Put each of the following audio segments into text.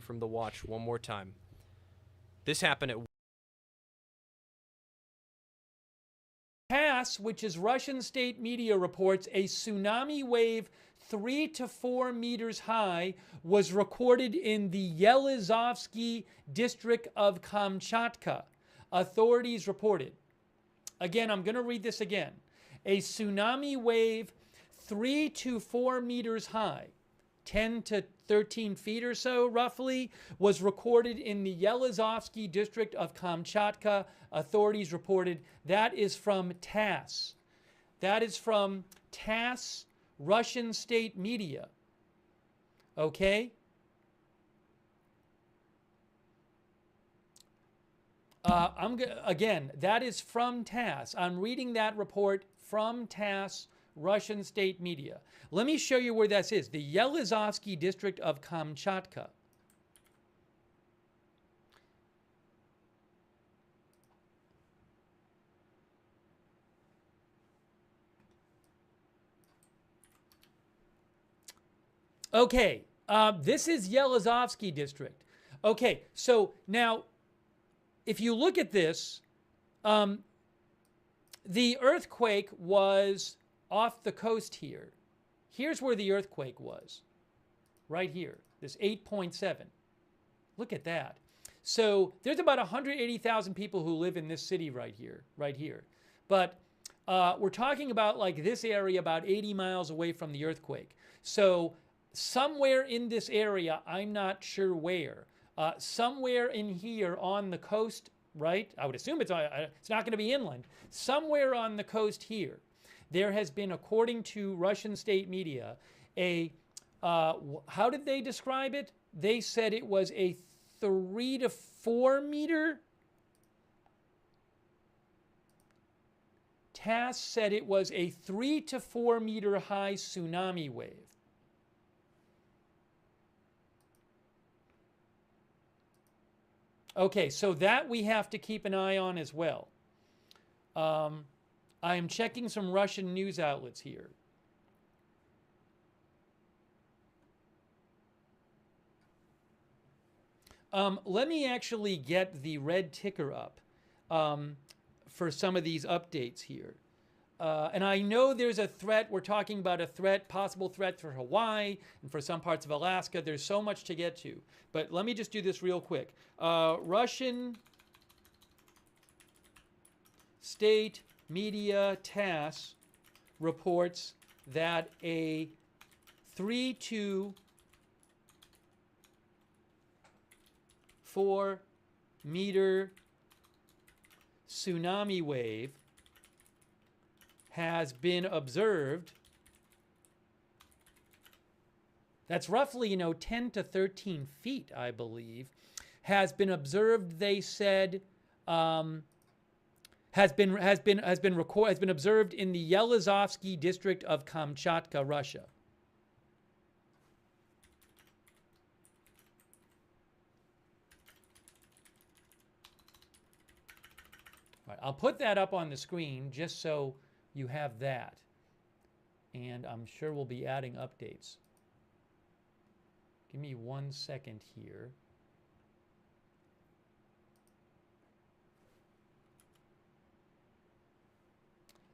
from the watch one more time. This happened at TASS, which is Russian state media, reports a tsunami wave 3 to 4 meters high was recorded in the Yelizovsky district of Kamchatka. Authorities reported. Again, I'm going to read this again. A tsunami wave 3 to 4 meters high, 10 to 13 feet or so roughly, was recorded in the Yelizovsky district of Kamchatka. Authorities reported. That is from TASS. That is from TASS, Russian state media. Okay? Again, that is from TASS. I'm reading that report from TASS, Russian state media. Let me show you where that is. The Yelizovsky district of Kamchatka. Okay, this is Yelizovsky district. Okay, so now, if you look at this, the earthquake was off the coast here. Here's where the earthquake was, right here, this 8.7. Look at that. So there's about 180,000 people who live in this city right here, But we're talking about like this area about 80 miles away from the earthquake. So somewhere in this area, I'm not sure where, somewhere in here on the coast, right? I would assume it's not going to be inland. Somewhere on the coast here, there has been, according to Russian state media, how did they describe it? They said it was a 3 to 4 meter. TASS said it was a 3 to 4 meter high tsunami wave. Okay, so that we have to keep an eye on as well. I am checking some Russian news outlets here. Let me actually get the red ticker up for some of these updates here. And I know there's a threat. We're talking about a threat, possible threat for Hawaii and for some parts of Alaska. There's so much to get to. But let me just do this real quick. Russian state media TASS reports that a 3 to 4 meter tsunami wave has been observed. That's roughly, 10 to 13 feet, I believe, has been observed. They said has been observed in the Yelizovsky district of Kamchatka, Russia. All right, I'll put that up on the screen just so you have that. And I'm sure we'll be adding updates. Give me 1 second here.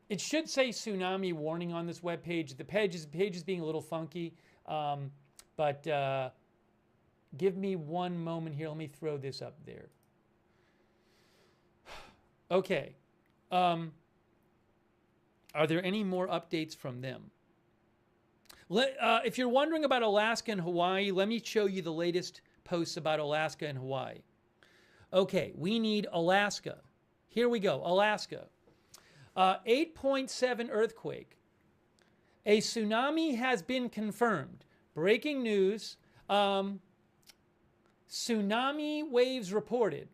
It should say tsunami warning on this web page. The page is being a little funky, but give me one moment here. Let me throw this up there. Okay. Are there any more updates from them? If you're wondering about Alaska and Hawaii, let me show you the latest posts about Alaska and Hawaii. Okay, we need Alaska. Here we go, Alaska. 8.7 earthquake. A tsunami has been confirmed. Breaking news. Tsunami waves reported.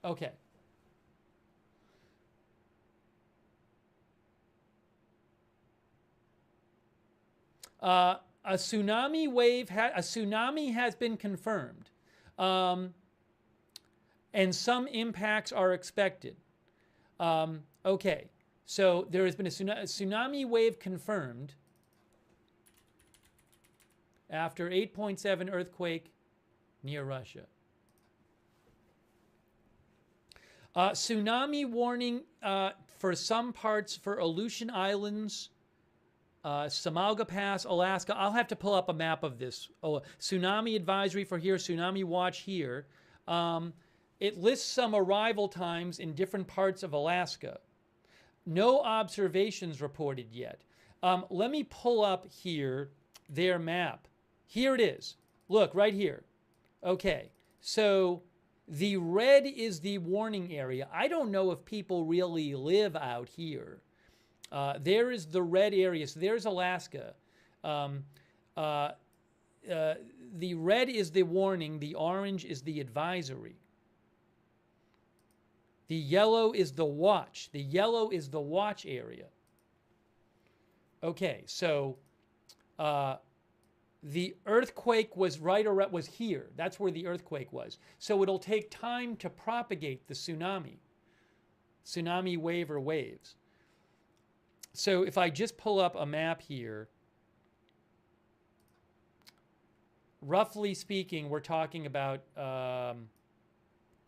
Okay. A tsunami has been confirmed, and some impacts are expected. Okay, so there has been a tsunami wave confirmed after 8.7 earthquake near Russia. Tsunami warning for some parts for Aleutian Islands, Samalga Pass, Alaska. I'll have to pull up a map of this. Oh, tsunami advisory for here, tsunami watch here. It lists some arrival times in different parts of Alaska. No observations reported yet. Let me pull up here their map. Here it is. Look, right here. Okay, so the red is the warning area. I don't know if people really live out here. There is the red area. So there's Alaska. The red is the warning. The orange is the advisory. The yellow is the watch. The yellow is the watch area. Okay, so the earthquake was was here. That's where the earthquake was. So it'll take time to propagate the tsunami wave or waves. So if I just pull up a map here, roughly speaking, we're talking about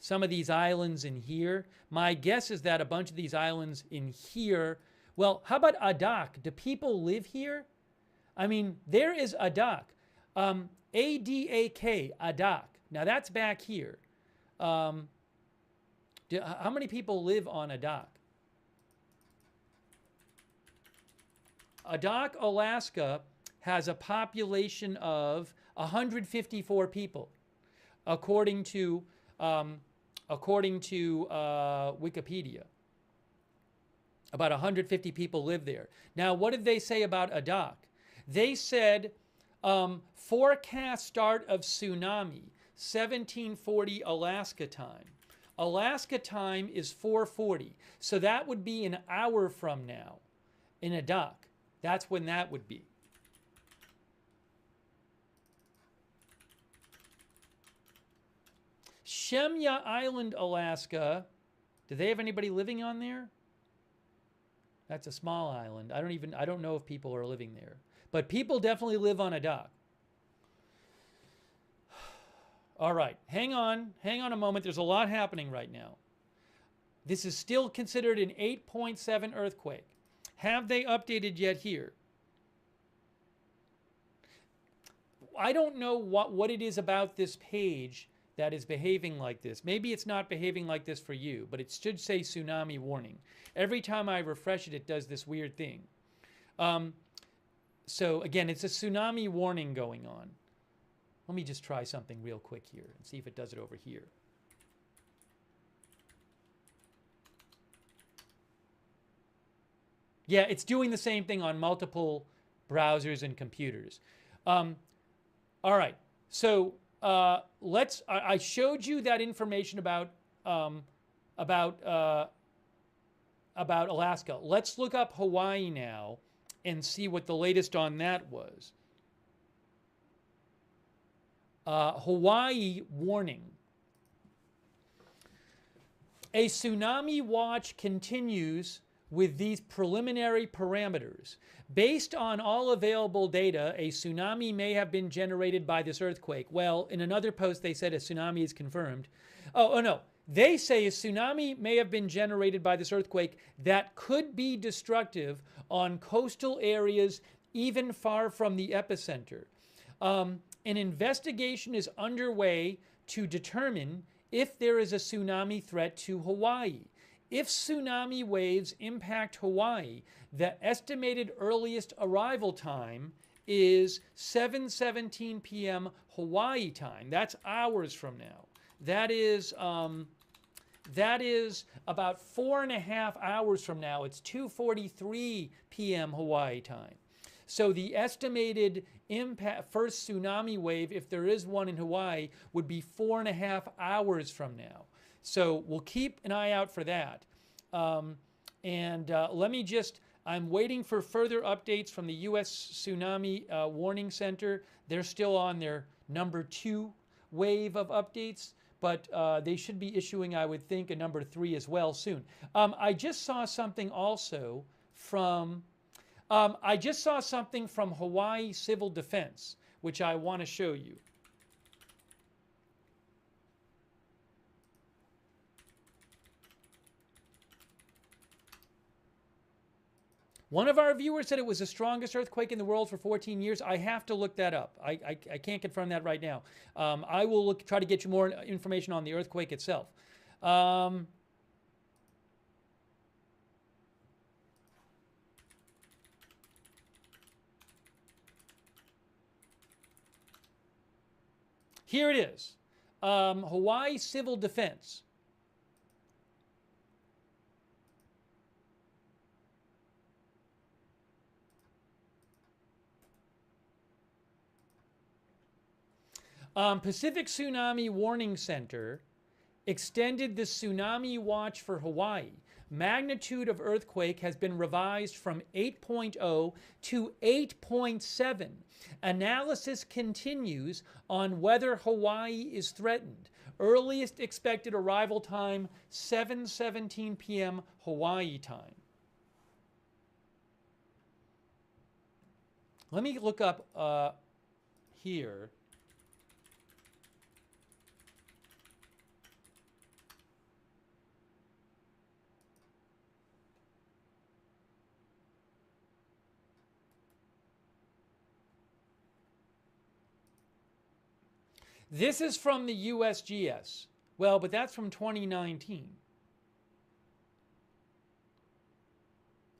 some of these islands in here. My guess is that a bunch of these islands in here, well, how about Adak? Do people live here? I mean, there is Adak. A-D-A-K, Adak. Now that's back here. How many people live on Adak? Adak, Alaska has a population of 154 people, according to Wikipedia. About 150 people live there. Now, what did they say about Adak? They said forecast start of tsunami, 1740 Alaska time. Alaska time is 4:40, so that would be an hour from now in Adak. That's when that would be. Shemya Island, Alaska. Do they have anybody living on there? That's a small island. I don't know if people are living there. But people definitely live on Adak. All right, hang on a moment. There's a lot happening right now. This is still considered an 8.7 earthquake. Have they updated yet here? I don't know what it is about this page that is behaving like this. Maybe it's not behaving like this for you, but it should say tsunami warning. Every time I refresh it, it does this weird thing. So again, it's a tsunami warning going on. Let me just try something real quick here and see if it does it over here. Yeah, it's doing the same thing on multiple browsers and computers. All right, so I showed you that information about Alaska. Let's look up Hawaii now and see what the latest on that was. Hawaii warning. A tsunami watch continues with these preliminary parameters. Based on all available data, a tsunami may have been generated by this earthquake. Well, in another post, they said a tsunami is confirmed. Oh no. They say a tsunami may have been generated by this earthquake that could be destructive on coastal areas even far from the epicenter. An investigation is underway to determine if there is a tsunami threat to Hawaii. If tsunami waves impact Hawaii, the estimated earliest arrival time is 7:17 p.m. Hawaii time. That's hours from now. That is about 4.5 hours from now. It's 2:43 p.m. Hawaii time. So the estimated impact, first tsunami wave, if there is one in Hawaii, would be 4.5 hours from now. So we'll keep an eye out for that. Let me just, I'm waiting for further updates from the U.S. Tsunami Warning Center. They're still on their number 2 wave of updates, but they should be issuing, I would think, a number 3 as well soon. I just saw something also from Hawaii Civil Defense, which I want to show you. One of our viewers said it was the strongest earthquake in the world for 14 years. I have to look that up. I can't confirm that right now. I will try to get you more information on the earthquake itself. Here it is. Hawaii Civil Defense. Pacific Tsunami Warning Center extended the tsunami watch for Hawaii. Magnitude of earthquake has been revised from 8.0 to 8.7. Analysis continues on whether Hawaii is threatened. Earliest expected arrival time, 7:17 p.m. Hawaii time. Let me look up here. This is from the USGS. Well, but that's from 2019.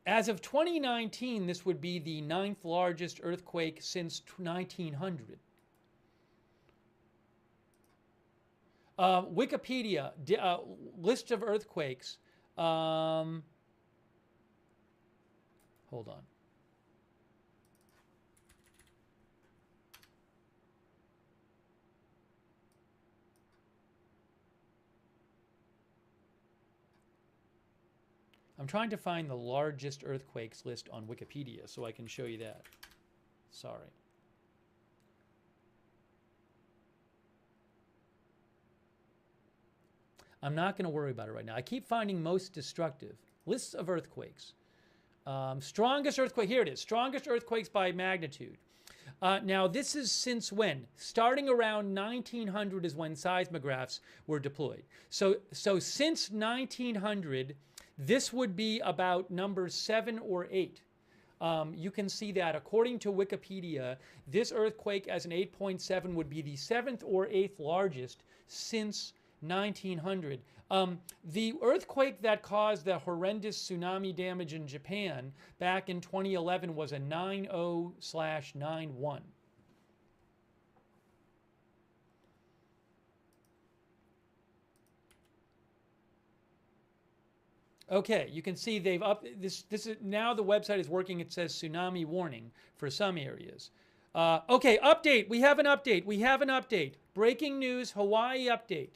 As of 2019, this would be the 9th largest earthquake since 1900. Wikipedia, list of earthquakes. Hold on. I'm trying to find the largest earthquakes list on Wikipedia so I can show you that. Sorry. I'm not going to worry about it right now. I keep finding most destructive. Lists of earthquakes. Strongest earthquake. Here it is. Strongest earthquakes by magnitude. Now, this is since when? Starting around 1900 is when seismographs were deployed. So since 1900, this would be about number 7 or 8. You can see that according to Wikipedia, this earthquake as an 8.7 would be the 7th or 8th largest since 1900. The earthquake that caused the horrendous tsunami damage in Japan back in 2011 was a 9.0/91. Okay, you can see they've up this. This is now the website is working. It says tsunami warning for some areas. Okay, update. We have an update. We have an update. Breaking news: Hawaii update.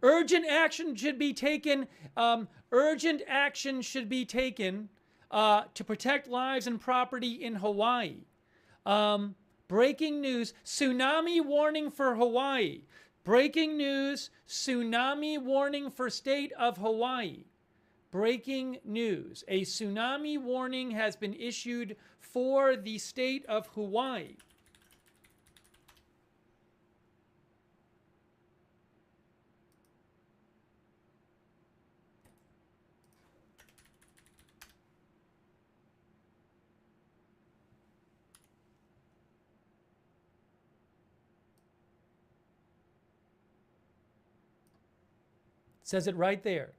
Urgent action should be taken. Urgent action should be taken to protect lives and property in Hawaii. Breaking news: tsunami warning for Hawaii. Breaking news, tsunami warning for state of Hawaii. Breaking news, a tsunami warning has been issued for the state of Hawaii. It says it right there.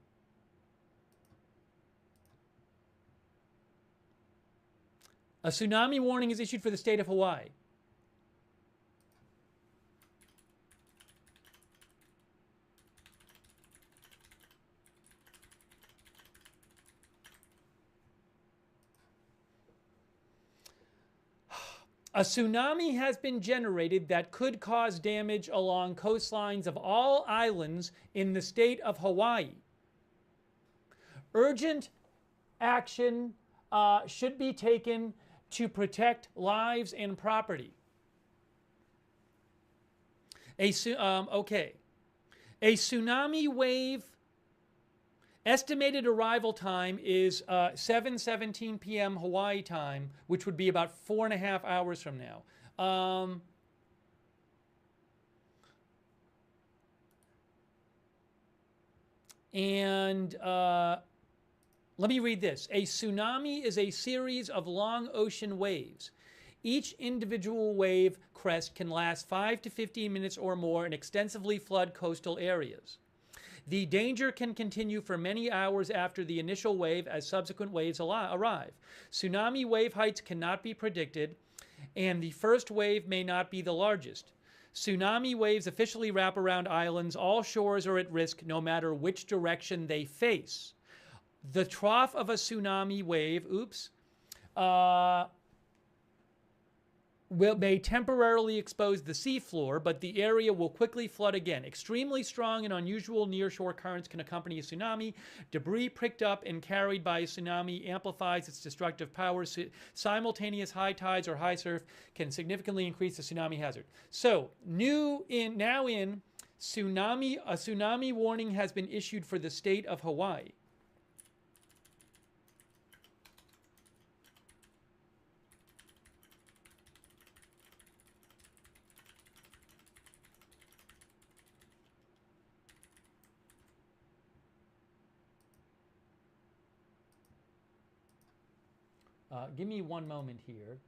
A tsunami warning is issued for the state of Hawaii. A tsunami has been generated that could cause damage along coastlines of all islands in the state of Hawaii. Urgent action should be taken to protect lives and property. Okay. A tsunami wave estimated arrival time is 7:17 p.m. Hawaii time, which would be about 4.5 hours from now. Let me read this. A tsunami is a series of long ocean waves. Each individual wave crest can last 5 to 15 minutes or more and extensively flood coastal areas. The danger can continue for many hours after the initial wave as subsequent waves arrive. Tsunami wave heights cannot be predicted, and the first wave may not be the largest. Tsunami waves officially wrap around islands. All shores are at risk no matter which direction they face. The trough of a tsunami wave, may temporarily expose the seafloor, but the area will quickly flood again. Extremely strong and unusual nearshore currents can accompany a tsunami. Debris picked up and carried by a tsunami amplifies its destructive powers. Simultaneous high tides or high surf can significantly increase the tsunami hazard. So, a tsunami warning has been issued for the state of Hawaii. Give me one moment here.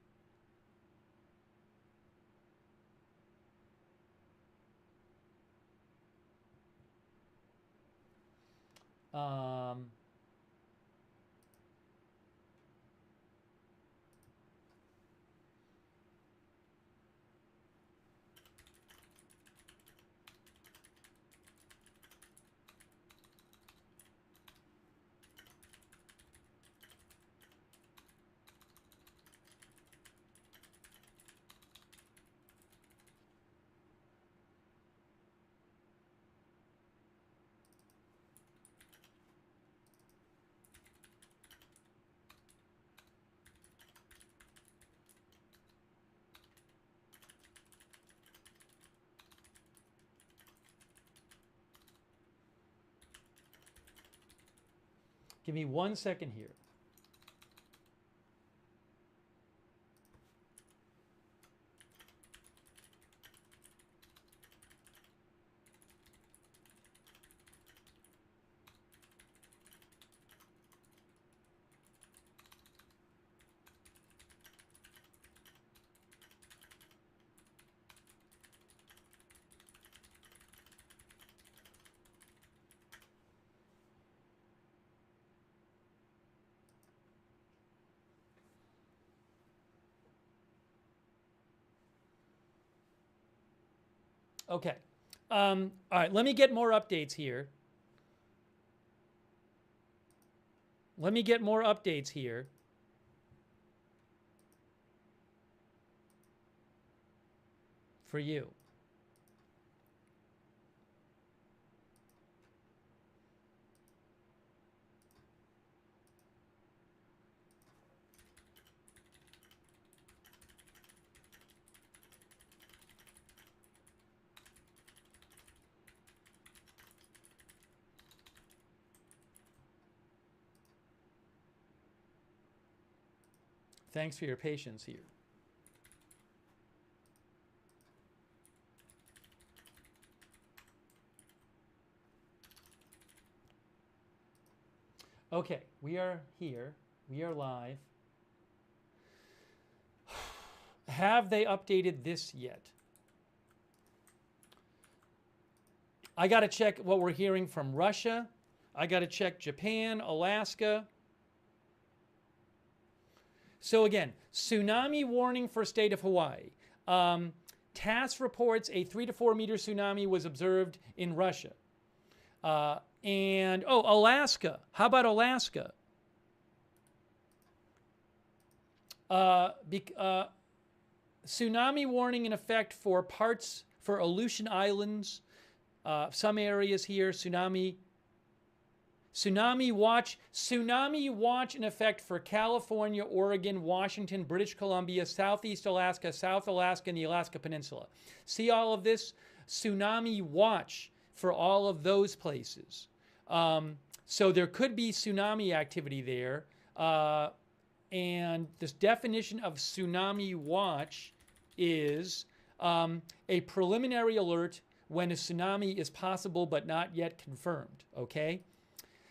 Give me 1 second here. Okay. All right, let me get more updates here. For you. Thanks for your patience here. Okay, we are here. We are live. Have they updated this yet? I got to check what we're hearing from Russia. I got to check Japan, Alaska. So again, tsunami warning for state of Hawaii. TASS reports a 3 to 4 meter tsunami was observed in Russia. Alaska. How about Alaska? Tsunami warning in effect for Aleutian Islands, some areas here. Tsunami watch in effect for California, Oregon, Washington, British Columbia, Southeast Alaska, South Alaska, and the Alaska Peninsula. See all of this? Tsunami watch for all of those places. So there could be tsunami activity there. And this definition of tsunami watch is a preliminary alert when a tsunami is possible but not yet confirmed, okay?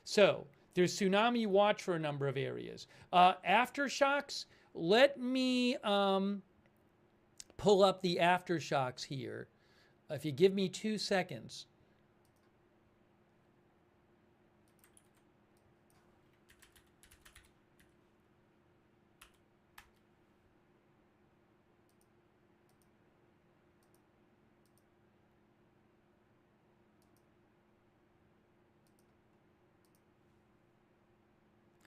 So there's tsunami watch for a number of areas. Aftershocks, let me pull up the aftershocks here. If you give me 2 seconds.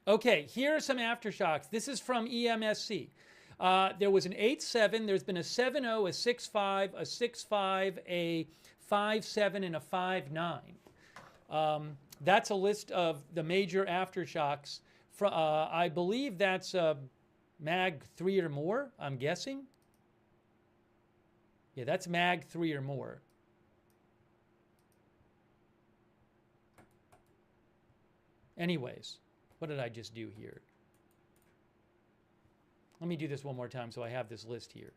Okay, here are some aftershocks. This is from EMSC. There was an 8.7, there's been a 7.0, a 6.5, a 6.5, a 5.7, and a 5.9. That's a list of the major aftershocks. I believe that's MAG 3 or more, I'm guessing. Yeah, that's MAG 3 or more. Anyways, what did I just do here? Let me do this one more time so I have this list here.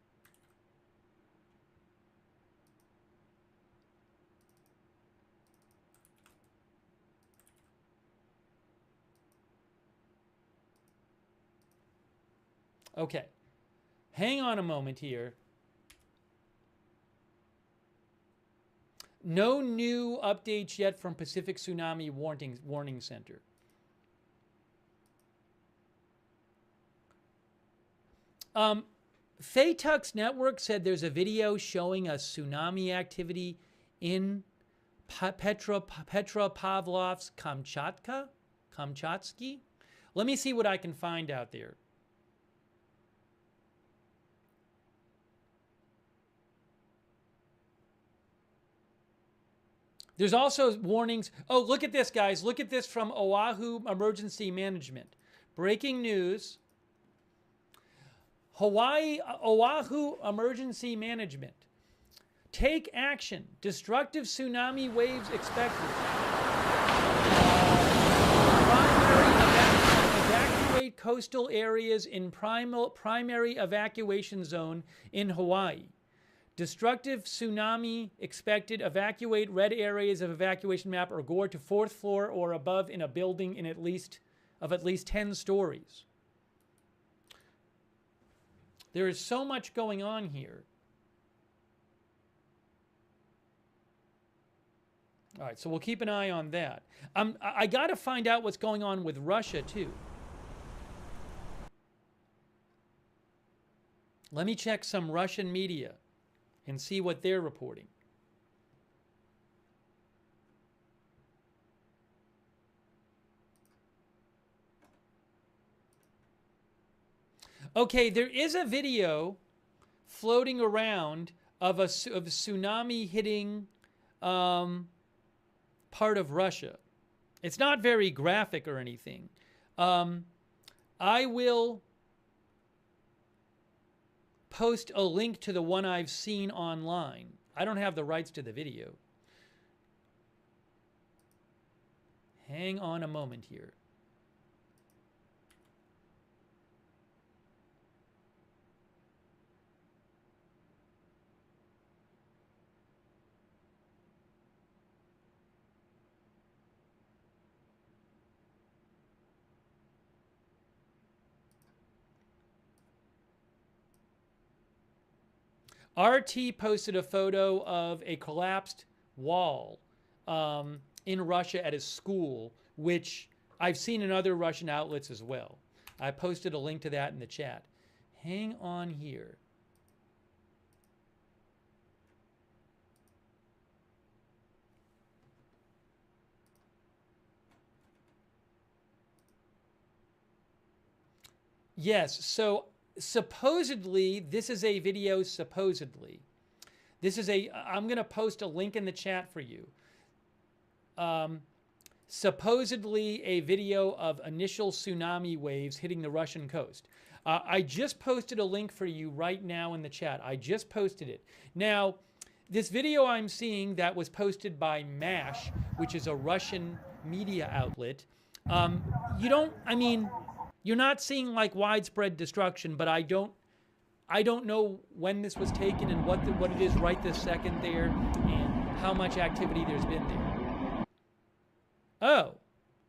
Okay, hang on a moment here. No new updates yet from Pacific Tsunami Warning Center. Faytux Network said there's a video showing a tsunami activity in Petropavlovsk, Kamchatsky. Let me see what I can find out there. There's also warnings. Oh, look at this, guys. Look at this from Oahu Emergency Management. Breaking news. Oahu Emergency Management. Take action. Destructive tsunami waves expected. Evacuate coastal areas in primary evacuation zone in Hawaii. Destructive tsunami expected. Evacuate red areas of evacuation map or go to 4th floor or above in a building in at least 10 stories. There is so much going on here. All right, so we'll keep an eye on that. I got to find out what's going on with Russia, too. Let me check some Russian media and see what they're reporting. Okay, there is a video floating around of a tsunami hitting part of Russia. It's not very graphic or anything. I will post a link to the one I've seen online. I don't have the rights to the video. Hang on a moment here. RT posted a photo of a collapsed wall in Russia at his school, which I've seen in other Russian outlets as well. I posted a link to that in the chat. Hang on here. Yes, so supposedly, this is a video, supposedly. This is I'm going to post a link in the chat for you. Supposedly a video of initial tsunami waves hitting the Russian coast. I just posted a link for you right now in the chat. I just posted it. Now, this video I'm seeing that was posted by MASH, which is a Russian media outlet, you're not seeing like widespread destruction, but I don't know when this was taken and what it is right this second there and how much activity there's been there. Oh,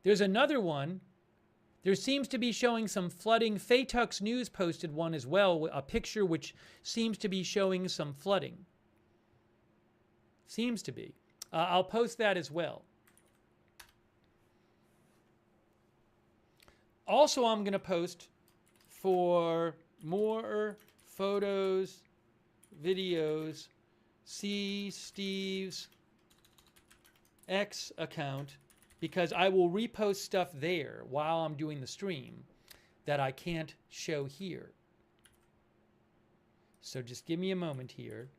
there's another one. There seems to be showing some flooding. Fatux News posted one as well, a picture which seems to be showing some flooding. Seems to be. I'll post that as well. Also, I'm going to post for more photos, videos, see Steve's X account, because I will repost stuff there while I'm doing the stream that I can't show here. So just give me a moment here.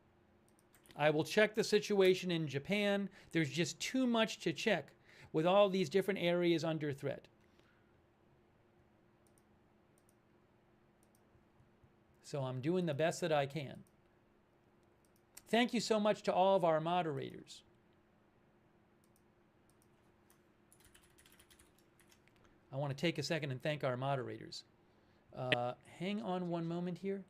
I will check the situation in Japan. There's just too much to check with all these different areas under threat. So I'm doing the best that I can. Thank you so much to all of our moderators. I want to take a second and thank our moderators. Hang on one moment here.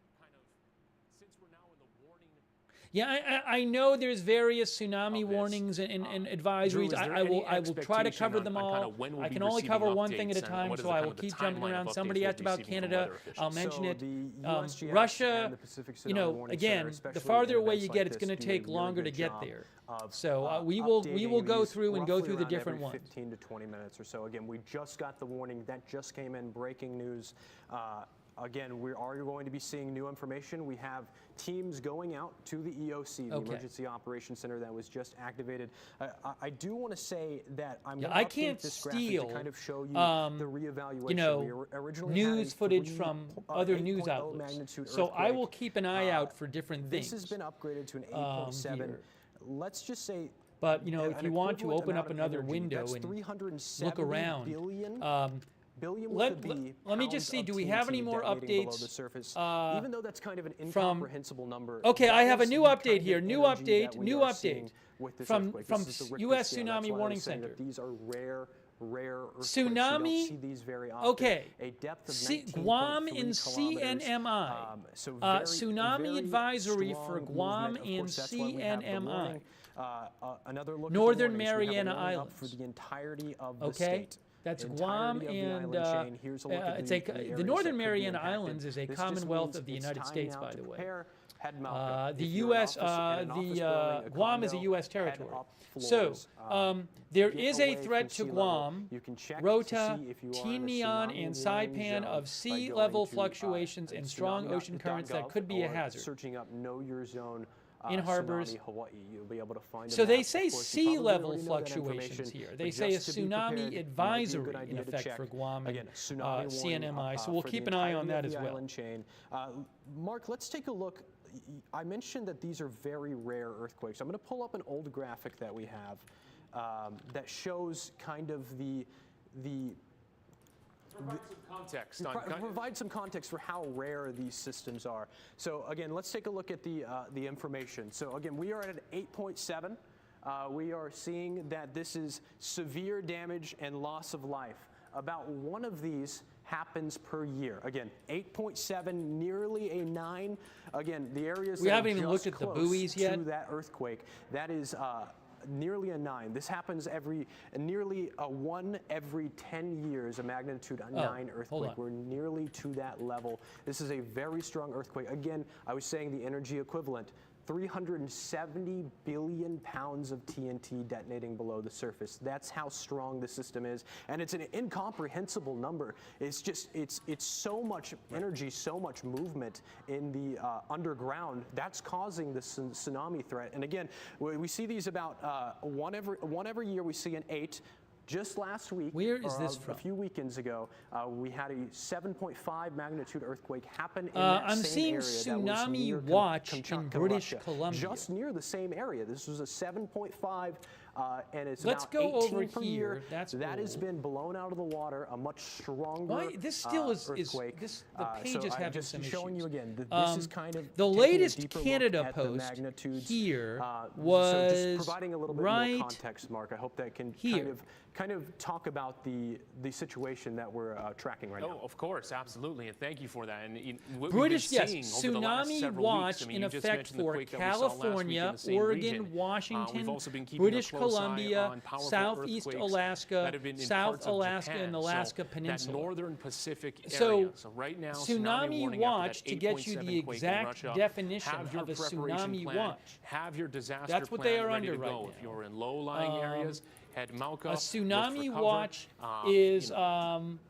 Yeah, I know there's various tsunami warnings and advisories. Drew, I will try to cover them all. I can only cover one thing at a time, so I will keep jumping around. Somebody asked about Canada. I'll mention it. Russia, again, the farther away you get, it's going to take longer to get there. So we will go through and go through the different ones. 15 to 20 minutes or so. Again, we just got the warning that just came in. Breaking news. Again, we are going to be seeing new information. We have teams going out to the EOC, the Emergency Operations Center that was just activated. I do want to say that I'm going to update this graphic to kind of show you the reevaluation. We originally news footage from other news outlets. So I will keep an eye out for different things. This has been upgraded to an 8.7. Let's just say. But if you want to open up another window and look around. Let me just see, do we have any more updates? Even though that's kind of an incomprehensible number. Okay, I have a new update here. New update from U.S. Tsunami Warning Center. These are rare earthquakes. Tsunami, you don't see these very often. Okay. A depth of 19.3 Guam and kilometers. CNMI. Tsunami advisory for Guam and CNMI. Another look Northern at the Mariana Islands. For the entirety of the state. That's Guam and the Northern Mariana Islands is a Commonwealth of the United States, by the way. The U.S. Guam is a U.S. territory. So there is a threat to Guam, Rota, Tinian, and Saipan of sea level fluctuations and strong ocean currents that could be a hazard. Searching up Know Your Zone. In harbors. Hawaii, you'll be able to find so they say sea level fluctuations here. They say a tsunami advisory in effect for Guam and CNMI. So we'll keep an eye on that as well. Mark, let's take a look. I mentioned that these are very rare earthquakes. I'm going to pull up an old graphic that we have that shows kind of the provide some context for how rare these systems are. So again, let's take a look at the information. So again, we are at an 8.7. We are seeing that this is severe damage and loss of life. About one of these happens per year. Again, 8.7, nearly a 9. Again, the areas we haven't even looked at the buoys yet. To that earthquake, that is nearly a 9. This happens nearly a 1 every 10 years, a magnitude 9 earthquake. We're nearly to that level. This is a very strong earthquake. Again, I was saying the energy equivalent. 370 billion pounds of TNT detonating below the surface. That's how strong the system is, and it's an incomprehensible number. It's just it's so much energy, so much movement in the underground that's causing the tsunami threat. And again, we see these about one every year. We see an 8. Just last week, Where is this a from? few weekends ago, we had a 7.5 magnitude earthquake happen in that I'm same seeing area. That was Tsunami near Watch in Kamchatka, British Russia. Columbia. Just near the same area. This was a 7.5, and it's Let's about go 18 over per here. year. That's that has old. been blown out of the water. A much stronger Why? This still earthquake. the page so is I'm having just some showing issues. you again. This is kind of The taking a latest deeper look Canada at the post magnitudes. here so was just providing a little bit right more context, Mark. I hope that can here. kind of talk about the situation that we're tracking right now. Oh, of course, absolutely, and thank you for that. And what British, we've yes, been seeing over the last tsunami several watch weeks, I mean, in you just effect mentioned the for quake that we saw last week in California, the same Oregon, region. Washington, We've also been keeping British a close eye Columbia, on powerful Southeast earthquakes Alaska, that have been in South parts of Alaska, Japan. and Alaska So Peninsula. That northern Pacific area. So, So right now, Tsunami warning watch, after that to get you the 8.7 quake in exact Russia. definition Have your of a preparation tsunami plan, watch. Have your disaster That's what plan they are ready under to right go. now. If you're in low-lying areas, head Malka. A tsunami look for cover. watch is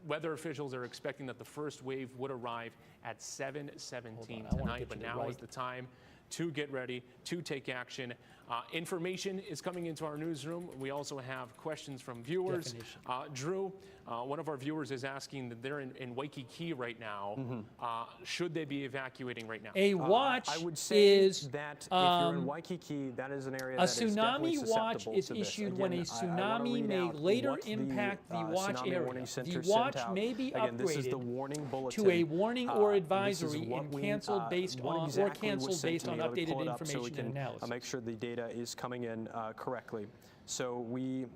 Weather officials are expecting that the first wave would arrive at 7:17 I wanna tonight, get but you now right. is the time to get ready, to take action. Information is coming into our newsroom. We also have questions from viewers. Definition. Drew, one of our viewers is asking that they're in Waikiki right now. Should they be evacuating right now? a watch I would say is that if you're in Waikiki, that is an area a that is definitely tsunami watch susceptible is to this. issued when a Again, I wanna tsunami read may out later what impact the watch Tsunami area. Warning Center The sent watch out. may be Again, this is the upgraded warning bulletin. to a warning or This is advisory what and we, canceled based what on exactly or was canceled sent based to on me. Let me pull updated it up so we information can and analysis. make sure the data is coming in correctly. So we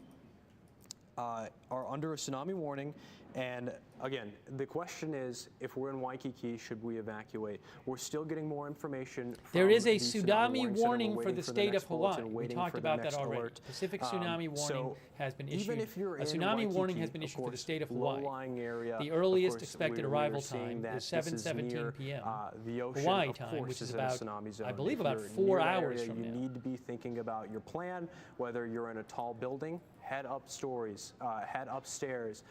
are under a tsunami warning, and again, the question is, if we're in Waikiki, should we evacuate? We're still getting more information from There is a the tsunami Center. warning We're for waiting the the state next of Hawaii. bulletin, We waiting talked for the about that next already. alert. Pacific tsunami warning So has been even issued. if you're A in tsunami warning Waikiki, has been issued for the course, state of Hawaii. low-lying area, The of earliest course, expected we're arrival seeing time that is this is 7:17 near, p.m. The ocean, Hawaii of time, course, which is in a about, tsunami zone. I believe, If about you're 4 near that hours area, from you now. need to be thinking about your plan, whether you're in a tall building, head up stories, head upstairs.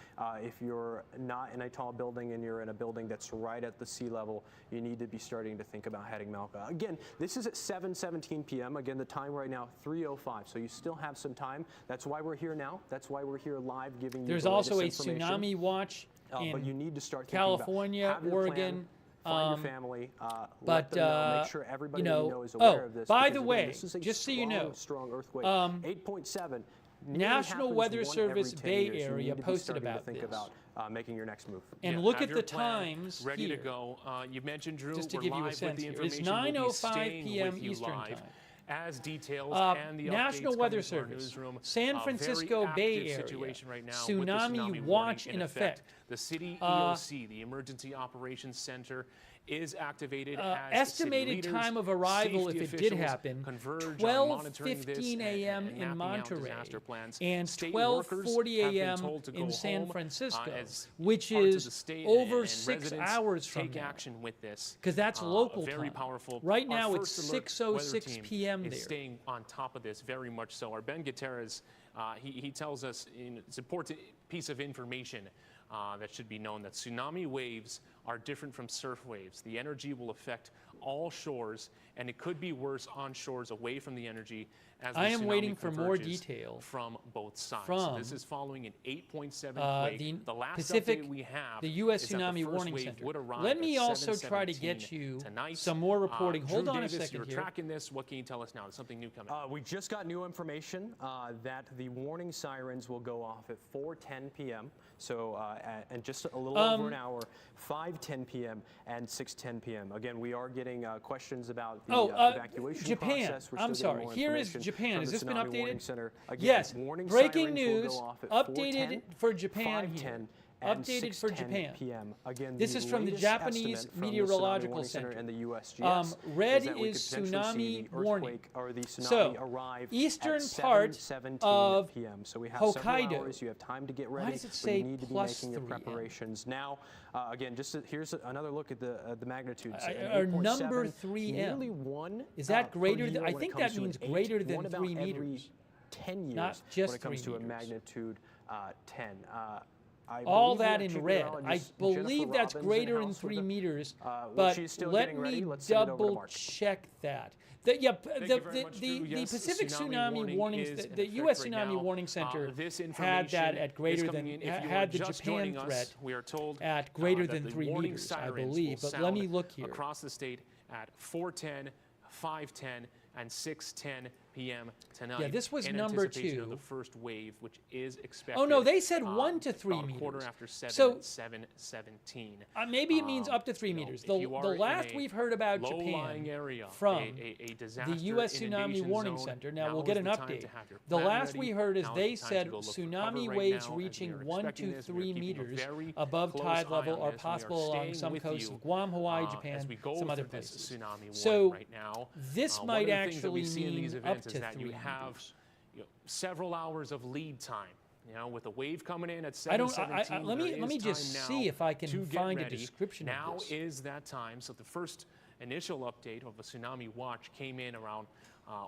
If you're not in a tall building and you're in a building that's right at the sea level, you need to be starting to think about heading Malka. Again, this is at 7:17 p.m. Again, the time right now, 3:05. So you still have some time. That's why we're here now. That's why we're here live giving you There's the also a latest information. tsunami watch But you in need to start California, thinking about, have your Oregon. plan, find your family, let but, them know, make sure everybody you that know, you know is aware oh, of this. by because the again, way, this is a just so you strong, know, strong earthquake. 8.7. nearly National happens Weather 1 Service every 10 Bay years. You Area need to be posted starting to about think this. about making your next move. And Yeah, look have at your the plan times ready here. to go. You mentioned, Drew, Just to we're give you a live sense with the here. It's information. We'll be 9:05 staying p.m. with you Eastern live time. as details and the National updates Weather coming to our Service, newsroom. San A Francisco very Bay active Area, situation right now tsunami with the tsunami watch warning in effect. The city EOC, the Emergency Operations Center, is activated as Estimated city leaders, time of arrival, safety if it did officials happen, converge on monitoring this 12:15 a.m. and in mapping out Monterey disaster plans. and State workers 12:40 have been a.m. told to go in San home, Francisco, as which parts of is the state over and 6 residents hours from take now. action with this. Because that's local very time. powerful. Right Our now it's First Alert 6:06 weather team p.m. is there. staying on top of this very much so. Our Ben Gutierrez, he tells us it's an important piece of information that should be known, that tsunami waves are different from surf waves. The energy will affect all shores, and it could be worse on shores away from the energy as the I am tsunami waiting for more converges detail from both sides. from, This is following an 8.7 quake. the last Pacific, update we have the U.S. is that the Tsunami first Warning wave Center. would arrive Let me at also try to 7:17 get you tonight. some more reporting. Hold Drew on Davis, a second you're here. tracking this. What can you tell us now? There's something new coming. We just got new information that the warning sirens will go off at 4:10 p.m. So, and just a little over an hour, 5:10 p.m. and 6:10 p.m. Again, we are getting questions about the evacuation Japan. process. We're I'm still sorry. getting more Here is information Japan. from Has the this been Tsunami Warning updated? Center. Again, Yes. warning Breaking sirens will news. go off at Updated 4:10, for Japan here. 5:10, and Updated for 6:10 Japan. p.m. Again, This is from the latest Japanese estimate from the Tsunami Meteorological Warning Center Center. and the USGS Red that we is could potentially see tsunami the warning. earthquake or the tsunami So, arrive eastern at part 7:17 of p.m. So we have Hokkaido. several hours. You have time to get ready. does it but say you need to be plus making your 3 M? preparations now. Again, here's another look at the magnitudes. Our number 3 M. Nearly 1. Is that per greater year than? I when it think comes that to an means 8, greater than one about 3 every meters. 10 years Not just when it comes 3 to a meters. magnitude 10. all believe we that have in red. I meteorologist believe Jennifer that's Robbins greater in than house 3 with us. meters, Well, but she's still let getting ready. me Let's send it over to double Mark. check that. Thank you very much, Drew. The Yes, Pacific Tsunami Warnings, is in the effect U.S. right Tsunami now. Warning Center This had that information at is greater coming than, in. If you are had the just Japan joining us, threat we are told at greater that than the 3 warning meters, I sirens believe. will But let me sound look here. across the state at 4:10, 5:10, and 6:10 p.m. tonight. Yeah, this was in number anticipation 2. of the first wave, which is expected. Oh, no, they said 1 to 3 about a quarter meters. after 7, So 7:17. maybe it means up to 3 meters. If you The are in last a we've heard about low-lying Japan area, from a disaster the U.S. Tsunami inundation Warning zone, Center. Now we'll get is an the time update. to have your The plan last ready. we heard is Now they the time said to go look for tsunami cover right waves now, as we reaching are 1 expecting to this. We are 3 keeping a meters very above close tide eye level on are this. We possible along staying some with coasts you, of Guam, Hawaii, as Japan, we go some other through this places. tsunami warning So right now. this One might of the things that we actually see in these mean events up is to that 3 you have meters. several hours of lead time. With a wave coming in at I 7:17, let me just see if I can to get find a ready. description now of this. is that time. So the first initial update of a tsunami watch came in around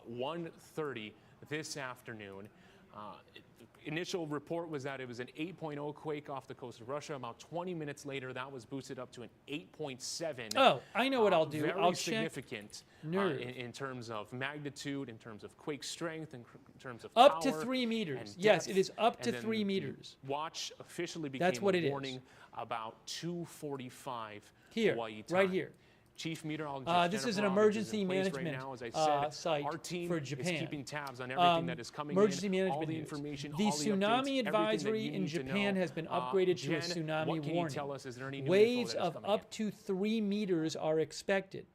1:30 this afternoon. Initial report was that it was an 8.0 quake off the coast of Russia. About 20 minutes later, that was boosted up to an 8.7. Oh, I know what I'll do. Very I'll check significant in terms of magnitude, in terms of quake strength, in terms of up power to 3 and meters. Yes, depth. it is up to And then 3 the meters. watch officially became That's what it a is. warning about 2:45 Here, Hawaii time. right here. Chief Meteorologist This is an Jennifer Robbins is emergency in place management right now. As I said, site our team for Japan. is keeping tabs on everything that is coming Emergency in, management all the news. information, The all the updates, tsunami everything that advisory you in need to Japan know. has been upgraded to a Jen, tsunami what can warning. you tell us? Is there any new Waves info that is of coming up to 3 meters are expected.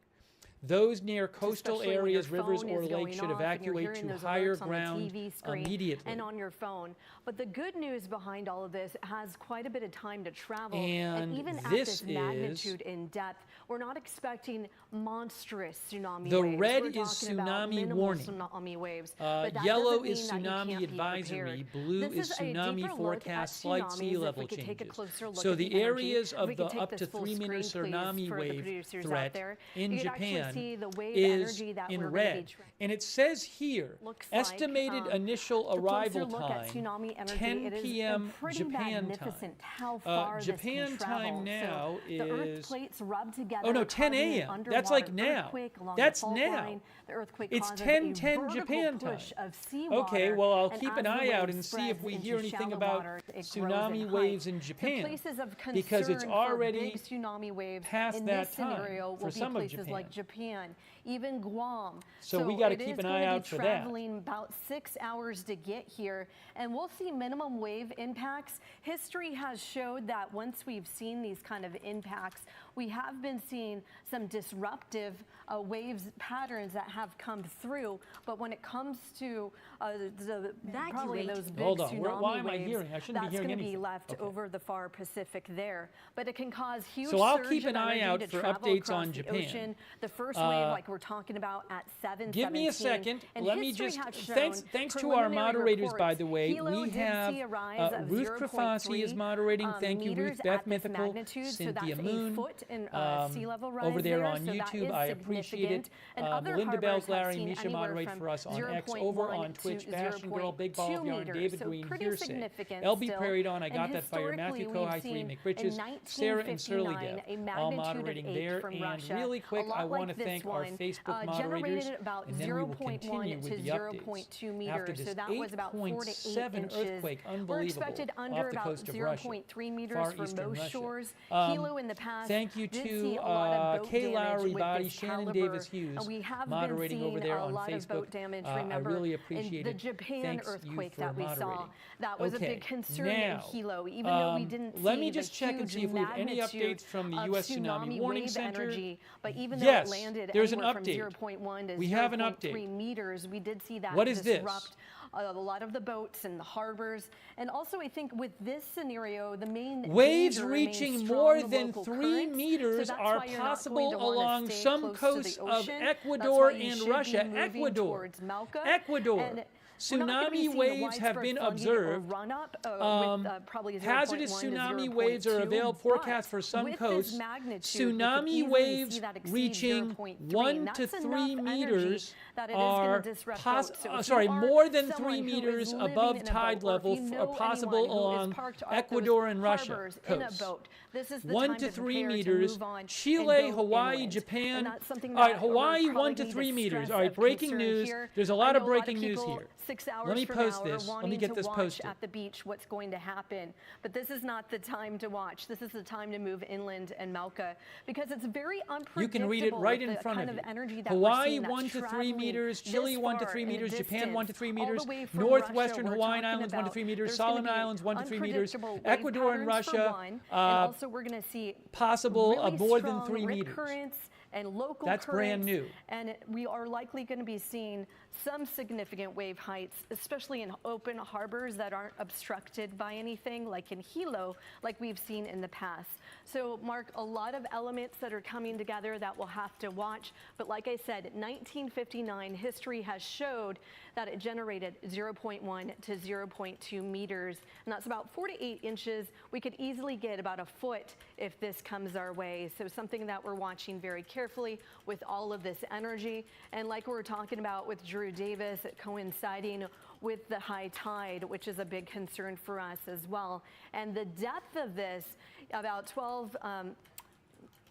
Those near coastal Especially when your areas, rivers, phone or is lakes going should off and you're evacuate hearing to those higher alerts on the ground TV screen immediately. and on your phone. But the good news behind all of this has quite a bit of time to travel. And even at this this magnitude in depth, we're not expecting monstrous tsunami The waves. red We're is talking about tsunami minimal warning. Tsunami waves. But that Yellow doesn't is mean that you tsunami can't be advisory. prepared. Blue This is is a tsunami deeper look forecast, at slight sea tsunamis, if level we could take a changes. closer look So at the the energy. areas If of we the could take up to this full 3 meter screen, please, tsunami for the wave producers out threat there. in You could actually Japan see the wave is energy that in we're gonna be red. tracking. And it says here, Looks like, estimated initial it's a closer arrival look at time, tsunami energy. 10 It is p.m. pretty Japan magnificent time. how far this Japan can time travel. now so the earth is- plates rub together. Oh, no, 10 causing an a.m. That's like underwater now. earthquake along That's the fault now. line. The earthquake It's causes 10:10 a vertical Japan push time. of seawater, Okay, well, I'll and keep as an the eye out wave and see if spreads we into hear anything shallow about water, it grows tsunami in waves height. in So Japan, places of because it's concern already for big tsunami waves past in that this time scenario for will be some of places like Japan, even Guam. So we gotta it keep is an going eye to be out for that. traveling about 6 hours to get here, and we'll see minimum wave impacts. History has showed that once we've seen these kind of impacts, we have been seeing some disruptive waves patterns that have come through. But when it comes to probably those big Hold on, tsunami why am I waves, hearing? I shouldn't be that's hearing going to be anything. left Okay. over the far Pacific there. But it can cause huge So I'll surge keep an of eye energy out to for travel updates across on the Japan. ocean. The first wave, like we're talking about at 7:17. Give me a second. And Let me history just has shown thanks to our preliminary moderators, by reports, the way. Hilo We did have see a rise of Ruth 0.3 Krafasi is moderating. Thank you, meters Ruth. Beth at this Mythical, magnitude, so Cynthia that's Moon. a foot in sea level rise over there there, on so that YouTube. is I appreciate it. significant. And other Melinda Bell, harbors have Larry, seen Misha anywhere moderate from for us on X. 0.1 Over on to Twitch, Bastion Girl, Big Ball of 0.2 Yarn, meters, David so Green, pretty Hearsay. significant LB still. Prairie Dawn, I got And that fire. Matthew historically, Kohai, we've 3 seen McRiches, Sarah and Surly 1959 Dev, a all magnitude of moderating 8 there. from And Russia. really quick, A lot I want to like this thank our one, Facebook moderators, generated about and then we will 0.1 continue with to the updates. 0.2 After meters, this so that was about 4 to 8 8.7 inches. earthquake, We're unbelievable, expected off under the about coast of Russia, 0.3 meters far for eastern most Russia. shores. Hilo in the past Thank you did to see a lot of boat Kay damage Lowry, with Body, this Shannon caliber. Davis Hughes, And we have moderating been over seeing there a on lot of Facebook. boat damage. I Remember, really appreciate in the it. Japan Thanks you earthquake for that we saw, moderating. that was Okay, a big concern now, in Hilo, even though we didn't let see me just the check and huge see if we have any magnitude updates from the of U.S. Tsunami Warning wave Center. energy, but even though Yes, it landed there's an anywhere from update. 0.1 to We have an 0.3 update. meters, we did see that What is this? disrupt a lot of the boats and the harbors. And also, I think with this scenario, the main Waves danger remains reaching strong more than local 3 currents. meters So that's are why you're not possible going to wanna along stay some close to coasts the of ocean. That's Ecuador why you and should be Russia. moving Ecuador. towards Malca. Ecuador. And we're not gonna be tsunami seeing a waves have widespread been flooding or observed. run-up, with, probably 0.1 Hazardous to tsunami waves are 0.2, available forecast for but some with coasts. this magnitude, we could Tsunami easily waves see that exceed reaching 0.3, 1 and to that's 3 enough energy meters that it is gonna are disrupt boats. So if you are more than 3 someone who is meters living above in a tide boat, or if level you are know possible anyone who is along parked off those Ecuador and Russia harbors in a coasts. boat, this is the 1 time to to 3 prepare meters. to move on and Chile, go Hawaii, inland. Japan. And that's something All right, that we're Hawaii, probably 1 to need 3 meters. stress All right, of breaking concern news. here. There's a I lot of know breaking news people here. 6 hours Let me from post now this. are Let me wanting get to this watch posted. at the beach what's going to happen. But this is not the time to watch. This is the time to move inland and Mauka, because it's very unpredictable. You can read it right with in the front kind of of you. energy that we're Hawaii, seeing that's 1 to 3 traveling meters. this Chile, 1 to far 3 in the meters. Japan, 1 to 3 distance, all meters. the way from Northwestern Russia, Hawaiian we're talking Islands, 1 to about 3 meters. there's gonna Solomon be Islands, 1 to 3 meters. unpredictable wave Ecuador and patterns for Russia, one, and also we're going to see possible really of more than strong 3 rip meters. currents and local That's brand currents, new. and we are likely going to be seeing some significant wave heights, especially in open harbors that aren't obstructed by anything, like in Hilo, like we've seen in the past. So, Mark, a lot of elements that are coming together that we'll have to watch. But like I said, 1959, history has showed that it generated 0.1 to 0.2 meters, and that's about 4 to 8 inches. We could easily get about a foot if this comes our way. So something that we're watching very carefully with all of this energy. And like we were talking about with Drew Davis, coinciding with the high tide, which is a big concern for us as well. And the depth of this, about 12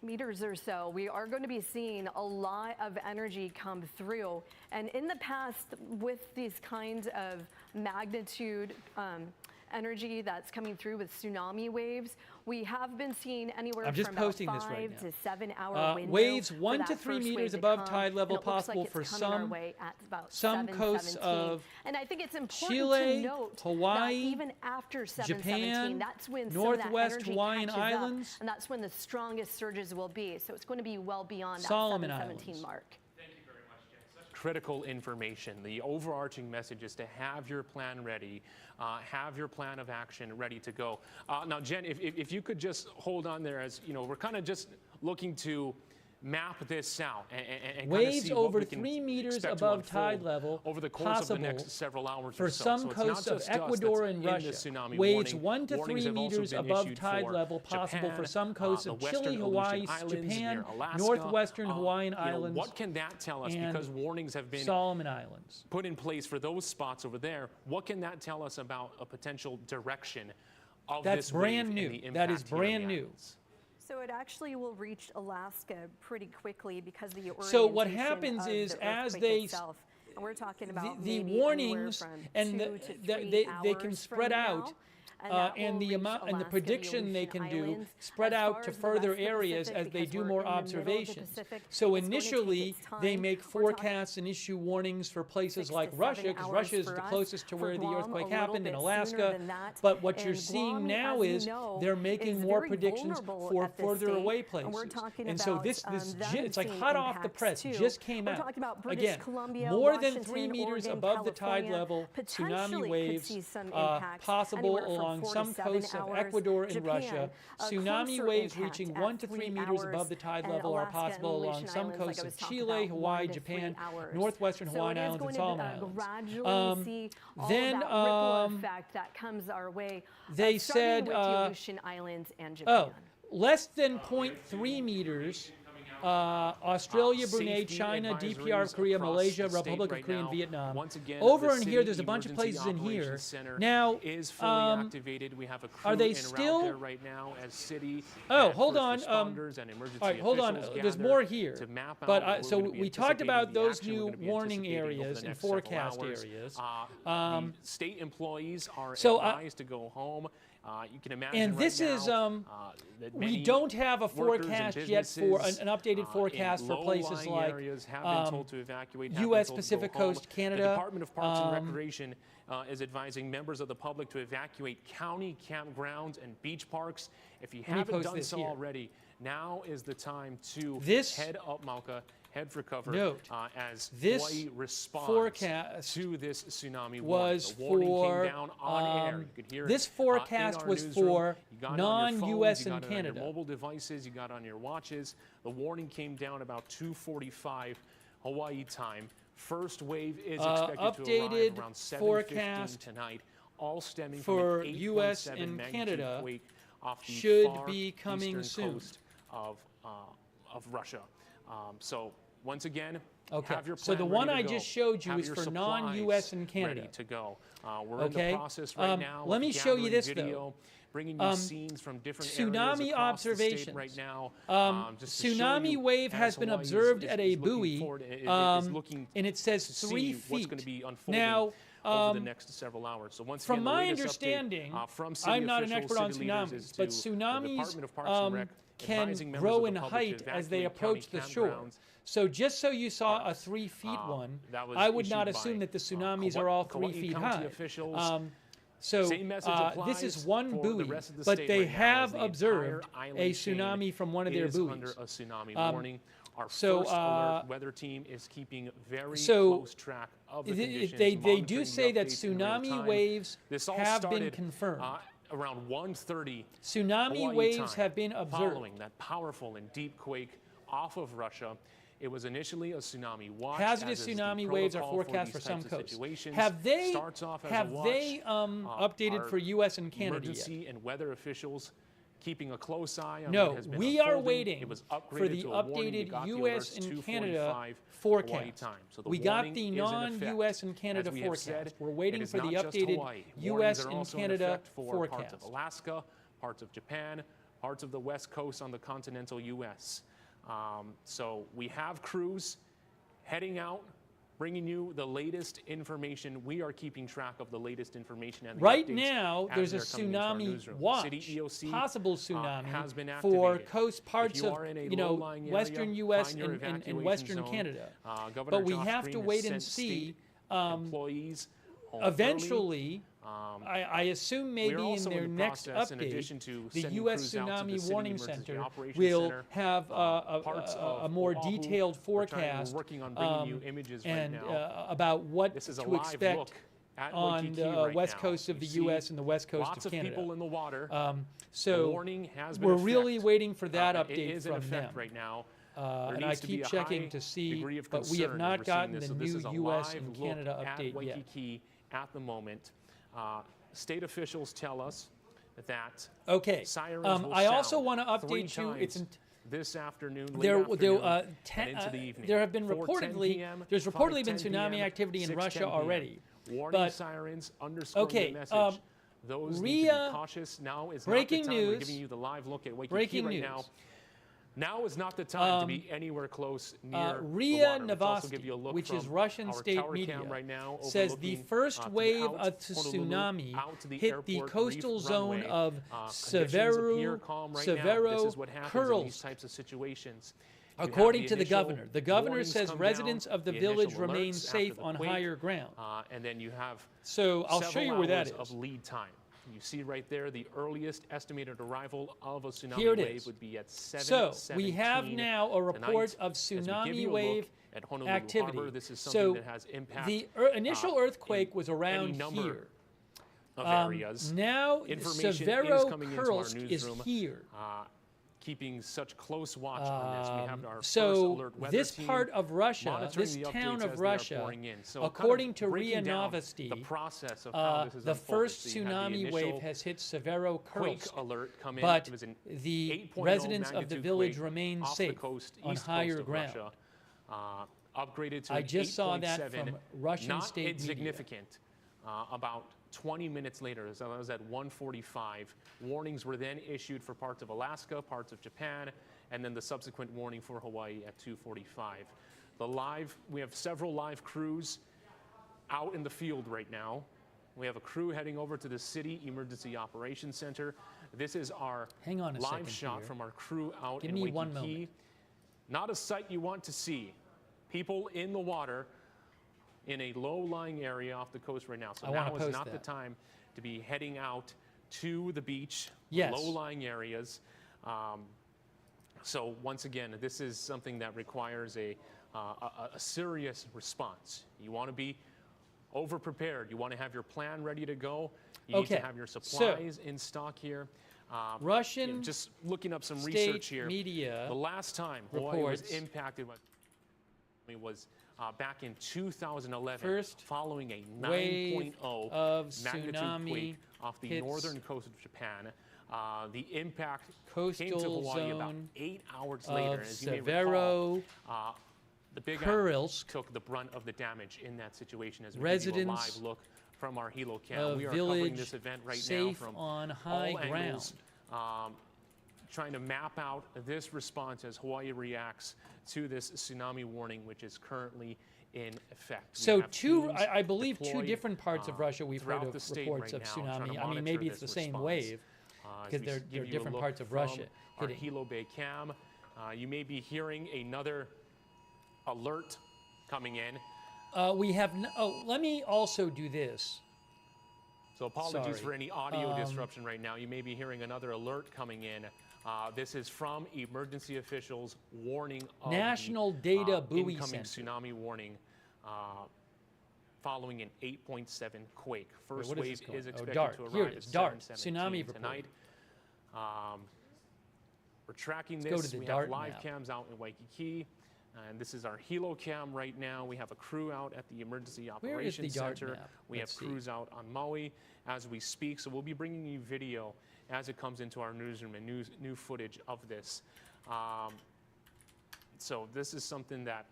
meters or so, we are going to be seeing a lot of energy come through. And in the past, with these kinds of magnitude energy that's coming through with tsunami waves, we have been seeing anywhere I'm just from about posting this 5 right to now. 7 hour window Waves for 1 that to 3 first wave meters to above come, tide level and it looks like possible it's for coming our some way at about coasts 7:17. of And I think it's important Chile, to note Hawaii, that even after 7:17, Japan, that's when Northwest some of that energy Hawaiian catches Islands, up, and that's when the strongest surges will be. So it's going to be well beyond that Solomon 7:17 Islands. mark. Critical information. The overarching message is to have your plan ready, have your plan of action ready to go. Now, Jen, if you could just hold on there, as you know, we're kind of just looking to map this out and waves see over what we can 3 meters expect to above tide unfold level over the course of the possible next several hours for or so. some So it's not coasts of just us Ecuador that's and in Russia. the tsunami Waves warning. 1 to Warnings 3 have also meters been above issued tide for level possible for Japan, some coasts the of Western Chile, Aleutian Hawaii, Islands Japan, near Alaska. Northwestern Hawaiian You know, Islands, what can that tell us? and Because warnings have been Solomon Islands. put in place for those spots over there. What can that tell us about a potential direction of That's this brand wave new. and the That is impact here on the brand new. islands? So it actually will reach Alaska pretty quickly because of the orientation So what happens of is the as earthquake they itself. And we're talking about the maybe warnings anywhere from and 2 to 3 they can hours spread from out. now. that And will the reach amount and the Alaska, prediction they Aleutian can do Islands. spread As out far to as the further rest of the areas Pacific, as they because do we're more in the middle of the observations. Pacific, So it's going to take initially its time. they make We're talking forecasts and issue warnings for places 6 like to Russia, 7 because hours Russia is for the us. closest to For where the Guam, a earthquake little happened in bit Alaska. sooner than that. But what you're And seeing Guam, now as you is know, they're making is more very predictions vulnerable for at this further state. away And places. we're talking And so about, this them it's like seeing hot off the impacts press, too. just came We're out. talking about British Again, Columbia, more Washington, than 3 meters Oregon, above the tide California, level, potentially tsunami could waves see some impacts possible anywhere from along 4 to some 7 coasts of hours. Ecuador and Japan, Russia. a Tsunami closer waves impact reaching at 1 to 3 3 meters hours, above the tide and level are Alaska and possible along Aleutian some Islands, like coasts I of was talking Chile, about, Hawaii, 1 to 3 Japan, hours. Northwestern So Hawaiian it is Islands, and going Solomon to Islands. gradually see all then, of that ripple effect that comes our way. they starting said, with the Aleutian Islands and Japan. less than 0.3 meters. Australia, Brunei, Safety China, advisories DPR, Korea, across Malaysia, the state Republic of right Korea, and now. Vietnam. Once again, Over the in City here, there's a bunch of Emergency places in here. Operations Center Now, is fully activated. We have a crew are they en route still- there right now as city and hold first on, responders and emergency all right, hold on. officials There's gather more here. to map out But what we're so gonna be we talked anticipating, about the those action we're new gonna be warning anticipating over the areas and next several forecast hours. areas. The state employees are so, advised to go home. You can imagine And right this now, is, that we many don't have a workers and forecast yet for businesses, an updated forecast in for places low-lying like areas have been told to evacuate, have been U.S. told to Pacific go home. Coast, Canada, The Department of Parks and Recreation is advising members of the public to evacuate county campgrounds and beach parks. If you me haven't post done this so here. already, now is the time to This- head up Mauka, head for cover Note, as this Hawaii responds forecast to this tsunami was warning. The warning for, came down on air. You could hear this it, forecast in our was newsroom. for You got it on your non-US phones, you and got it on Canada. your mobile devices, you got it on your watches. The warning came down about 2:45 Hawaii time. First wave is expected to updated arrive around 7:15 forecast tonight, all stemming for from an 8.7 US and magnitude Canada quake off the should far be coming eastern soon. coast of Russia. So once again, Okay. have your So plan the ready one to I go. just showed you Have is your for supplies non-US and Canada. ready to go. We're in Okay. the process right now. Let of me show you gathering this, video, though. bringing you scenes from different Tsunami areas across the state observations. right now. Just to show Tsunami you wave as has been Hawaii observed is at a looking buoy, forward, is looking and it says to 3 see what's feet. going to be unfolding Now, over the next several hours. So once from again, the my latest understanding, update, from city I'm not an officials, expert on city leaders is tsunamis, but to the tsunamis Department of Parks and Rec can advising members grow of in the public height to as they evacuate approach county the shore. campgrounds. So just so you saw a Parks. 3 feet one, That was I would issued not by, assume that the tsunamis are all 3 Kauai feet County high. officials. So Same message this is applies one for the buoy, rest of the but state they right now, as have the entire observed island a chain tsunami from one of their is under buoys. a tsunami warning. Our so, first alert weather team is keeping very so close track of the They, conditions, they monitoring do the say that updates in real tsunami time. waves This all have been started, confirmed. Around 1:30 Tsunami Hawaii waves time, have been observed. following that powerful and deep quake off of Russia. It was initially a tsunami watch. Hazardous as is the tsunami waves are protocol for forecast for these some types of coasts. situations. Have they Starts off as a watch. updated Our for U.S. and Canada yet? emergency and weather officials keeping a close eye on No, what has been we are unfolding. waiting It was for upgraded the to a warning. You updated got the U.S. alerts and 2:45 Canada Hawaii forecast. time. So the We got warning the is in effect. non-U.S. and Canada As we have forecast. said, We're waiting it is for the not just updated Hawaii. U.S. Warnings are and also in Canada effect for parts forecast. of Alaska, parts of Japan, parts of the West Coast on the continental U.S. So we have crews heading out, bringing you the latest information. We are keeping track of the latest information and the Right updates now, as there's a they're coming into our tsunami newsroom. watch, City EOC, possible tsunami has been for activated. coast parts If you of are in a low-lying area, western U.S. find your and evacuation western zone. Canada. Governor But we Josh have to Green has wait and sent see. state employees home Eventually, early. I assume We're maybe in also their the next process, in addition update, to the sending U.S. crews out to the Tsunami City Warning Emergency Center Operations will Center, have parts a of more Oahu. detailed We're forecast working on bringing you images right and now. about what This is a to live expect look at on Waikiki the right west now. coast of You the see U.S. and the west coast lots of Canada. people in the water. The So warning has been we're effect. really waiting for that It update is in from effect them. right now. And I keep checking to see, but we have not gotten the new U.S. and Canada update yet. Waikiki at the moment. State officials tell us that Okay. sirens will I also sound want to 3 update you. It's times this afternoon, late there, afternoon, ten, and into the evening. there have been 4:10 reportedly p.m., there's reportedly been 5:10 tsunami p.m., activity in 6:10 Russia p.m. already. Warning But sirens underscore okay, the message. Those need to be RIA cautious. Now is breaking not the time. We're news. giving you the live look at Waikiki Breaking right news. now. Now is not the time to be anywhere close near RIA the water. Let's also give Novosti, you a look which is from Russian our state tower media, cam right now, says the overlooking, first wave throughout of Honolulu, tsunami out to the hit the airport coastal reef zone runway. of Conditions appear calm right now. This is what happens in these Kurils. types of situations. You have According to the initial governor. The governor warnings says come residents down, of the the initial village remain alerts after safe the on quake, higher ground. and then you have So I'll show several you where that hours is. of lead time. You see right there, the earliest estimated arrival of a tsunami Here it wave is. would be at 7:17 So we have now a report tonight. of As we give tsunami you a look wave at Honolulu activity. Harbor, this is something So that has impact. the initial earthquake was any around number here. of areas. Now Information is Severo coming into our Kursk is newsroom. here. Keeping such close watch on this. We have our first So alert weather this team part of Russia, monitoring this the town updates of as they are Russia, pouring in. So according kind to of RIA breaking down Novosti, the process of how this is the unfolded. first So you had the tsunami initial wave has hit Severo quake Kursk, alert come in. but It was an the 8.0 residents of the magnitude village quake remain off the safe coast, on east higher coast of ground. Russia. Upgraded to I an just saw that 8.7, from Russian not state media. insignificant. About 20 minutes later, so that was at 1:45. Warnings were then issued for parts of Alaska, parts of Japan, and then the subsequent warning for Hawaii at 2:45. We have several live crews out in the field right now. We have a crew heading over to the City Emergency Operations Center. This is our Hang on a live second shot here. from our crew out Give in me Waikiki. one moment. Not a sight you want to see. People in the water in a low-lying area off the coast right now. So I wanna now is post not the that. time to be heading out to the beach, Yes. low-lying areas. So once again, this is something that requires a serious response. You want to be over-prepared. You want to have your plan ready to go. You need Okay, to have your supplies in stock here. Russian Just looking up some state research here. media The last time Hawaii was reports impacted by was back in 2011, First following a wave 9.0 of magnitude tsunami quake off the hits northern coast of Japan. The impact came to coastal Hawaii about zone 8 hours later. of As you may recall, Severo the Big Island Kurilsk, took the brunt of the damage in that situation. As we give you a residents live look from our helo cam, of we are covering village this event right now safe from on high all ground. angles, trying to map out this response as Hawaii reacts to this tsunami warning, which is currently in effect. We So have two, teams I believe two deployed, different parts of Russia we've heard throughout of the state reports right of now, trying to tsunami. I mean, monitor maybe it's the this same response. wave, As because we they're give you a different look parts of from Russia our hitting. Hilo Bay cam. You may be hearing another alert coming in. We have, let me also do this. So apologies Sorry. for any audio disruption right now. You may be hearing another alert coming in. This is from emergency officials warning of National the, Data Buoy incoming Center. tsunami warning following an 8.7 quake. First what is wave this called? is Oh, expected DART. to Here arrive it at is, DART. 7:17 Tsunami report. tonight. We're tracking Let's go this. to the We DART have live map. cams out in Waikiki. And this is our helo cam right now. We have a crew out at the Emergency Where is the Operations DART Center. map? We Let's have see. crews out on Maui as we speak. So we'll be bringing you video as it comes into our newsroom and new footage of this. So this is something that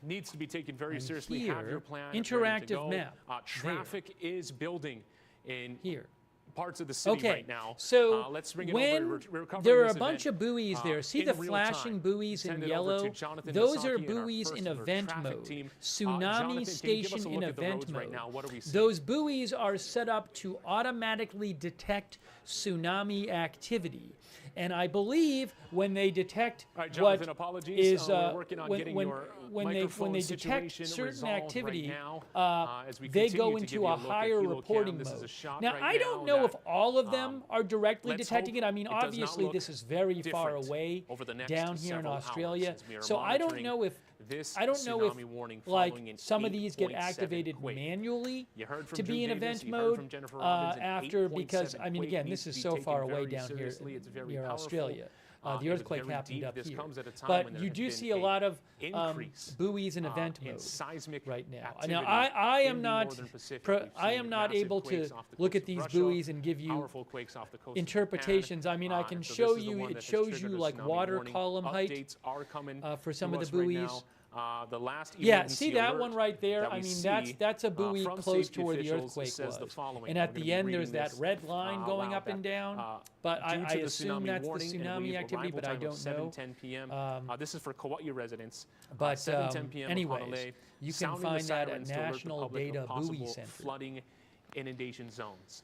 needs to be taken very And seriously. here, Have your plan ready to interactive go. map, Traffic is building in Here. parts of the city Okay, right now. so let's bring it when over. We're covering there are this a bunch event, of buoys there, see in the real flashing time. buoys Send in it over to yellow? Jonathan Those Masaki are and our buoys first in alert event traffic mode. team. Tsunami Jonathan, can you give us station a in look at the event roads mode. right now? What are we seeing? Those buoys are set up to automatically detect tsunami activity. And I believe when they detect All right, Jonathan, what apologies. is We're working on getting when, your when microphone they detect situation certain resolved activity, right now, as we they continue go to give into you a look at higher Helo reporting Cam. This is a mode. shot Now, right I don't know that, if all of them are directly let's detecting hope it. I mean, it does not obviously, look this is very far different away over the next down here in several hours Australia. as we are So I don't monitoring know if this I don't know tsunami if warning like following an some of these get 8.7 activated quake. manually You heard from to be Drew in Davis, event you heard mode from Jennifer Robbins, an after, 8.7 because I mean, quake again, needs this is to be so far taken away very down here seriously. It's very near powerful. Australia. The It was earthquake very happened deep. up This here. comes at a time But when there you has do been see a lot of increase, buoys in event in mode seismic right now. activity Now, I in am the not northern Pacific. I We've am seen not massive able quakes to off the look coast at of these Russia, buoys and give you powerful quakes off the coast of interpretations. Japan. I mean, I can And so show this is the you, one it that has shows triggered you a like tsunami water warning. column height Updates are coming for some to of the us right buoys. now. The last Yeah, emergency see that alert one right there? that I we mean, see, that's a buoy from close safety to where the officials earthquake says the was. following. And I'm at gonna the be end, reading there's that this, red line going aloud up and that, down. But due I to the assume tsunami that's the warning, and we tsunami have activity, arrival but I time of don't know. 7:10 p.m. This is for Kauai residents. But 7:10 p.m. anyways, Honolulu, you can sounding the find that at sirens to alert the National public of Data possible Buoy Center. flooding inundation zones.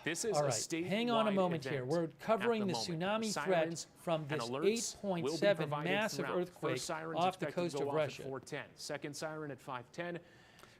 This is All a right, statewide hang on a moment here. event We're at covering the moment. tsunami threat Sirens from and this alerts will be 8.7 provided massive throughout. earthquake First siren's off the expected to coast go of off Russia. At 4:10. Second siren at 5:10.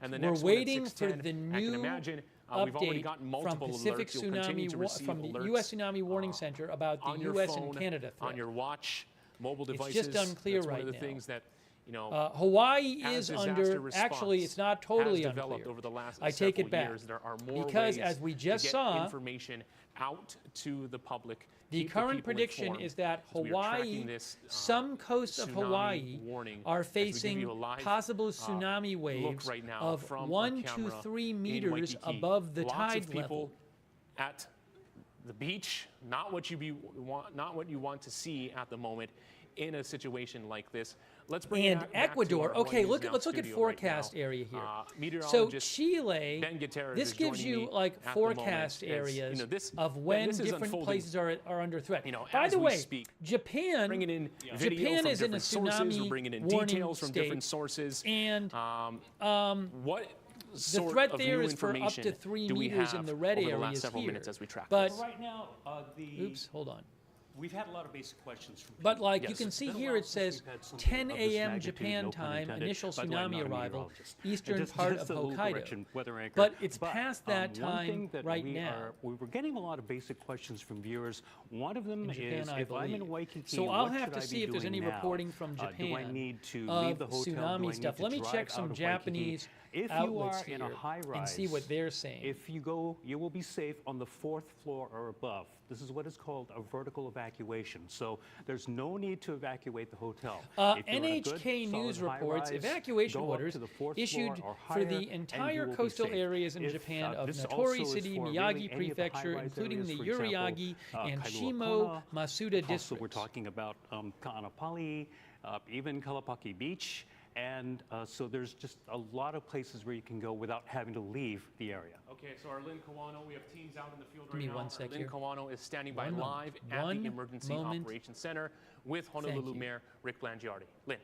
And the We're next waiting one at for 6:10. the I can new imagine we've already gotten update from multiple Pacific alerts. You'll continue to receive from the alerts, U.S. Tsunami Warning Center about on the your U.S. phone, and Canada threat. on your watch, mobile It's devices. just unclear That's right one of the now. things that, you know, Hawaii as is disaster under, response actually, it's not totally has developed unclear. over the last I take it several back. years. There are more Because ways as we just to get saw, information out to the public. the keep current people prediction informed, is that as we are tracking Hawaii, this, some coasts of tsunami Hawaii warning are as we give facing you a live, possible tsunami waves right now of from our 1 to camera 3 in meters Waikiki. above the Lots tide of people level. at the beach, not what you want to see at the moment in a situation like this. Let's bring And it back to Ecuador. our Okay, Hawaii News Now let's look at studio right forecast now. area here. So Meteorologist Chile, Ben Gutierrez this is gives joining you me like at the forecast moment. As, areas you know, this, of Ben, when this is different unfolding, places are under threat. you know, By as the we way, speak. Japan, Bringing in video Japan from is in a different sources. We're tsunami bringing in warning details from state, different sources. and What the sort threat of there new is for up information to 3 do we meters have in the red over the last areas several here. minutes as we track But this? Right now, oops, hold on. we've had a lot of basic questions from But people. like you Yes. can It's see been a here, while it since says we've had something 10 of this a.m. magnitude, Japan no pun time, intended. initial By the way, I'm tsunami not a arrival, meteorologist. eastern Just part a of little Hokkaido. correction, weather anchor. But it's past that one time thing that right we now. we were getting a lot of basic questions from viewers. One of them In Japan, is, I if I'm in believe. Waikiki, So I'll what have should to I see be if there's doing any now? reporting from Do I Japan need to of leave the hotel? Do I tsunami need stuff. to Let me drive check out some of Japanese Waikiki? If you outlets are in a here high and see rise, what they're saying. if you go, you will be safe on the 4th floor or above. This is what is called a vertical evacuation. So there's no need to evacuate the hotel. NHK News reports evacuation orders issued for the entire coastal areas in Japan of Notori City, Miyagi Prefecture, including the Uriagi and Shimo Masuda districts. So we're talking about Ka'anapali, even Kalapaki Beach. And so there's just a lot of places where you can go without having to leave the area. Okay, so Arlene Kawano, we have teams out in the field Give me right now. one sec Arlene here. Kawano is standing by One live moment. at One the Emergency moment. Operations Center with Honolulu Mayor Rick Blangiardi. Lynn.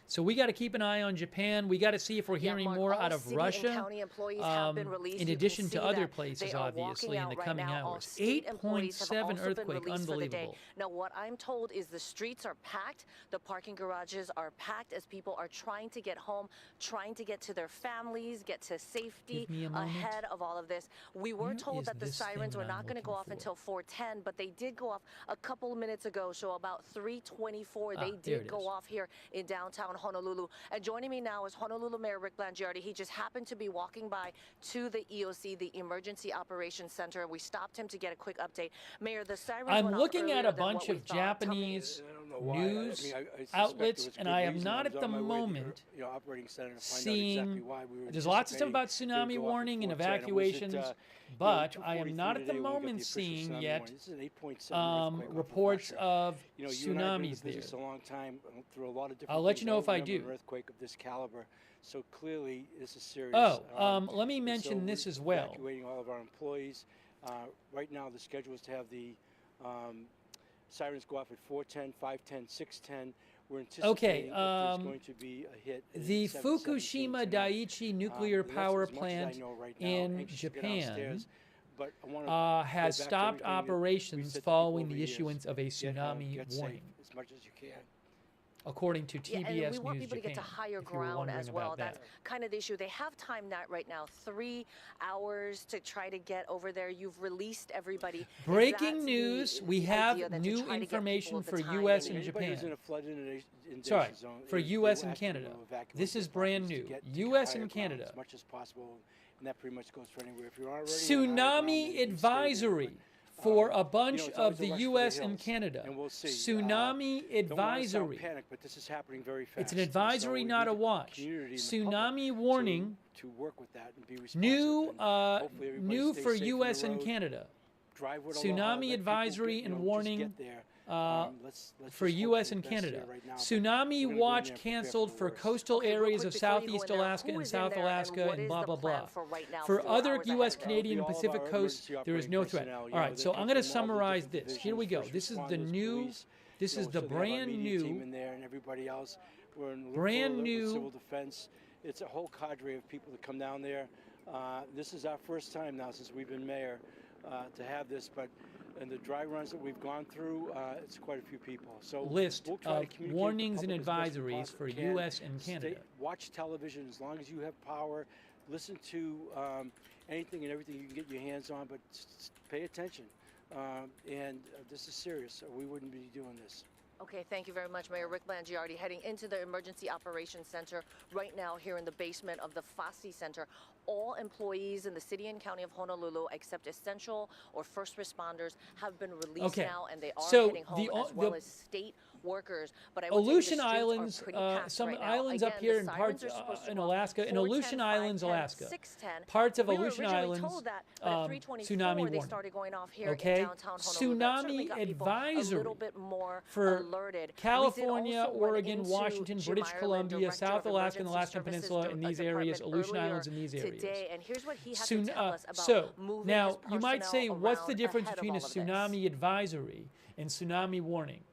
So we got to keep an eye on Japan. We got to see if we're hearing Mark, more all out of city Russia, and county employees have been released. in You can addition see to other that places, they are obviously, walking in out the right coming now. All hours. state employees have 8.7 also been earthquake, released for the day. unbelievable. Now, what I'm told is the streets are packed, the parking garages are packed as people are trying to get home, trying to get to their families, get to safety Give me a moment. ahead of all of this. We were Where told is that the this sirens thing were I'm not going to go looking off for? until 4:10, but they did go off a couple of minutes ago. So about 3:24, they there did it go is. off here in downtown Honolulu. And joining me now is Honolulu Mayor Rick Blangiardi. He just happened to be walking by to the EOC, the Emergency Operations Center, and we stopped him to get a quick update. Mayor, the sirens I'm went off looking at earlier a than what bunch we of thought. Tell me- Japanese news I suspect outlets, there was and good I am reason. not was at the on my way to moment operating center to find out seeing. exactly why we were There's lots of stuff about anticipating they tsunami would go off at warning and 4:10. And was it, evacuations, but I am not at the 2:43 today when we got moment the official seeing tsunami yet warning? This is an 8.7 earthquake off of reports Russia. of You know, you and I have been in tsunamis the business there. a long time, through a lot of different I'll let things. you know I if I remember do. An earthquake of this caliber, so clearly this is serious. Let me and mention so this we're as well. Evacuating all of our employees. Right now, the schedule is to have the sirens go off at 4:10, 5:10, 6:10. We're anticipating that there's going to be a hit. in The 7:17 Fukushima tonight. Daiichi nuclear That's power as much as I plant know right now. in Anxious to get Japan downstairs, but I wanna has get back to stopped everything that we've operations said to people following over the years. issuance of a Get home, tsunami get safe warning, as much as you can. according to Yeah, TBS and we want News people to Japan. get to higher if you were ground wondering as well. about That's that. kind of the issue. They have time right now, 3 hours to try to get over there. You've released everybody. Is Breaking that news, the we have idea, that to new try to get information people at the for time US they and need? Anybody who's Japan. in a flood inundation Sorry, zone, for they US will and ask them to Canada. evacuate This is their brand properties to new. get to US higher and ground Canada. as much as possible, and that pretty much goes for anywhere. If you're already on higher ground, then Tsunami you can stay there, advisory but, for a you bunch know, it's of always the a rush for US the and hills, Canada. and we'll see. Tsunami Don't want to advisory. sound panic, but this is happening very fast. It's an and so advisory, we not need a the watch. community and the Tsunami public warning, to work with that and be responsive. new, and hopefully everybody new stays for safe on the US and road. Canada. Drive with Tsunami aloha, let people advisory get, and just warning, get there. Let's for just hope US for the and best here Canada. right now, but Tsunami we're gonna go in watch there and prepare canceled the for worst. coastal Okay, real areas quick of before you go in Southeast there, Alaska who and is in South there, Alaska and what and is blah, the blah, plan blah. for right now, For 4 other hours US, ahead of Canadian, and All of Pacific our coast, emergency there is no operating threat. personnel, All you know, right, they so come I'm going to from all the summarize different this. Here we divisions, go. first This is the responders, new, police, this you is know, the so they have our brand media team new, in there and everybody else. We're in brand with new civil defense. It's a whole cadre of people that come down there. This is our first time now since we've been mayor to have this, but in the dry runs that we've gone through, it's quite a few people. So list we'll try to of communicate with the warnings and public as best we advisories possibly for can. US and Canada. Watch television as long as you have power. Listen to anything and everything you can get your hands on, but pay attention. This is serious, so we wouldn't be doing this. Okay, thank you very much, Mayor Rick Blangiardi, heading into the Emergency Operations Center right now here in the basement of the Fasi Center. All employees in the city and county of Honolulu, except essential or first responders, have been released now, and they are so heading home, as well as state workers. But I would say the Aleutian streets are Islands, pretty packed some right now. islands Again, up here the in sirens parts are supposed to in go off Alaska, in 4:10, Aleutian Islands, 5:10, Alaska. 6:10. Parts of We were Aleutian originally Islands, told that, but at 3:24 tsunami they warning. started going off here Okay? in downtown Honolulu. That certainly Tsunami got people advisory a little bit more for alerted. California, We did also went Oregon, into Washington, Jim British Ireland, Columbia, Director South of Alaska, and the Emergency Alaskan Services Peninsula, in these areas, Department Aleutian earlier Islands in these areas. today, and here's what he had to tell us about So moving now his you might say, personnel what's the around difference ahead of between a all of this? tsunami advisory and tsunami warning?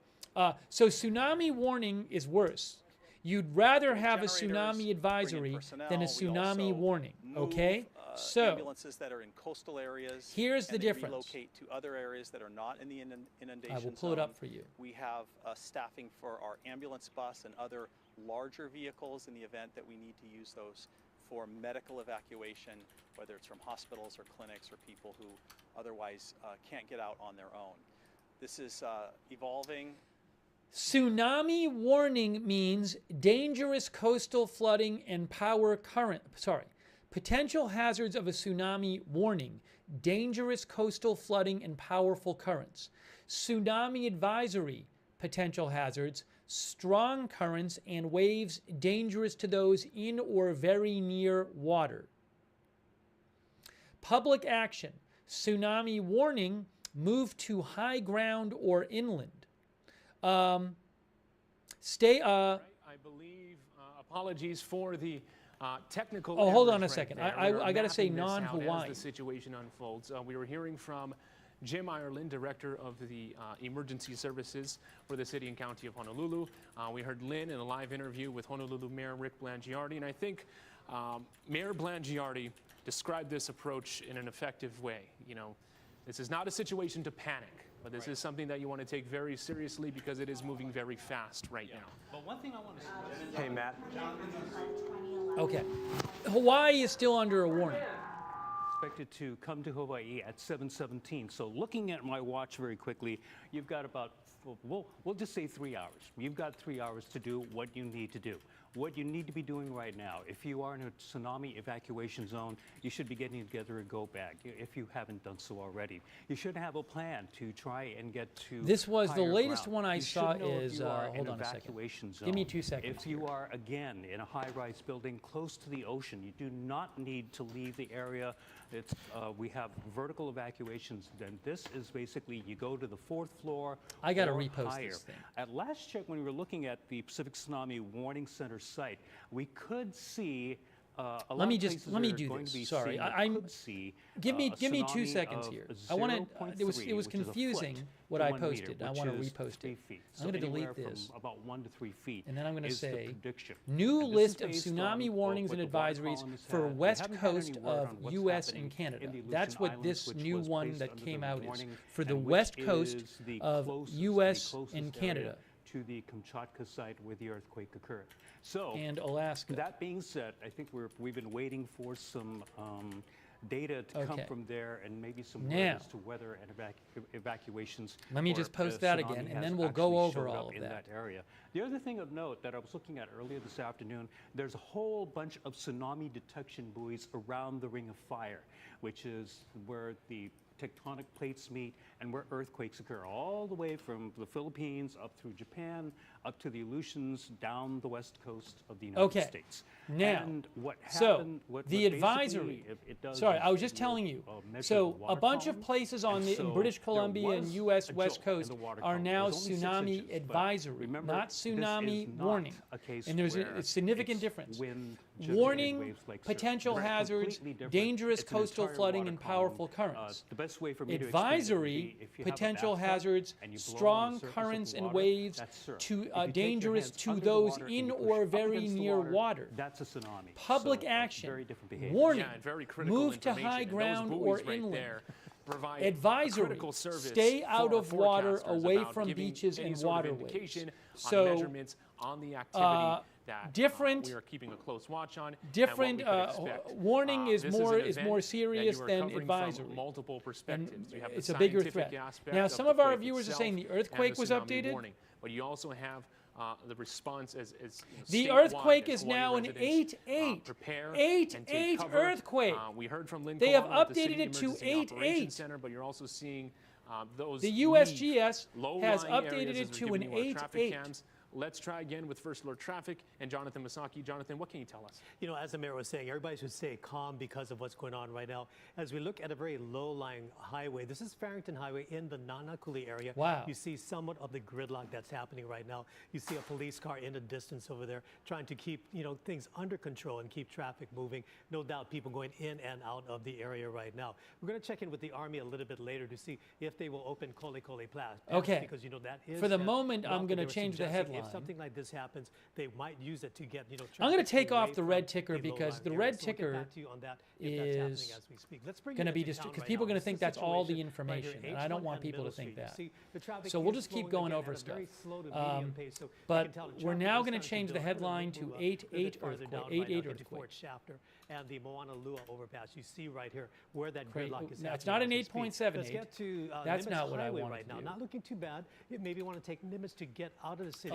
So tsunami warning is worse. You'd rather have a tsunami advisory than a tsunami warning, okay? So ambulances that are in coastal areas. here's the and they difference. relocate to other areas that are not in the inundation I will pull it up zone. for you. We have staffing for our ambulance bus and other larger vehicles in the event that we need to use those for medical evacuation, whether it's from hospitals or clinics or people who otherwise can't get out on their own. This is evolving. Tsunami warning means dangerous coastal flooding and power current. Potential hazards of a tsunami warning. dangerous coastal flooding and powerful currents. Tsunami advisory, potential hazards, strong currents and waves dangerous to those in or very near water. Public action, tsunami warning, move to high ground or inland. I believe, apologies for the technical Oh, hold errors on a right second. there. I We are got to say mapping this out non-Hawaii. as the situation unfolds. We were hearing from Jim Ireland, Director of the Emergency Services for the City and County of Honolulu. We heard Lynn in a live interview with Honolulu Mayor Rick Blangiardi, and I think Mayor Blangiardi described this approach in an effective way. You know, this is not a situation to panic, but this is something that you want to take very seriously because it is moving very fast right now. But one thing I want to say. Hey, Matt. Okay. Hawaii is still under a warning. Expected to come to Hawaii at 7:17. So looking at my watch very quickly, you've got about, we'll just say 3 hours. You've got 3 hours to do what you need to do. What you need to be doing right now, if you are in a tsunami evacuation zone, you should be getting together a go bag if you haven't done so already. You should have a plan to try and get to This was the higher latest ground. one I You saw should know if is, you are in hold on a second. evacuation zone. Give me 2 seconds If you are, again, in a high-rise building close to the ocean, you do not need to leave the area. It's, we have vertical evacuations. Then this is basically you go to the 4th floor. I gotta or repost higher. this thing. At last check, when we were looking at the Pacific Tsunami Warning Center site, we could see a lot Let me of just places let me that are do going this. to be Sorry, seeing or I'm. could see, Give me a 2 tsunami seconds of here. I want to. 0.3, It was which is a confusing foot what to I 1 meter, posted. I which want to is repost 3 it. feet. I'm going to anywhere delete this. from about 1 to 3 feet. And then I'm going to is the say prediction. new And this list is of based tsunami on warnings what and the water advisories columnists for had. We west haven't had any coast word of on what's U.S. happening and Canada. in the That's Aleutian what Islands, this which new was one placed that under came the out is warning, for the and west which coast is the of closest- U.S. the closest and area Canada to the Kamchatka site where the earthquake occurred. So and Alaska. that being said, I think we've been waiting for some data to come Okay. from there and maybe some Now- word as to whether an evacuations. Let me or just post a that tsunami again, and has then we'll go actually over showed all up of in that. area. The other thing of note that I was looking at earlier this afternoon, there's a whole bunch of tsunami detection buoys around the Ring of Fire, which is where the tectonic plates meet and where earthquakes occur, all the way from the Philippines up through Japan, up to the Aleutians, down the west coast of the United Okay. States. Now, and what so happened, what the basically advisory. it does Sorry, is I was just it telling will, you. measure So the water a bunch column, of places on and the in so British there Columbia and was U.S. a West jolt in Coast the water are column. now It was only 6 tsunami inches, but advisory, remember, not this tsunami is not warning. a case And there's where a significant it's difference. wind-generated Warning, waves like potential surf. Right, hazards, completely different. dangerous It's an coastal entire flooding water and column. powerful currents. The best way for me to explain it would Advisory, be if you have a potential bathtub hazards, and you blow on the strong surface of currents the and water, waves that's surf. to If you take your dangerous hands to under the those water and in you push or up very against the near water. That's a tsunami. Public So, action, very different behavior. warning, Yeah, and very critical move to information. high And those ground buoys or right inland. there provide a Advisory, critical service stay out for of water, forecasters away about from giving beaches any and sort of waterways. indication on So, measurements on the activity that different- we are keeping a close watch on. different, and what we could expect. warning is This more- an is event more that serious you are than covering advisory. From multiple perspectives. You have the it's a bigger scientific threat. aspect Now, of some the of our quake viewers are itself saying the and earthquake was tsunami updated. warning, but you also have the response as The statewide earthquake as is now an Hawaii residents, 8.8. prepare and 8.8 take cover. earthquake. We heard from Lynn They have Colon at the updated City it to Emergency Operations 8.8. Center, but you're also seeing those The leave USGS low-lying has areas updated as it we're to giving an you our traffic 8.8. cams. Let's try again with First Alert Traffic and Jonathan Masaki. Jonathan, what can you tell us? You know, as the mayor was saying, everybody should stay calm because of what's going on right now. As we look at a very low-lying highway, this is Farrington Highway in the Nanakuli area. Wow. You see somewhat of the gridlock that's happening right now. You see a police car in the distance over there trying to keep, things under control and keep traffic moving. No doubt people going in and out of the area right now. We're going to check in with the Army a little bit later to see if they will open Kole Kole Pass. Okay. Because, that is For the that moment, route I'm that gonna they were change the suggesting headline. If something like this happens, they might use it to get, I'm going to traffic take away off the red from ticker the because low-lying the areas. red So we'll get ticker back to you on that if that's happening is as we speak. Let's bring going to you be into just town because right people are now. going to This is think the that's all the situation right here, information, and I don't H1 want and people to Middle think Street. that. You see, the traffic So we'll is just keep flowing going again over at a very stuff. slow to medium pace. So you But can tell the we're traffic now is going to starting change the build. I'm headline gonna to move a little 8.8 bit farther down earthquake. right now, 8.8 get to earthquake. Fort Shafter and the Mauna Lua overpass. You see right here where that Great. gridlock is Now, it's happening not an as we speak. 8.78. Let's get to That's Nimitz not what I Highway wanted right to now. do. Not looking too bad. You maybe want to take Nimitz to get out of the city.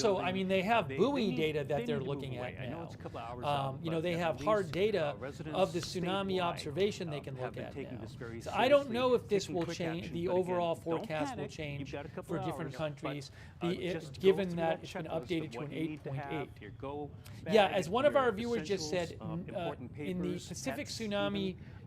also, I building, mean, they have buoy need- data that they they're need to move looking away. at I know now. it's a couple hours out, You know, but they at have least, hard data residents of the tsunami statewide, observation they can have look been at taking now. this very So I don't seriously, know if this taking will quick change, action, the but again, overall don't forecast will panic. change You've got a couple for different hours, countries, but, just go given through that it's been checklist of updated to what an you need to have, 8.8. your go Yeah, bag, as one of your our viewers just said, essentials, important in the papers, Pacific pets tsunami even,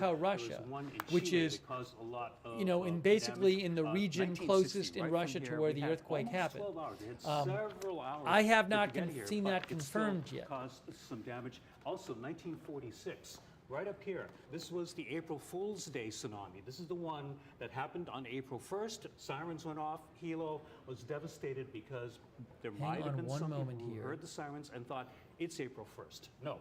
Moscow, there was Russia, one in which Chile is, that caused a lot of, you know, in basically damage. in the region 1960, closest in right Russia from to here, where we the had earthquake almost happened. 12 hours. They had several hours I have to not get here, seen but that it still confirmed yet. caused some damage. Also, 1946. Right up here, this was the April Fool's Day tsunami. This is the one that happened on April 1st. Sirens went off. Hilo was devastated because there Hang might have on been one some people moment who here. heard the sirens and thought it's April 1st. No,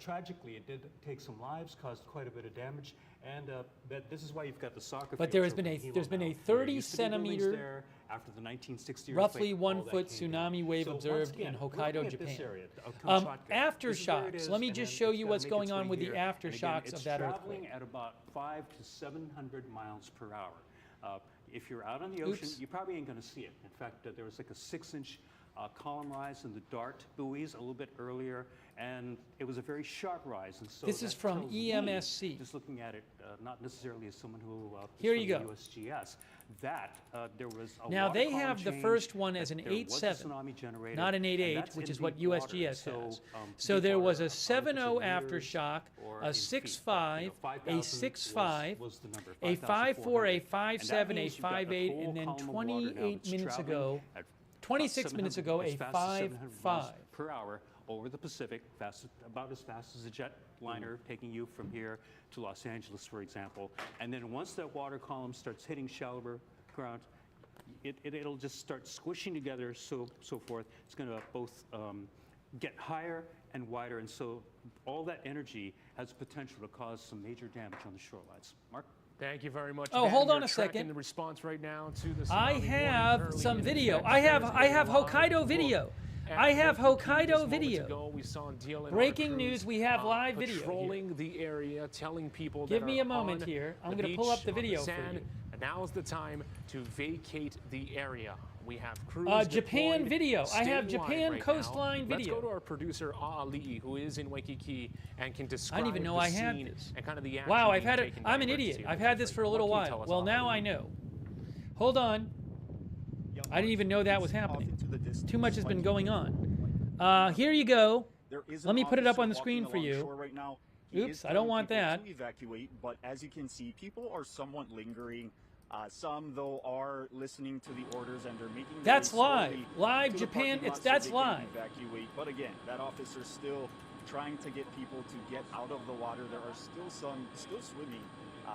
tragically it did take some lives, caused quite a bit of damage, and this is why you've got the soccer. But fields there has over been in Hilo there's been now. a There 30 used to be buildings centimeter, there after the 1960 roughly earthquake, 1 all that foot came down. tsunami wave So once observed again, in we're Hokkaido, looking at this Japan. area, Kamchatka. This is where it Aftershocks. is, Let me and just then show it's you gotta what's make going its on way with the here. And again, aftershocks it's of that traveling earthquake. at about 500 to 700 miles per hour. If you're out on the ocean, Oops. you probably ain't going to see it. In fact, there was like a 6-inch column rise in the Dart buoys a little bit earlier, and it was a very sharp rise. And so This that is from tells me, EMSC. just looking at it, not necessarily as someone who is Here from you the go. USGS, that there was a Now, water they column have the change, first one as that an there was a 8.7, tsunami generated, not an and 8.8, that's which in is what deep water. USGS So, has. deep So there was water, a 7.0 meters aftershock, or a in feet, 6.5, but, a 5,000 6.5, was the number, a 5.4, a 5,400. 5.7, And that a means you've got a 5.8, whole and then column of water now 28 that's minutes traveling ago, at 26 minutes 700 ago, as a fast as 700 miles 5.5. per hour over the Pacific, about as fast as a jet liner taking you from here to Los Angeles, for example. And then once that water column starts hitting shallower ground, it'll just start squishing together, so forth. It's going to both get higher and wider, and so all that energy has potential to cause some major damage on the shorelines. Mark? Thank you very much. Oh, Ben. hold on You're a tracking second. The response right now to the I tsunami warning have currently some in video. effect. I have There's a Hokkaido live video. look at I have Waikiki. Hokkaido Just moments video. ago, we saw DLNR Breaking crews, news, we have live video here. patrolling the area, telling people Give that me are a moment on here. I'm the gonna pull up beach, the on video for sand. you. And now is the time to vacate the area. We have crews Japan deployed video. I have statewide Japan right coastline now. video. Let's go to our producer A'ali'i, who is in Waikiki and can describe I didn't even know the I had scene this. and kind of the action Wow, I've being had it. taken by I'm an emergency idiot. I've officials. had this for a little What can you tell while. us, Well, now A'ali'i? I know. Hold on. I didn't even know that was happening. Too much has been going on. Here you go. Let me put it up on the screen for you. Right now. Oops, I don't want that. To evacuate, but as you can see, people are somewhat lingering. Some, though, are listening to the orders and they're making. That's their way live. slowly Live to the Japan. parking lot That's so they can live. Evacuate, but again, that officer's still trying to get people to get out of the water. There are still some still swimming,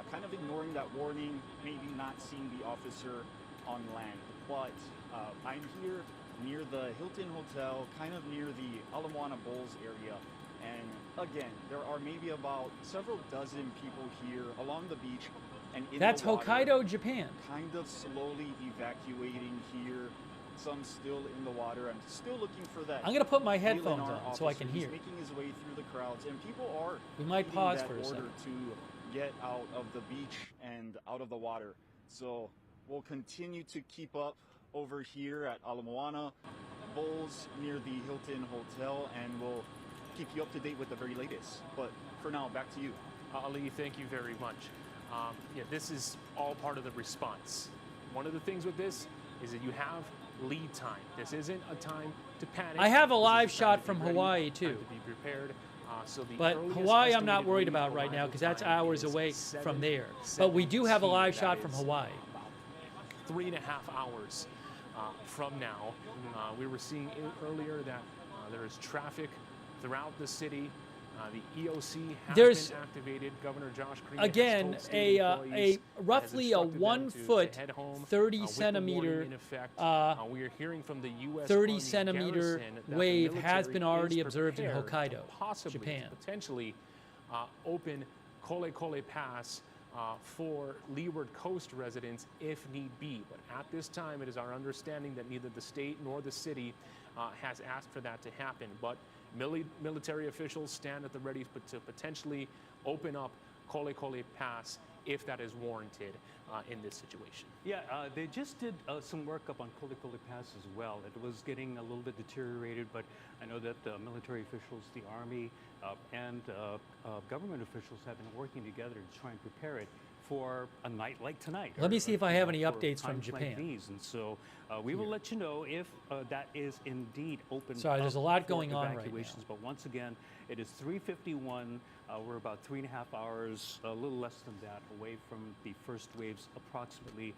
kind of ignoring that warning, maybe not seeing the officer on land. But I'm here near the Hilton Hotel, kind of near the Ala Moana Bowls area. And again, there are maybe about several dozen people here along the beach and in That's the water, Hokkaido, Japan. kind of slowly evacuating here. Some still in the water. I'm still looking for that. I'm going to put my headphones DLNR on so I can officer. He's hear. making his way through the crowds, and people are We might heeding pause that for a order second. to get out of the beach and out of the water. So we'll continue to keep up over here at Ala Moana Bowls near the Hilton Hotel, and we'll keep you up to date with the very latest. But for now, back to you. Ali, thank you very much. Yeah, this is all part of the response. One of the things with this is that you have lead time. This isn't a time to panic. I have a This is live time shot to be from ready, Hawaii, time too. to be prepared. So the But earliest Hawaii I'm not estimated worried leave about right now arrival because that's time hours is away 7:17. from there. But we do have a live That shot from is Hawaii. about 3.5 hours from now. We were seeing earlier that there is traffic throughout the city. The EOC has There's, been activated. Governor Josh Green again, has told state employees, roughly a has instructed them 1 foot, to head home, 30 with the warning centimeter, in effect. We are hearing from the U.S. 30 Army centimeter garrison that the wave has military been already is observed in prepared to Hokkaido, possibly, Japan. potentially open Kole Kole Pass for leeward coast residents if need be. But at this time, it is our understanding that neither the state nor the city has asked for that to happen. But military officials stand at the ready to potentially open up Kole Kole Pass if that is warranted in this situation. Yeah, they just did some work up on Kole Kole Pass as well. It was getting a little bit deteriorated, but I know that military officials, the Army, and government officials have been working together to try and prepare it for a night like tonight. Let me see if I have any for updates from times like Japan. these. And so we will let you know if that is indeed open. Sorry, there's a up lot for going on right now. evacuations. But once again, it is 3:51. We're about 3.5 hours, a little less than that, away from the first waves approximately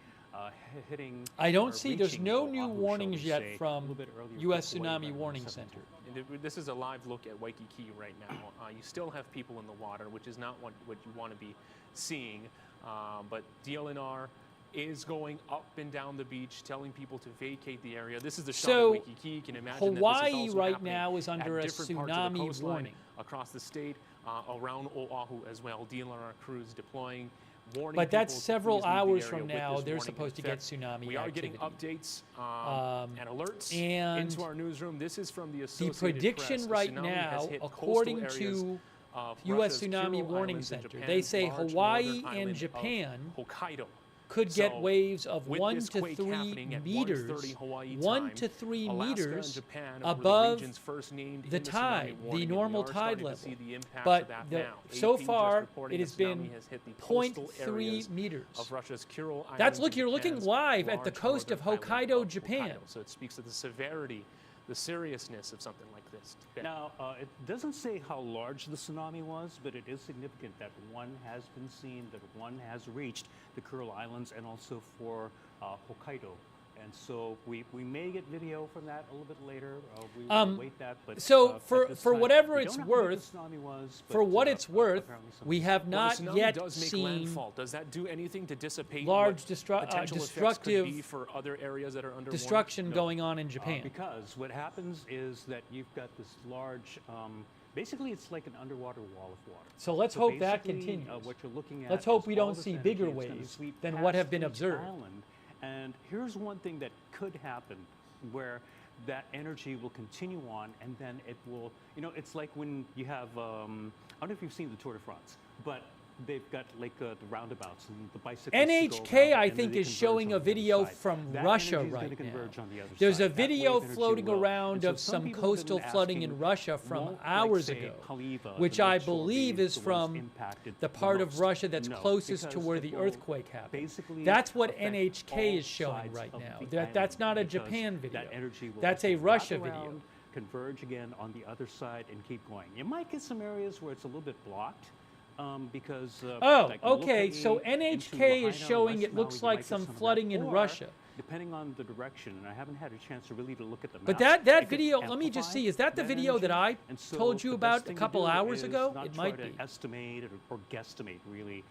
hitting. I don't or see, there's reaching no Oahu, new shall warnings we yet say, a from little bit earlier U.S. for Hawaii, Tsunami around Warning 7:00. Center. And this is a live look at Waikiki right now. You still have people in the water, which is not what you want to be seeing. But DLNR is going up and down the beach, telling people to vacate the area. This is the shot So, of Waikiki. You can imagine Hawaii that this is also right happening now is under at a different parts of the tsunami coastline warning. across the state, around Oahu as well. DLR crews deploying, warning But that's people to several please leave the hours area from with now. this They're warning supposed to in get effect. tsunami We are activity. getting updates and alerts and into our newsroom. This is from the The Associated prediction Press. right Tsunami has now, hit according coastal areas to of U.S. Russia's Tsunami Kuril Warning Islands in Center, Japan, they say large Hawaii northern and island of Japan Hokkaido could get So, waves of with 1 this to quake 3 happening at meters, 1:30 Hawaii 1 time, to 3 Alaska and meters Japan were the above regions first named the in tsunami tide, warning, the and we normal are tide starting to level. see the impacts But of that the, now. so AP just far, reporting it the has been tsunami has hit the coastal 0.3 areas meters. of Russia's Kuril Islands. That's look, and you're looking Japan's live at the large coast of northern island Hokkaido, of Japan. Hokkaido. So it speaks to the severity, the seriousness of something like this. Ben. Now, it doesn't say how large the tsunami was, but it is significant that one has been seen, that one has reached the Kuril Islands and also for Hokkaido. And so we may get video from that a little bit later. We will wait that. But So at for this whatever time, we it's don't know how big worth, the tsunami was, for but, what it's worth, apparently some- we have Well, not the tsunami yet does make seen landfall. Does that do anything to dissipate large what potential effects destructive could be for other areas that are under destruction No. going on in Japan. Because what happens is that you've got this large, basically it's like an underwater wall of water. So let's hope that basically, continues. What you're looking at Let's hope is we all don't this see energy bigger is gonna waves sweep than past what have been each observed. island. And here's one thing that could happen where that energy will continue on and then it will, it's like when you have, I don't know if you've seen the Tour de France, but they've got like the roundabouts and the bicycles. NHK, I think, is showing a video from Russia right now. There's a video floating around of some coastal flooding in Russia from hours ago, which I believe is from the part of Russia that's closest to where the earthquake happened. That's what NHK is showing right now. That's not a Japan video. That's a Russia video. Converge again on the other side and keep going. You might get some areas where it's a little bit blocked. Because like okay. So into NHK is Lahaina, showing West it looks Maui, you like might get some of that. flooding in Or, Russia. Depending on the direction, and I haven't had a chance to really look at the map. But that it could video, let me just amplify see, is that the video that energy. I And so told you the best about a thing to couple do hours is ago? not It try might to be. estimate or guesstimate really,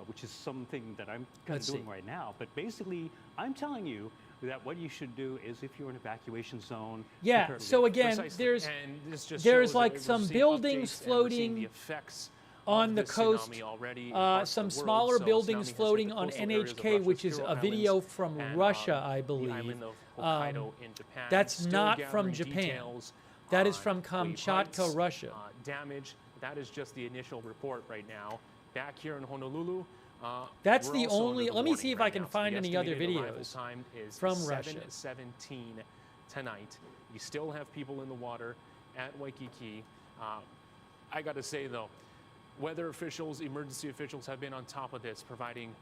which is something that I'm kind Let's of doing see. right now. But basically, I'm telling you that what you should do is if you're in evacuation zone. Yeah, prepare to so leave. again, Precisely. there's And this just there's shows that like we're some seeing buildings updates and we're seeing floating the effects on of the this coast, tsunami already across some the world. smaller So buildings tsunami has hit floating the on coastal areas of NHK, Russia's which is Kuril a video Islands from and, Russia, I the believe. island of Hokkaido in Japan. That's Still not from gathering Japan. details That is on from wave Kamchatka, heights, Russia. Damage. That is just the initial report right now. Back here in Honolulu. That's we're the also under only- the let me warning see if right I can now. So find the any other estimated arrival videos time is from Russia. 7:17 tonight. You still have people in the water at Waikiki. I got to say though, weather officials, emergency officials have been on top of this, providing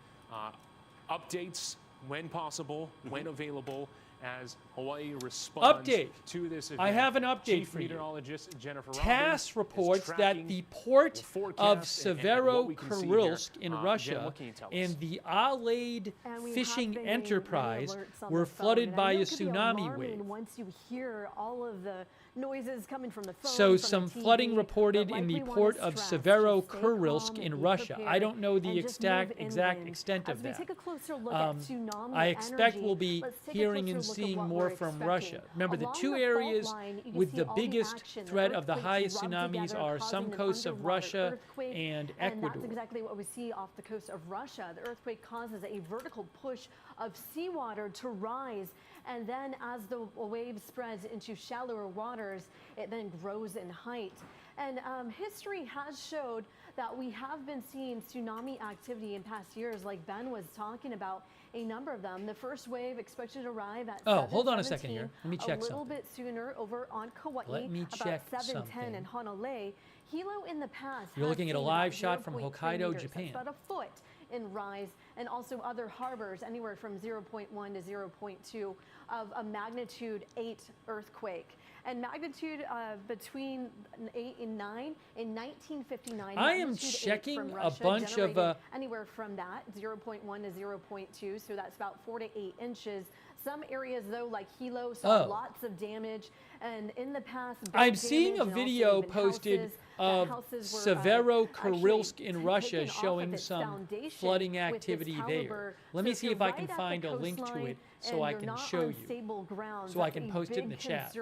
updates when possible, when available, as Hawaii responds to this event. I have an update Chief for you. Meteorologist Jennifer TASS Robbins reports is that tracking the port the of forecast and what we can see here. Severodvinsk in Jen, Russia what can you tell us? and the Allied And we have fishing been getting enterprise many alerts on were the phone, flooded and I by know a it could be tsunami alarming wave. Once you hear all of the noises coming from the phone, So from some the TV, flooding but reported in like the we wanna port of stress, just stay Severodvinsk calm in and be Russia. I prepared don't know the and just exact move inland. extent of As that. we take a closer look at tsunami I expect energy, we'll be let's take a hearing closer and look at seeing what more we're from expecting. Russia. Remember, the Along two the fault areas line, you can with see the all the biggest action, the threat of the earthquakes highest rub tsunamis together, are causing some an coasts of underwater Russia earthquake, and that's Ecuador. exactly what we see off the coast of Russia. The earthquake causes a vertical push of seawater to rise, and then as the wave spreads into shallower waters, it then grows in height. And history has showed that we have been seeing tsunami activity in past years, like Ben was talking about, a number of them. The first wave expected to arrive at hold on a second 7:17, here. Let me check a little something. bit sooner over on Kauai. Let me check about 7:10 something. in Honolulu. Hilo in the past. You're has looking at a seen live about shot from 0.3 Hokkaido, meters. Japan. That's about a foot in rise, and also other harbors anywhere from 0.1 to 0.2 of a magnitude 8 earthquake. And magnitude between 8 and 9 in 1959. I am magnitude 8 checking from a Russia, bunch of, generated anywhere from that 0.1 to 0.2, so that's about 4 to 8 inches. Some areas, though, like Hilo, saw lots of damage. And in the past, I'm seeing a video posted of Severodvinsk in Russia showing some flooding activity there. Let me see if I can find a link to it so I can show you, so I can post it in the chat.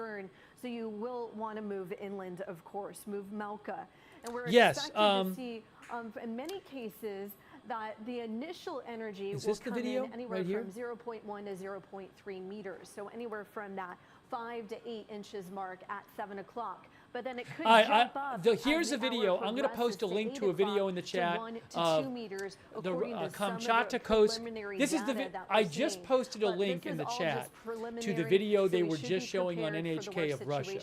So you will want to move inland, of course, move Malka. And we're Yes, expecting to see, in many cases, that the initial energy will come in anywhere from 0.1 to 0.3 meters. So anywhere from that 5 to 8 inches mark at 7 o'clock. But then it could jump up. Here's a video. I'm going to post a link to a video in the chat of the Kamchatka coast. This is the I just posted a link in the chat to the video they were just showing on NHK of Russia.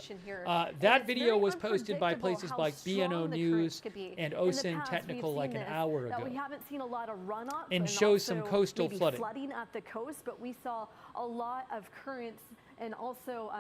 That video was posted by places like BNO News and OSIN Technical like an hour ago. We haven't seen a lot of runoff and shows some coastal flooding. Flooding at the coast, but we saw a lot of currents and also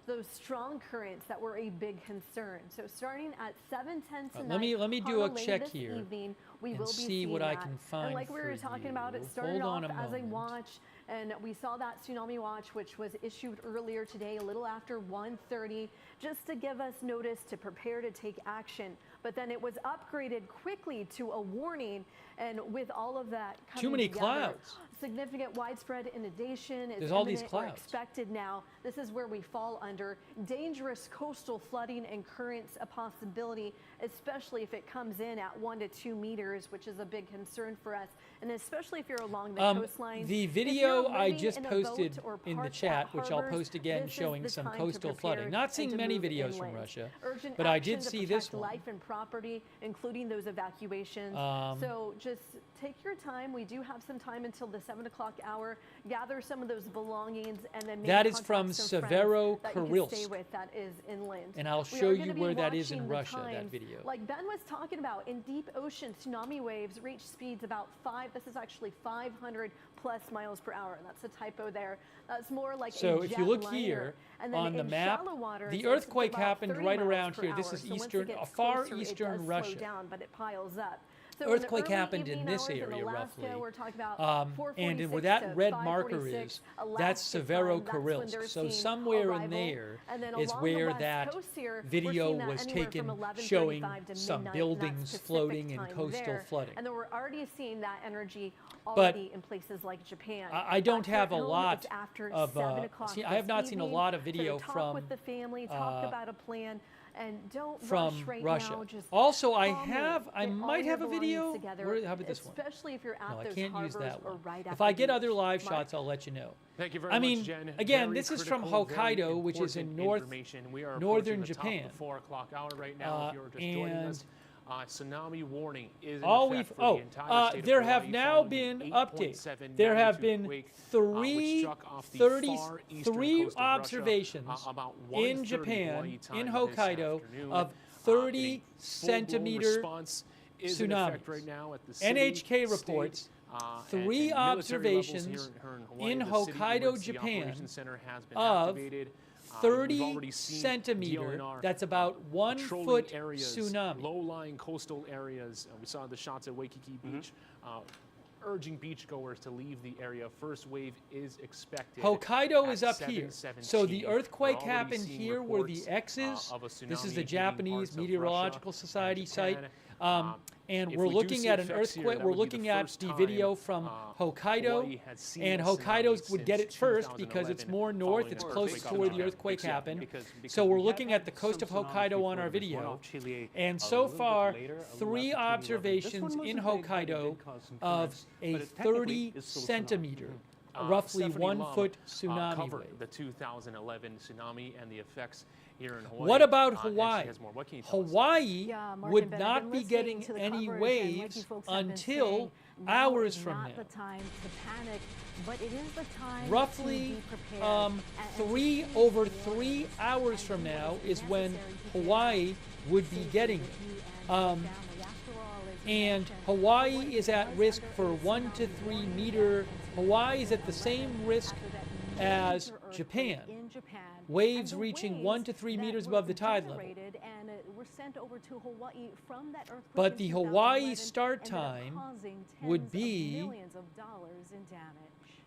those strong currents that were a big concern. So starting at 7:10 tonight, let me do a check this here evening, we and will be see what I can find. And like we were talking about, it started off as a watch, and we saw that tsunami watch, which was issued earlier today, a little after 1:30, just to give us notice to prepare to take action. But then it was upgraded quickly to a warning, and with all of that coming too many together, clouds. Significant widespread inundation is There's all these imminent or clouds. expected now. This is where we fall under dangerous coastal flooding and currents, a possibility, especially if it comes in at 1 to 2 meters, which is a big concern for us, and especially if you're along the coastline. The video I just posted in the chat, which I'll post again, showing some coastal flooding. Not seeing many videos from Russia, but I did see this one. Life and property, including those evacuations. So just take your time. We do have some time until the 7 o'clock hour. Gather some of those belongings, and then maybe that is from Severodvinsk. That is inland. And I'll show you where that is in Russia. That video. Like Ben was talking about, in deep ocean, tsunami waves reach speeds about 5. This is actually 500 plus miles per hour. That's a typo there. That's more like so a if you look liner. here And then on the map, waters, the earthquake happened right miles around per here. This hour. is So once it eastern, gets far closer, eastern it does Russia. Slow down, but it piles up. So Earthquake in the happened in evening this hours area Alaska, roughly. we're talking about And where that red marker is, that's Severodvinsk. So somewhere in there is where that video was taken, showing some buildings floating and coastal flooding. And then we're already seeing that energy already in places like Japan. I don't have a lot of, see, I have not seen a lot of video talk from with the family, talk about a plan. And don't from rush right Russia. now. Just also, I get might have a video. How about this one? Especially if you're at No, I those can't use harbors that or one. right If I get other live shots, I'll let you know. Thank you very much, Jen. Again, Very this is from critical, Hokkaido, which is in We are northern approaching the Japan. top of the 4 o'clock hour right now. If you're just joining us, tsunami warning is in effect for the entire state of there have Hawaii now following been the updates. 8.7 There have magnitude been quake, three which struck off the far eastern three coast of Russia, observations about in 1:30 Japan, Hawaii time in this Hokkaido, afternoon. of A 30 full-blown centimeter response is in effect tsunamis. right now at the city, NHK state, reports and 3 military observations levels here in Hawaii. in The city Hokkaido, emergency Japan, operations center has been of activated. We've 30 already seen centimeter, DLNR, that's about 1 patrolling foot areas, tsunami. low-lying coastal areas. We saw the shots at Waikiki Beach, urging beachgoers to leave the area. First wave is expected. Hokkaido at is up here. 7:17. So the earthquake We're already happened seeing here where the reports, X is. of a This is tsunami the hitting Japanese parts of Meteorological Russia Society and site. Japan. And If we're we do looking see at an effects here, earthquake. that We're would be looking the at first the time, video from Hokkaido. Hawaii has seen And a Hokkaido tsunami would get it since first because it's 2011 more north. following It's an closer earthquake to where on the Maui. earthquake happened. Because So we're we looking have at the coast of some tsunamis Hokkaido on before. our There's one video. off Chile And a so little bit far, later, a little 3 after 2:11. This observations one in wasn't big, but it Hokkaido did cause some of currents. a But it technically 30 is still a tsunami. centimeter, roughly Stephanie 1 Lum, foot tsunami covered wave. the 2011 tsunami and the effects here in Hawaii. What about and she Hawaii? has more. What can you tell us? Hawaii Yeah, Mark would and Ben, I've not been be listening getting to the any coverage, and like waves you folks have been until saying, now hours is from not now. the time to panic, but it is the time Roughly to be prepared. And to over seize 3 warnings hours and from do now what is when necessary to get Hawaii out would be safely getting with it. you and your family. After all, as you And mentioned, Hawaii Hawaii is at was risk under for a 1 to tsunami 3 warning meter. back in Hawaii is at the 2011 same risk after that as major Japan. earthquake in Japan. Waves And the reaching waves 1 to 3 that meters were above the tide level. generated and were sent over to Hawaii from that earthquake But in the 2011 Hawaii start ended up time causing would tens of be millions of dollars in damage.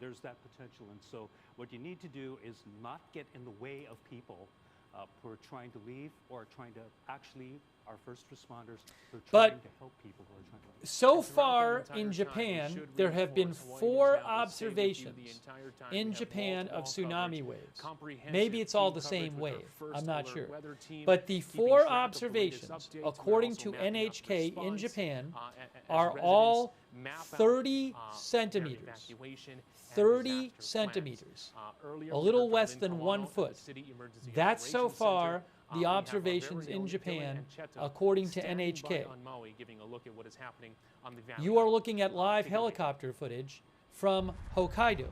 there's that potential. And so what you need to do is not get in the way of people who are trying to leave or trying to actually our first responders who are But trying to help people who are trying to. so far in Japan, there have been 4 observations in Japan of tsunami waves. Maybe it's all the same wave, I'm not sure. But the 4 observations, according to NHK in Japan, are all 30 centimeters. 30 centimeters, a little less than 1 foot. That's so far the observations in Japan, according to NHK. You are looking at live helicopter footage from Hokkaido.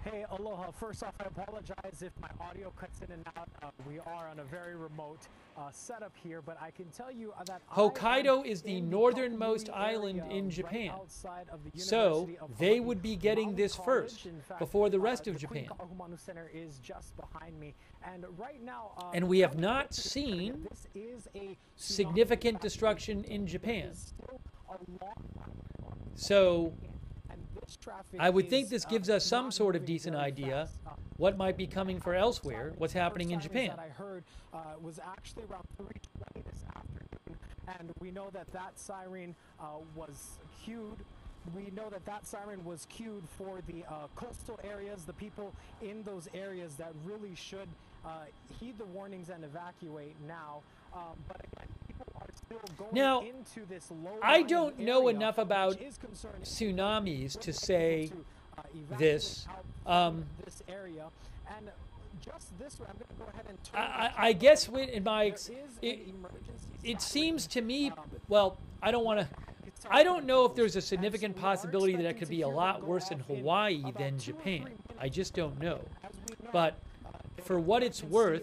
Hey, aloha. First off, I apologize if my audio cuts in and out. We are on a very remote setup here, but I can tell you that Hokkaido is the northernmost island in Japan, so they would be getting this first before the rest of Japan. Center is just behind me, and right now, and we have not seen significant destruction in Japan. So I would think this gives us some sort of decent idea what might be coming for elsewhere, what's happening in Japan. That I heard was actually around 3:20 this afternoon, and we know that that siren was cued. We know that that siren was cued for the coastal areas, the people in those areas that really should heed the warnings and evacuate now. But again, people are still going into this low. I don't know enough about tsunamis to say this. This area, and just this way, I'm going to go ahead and turn. I guess in my it seems to me, well, I don't know if there's a significant possibility that it could be a lot worse in Hawaii than Japan. I just don't know. But for what it's worth,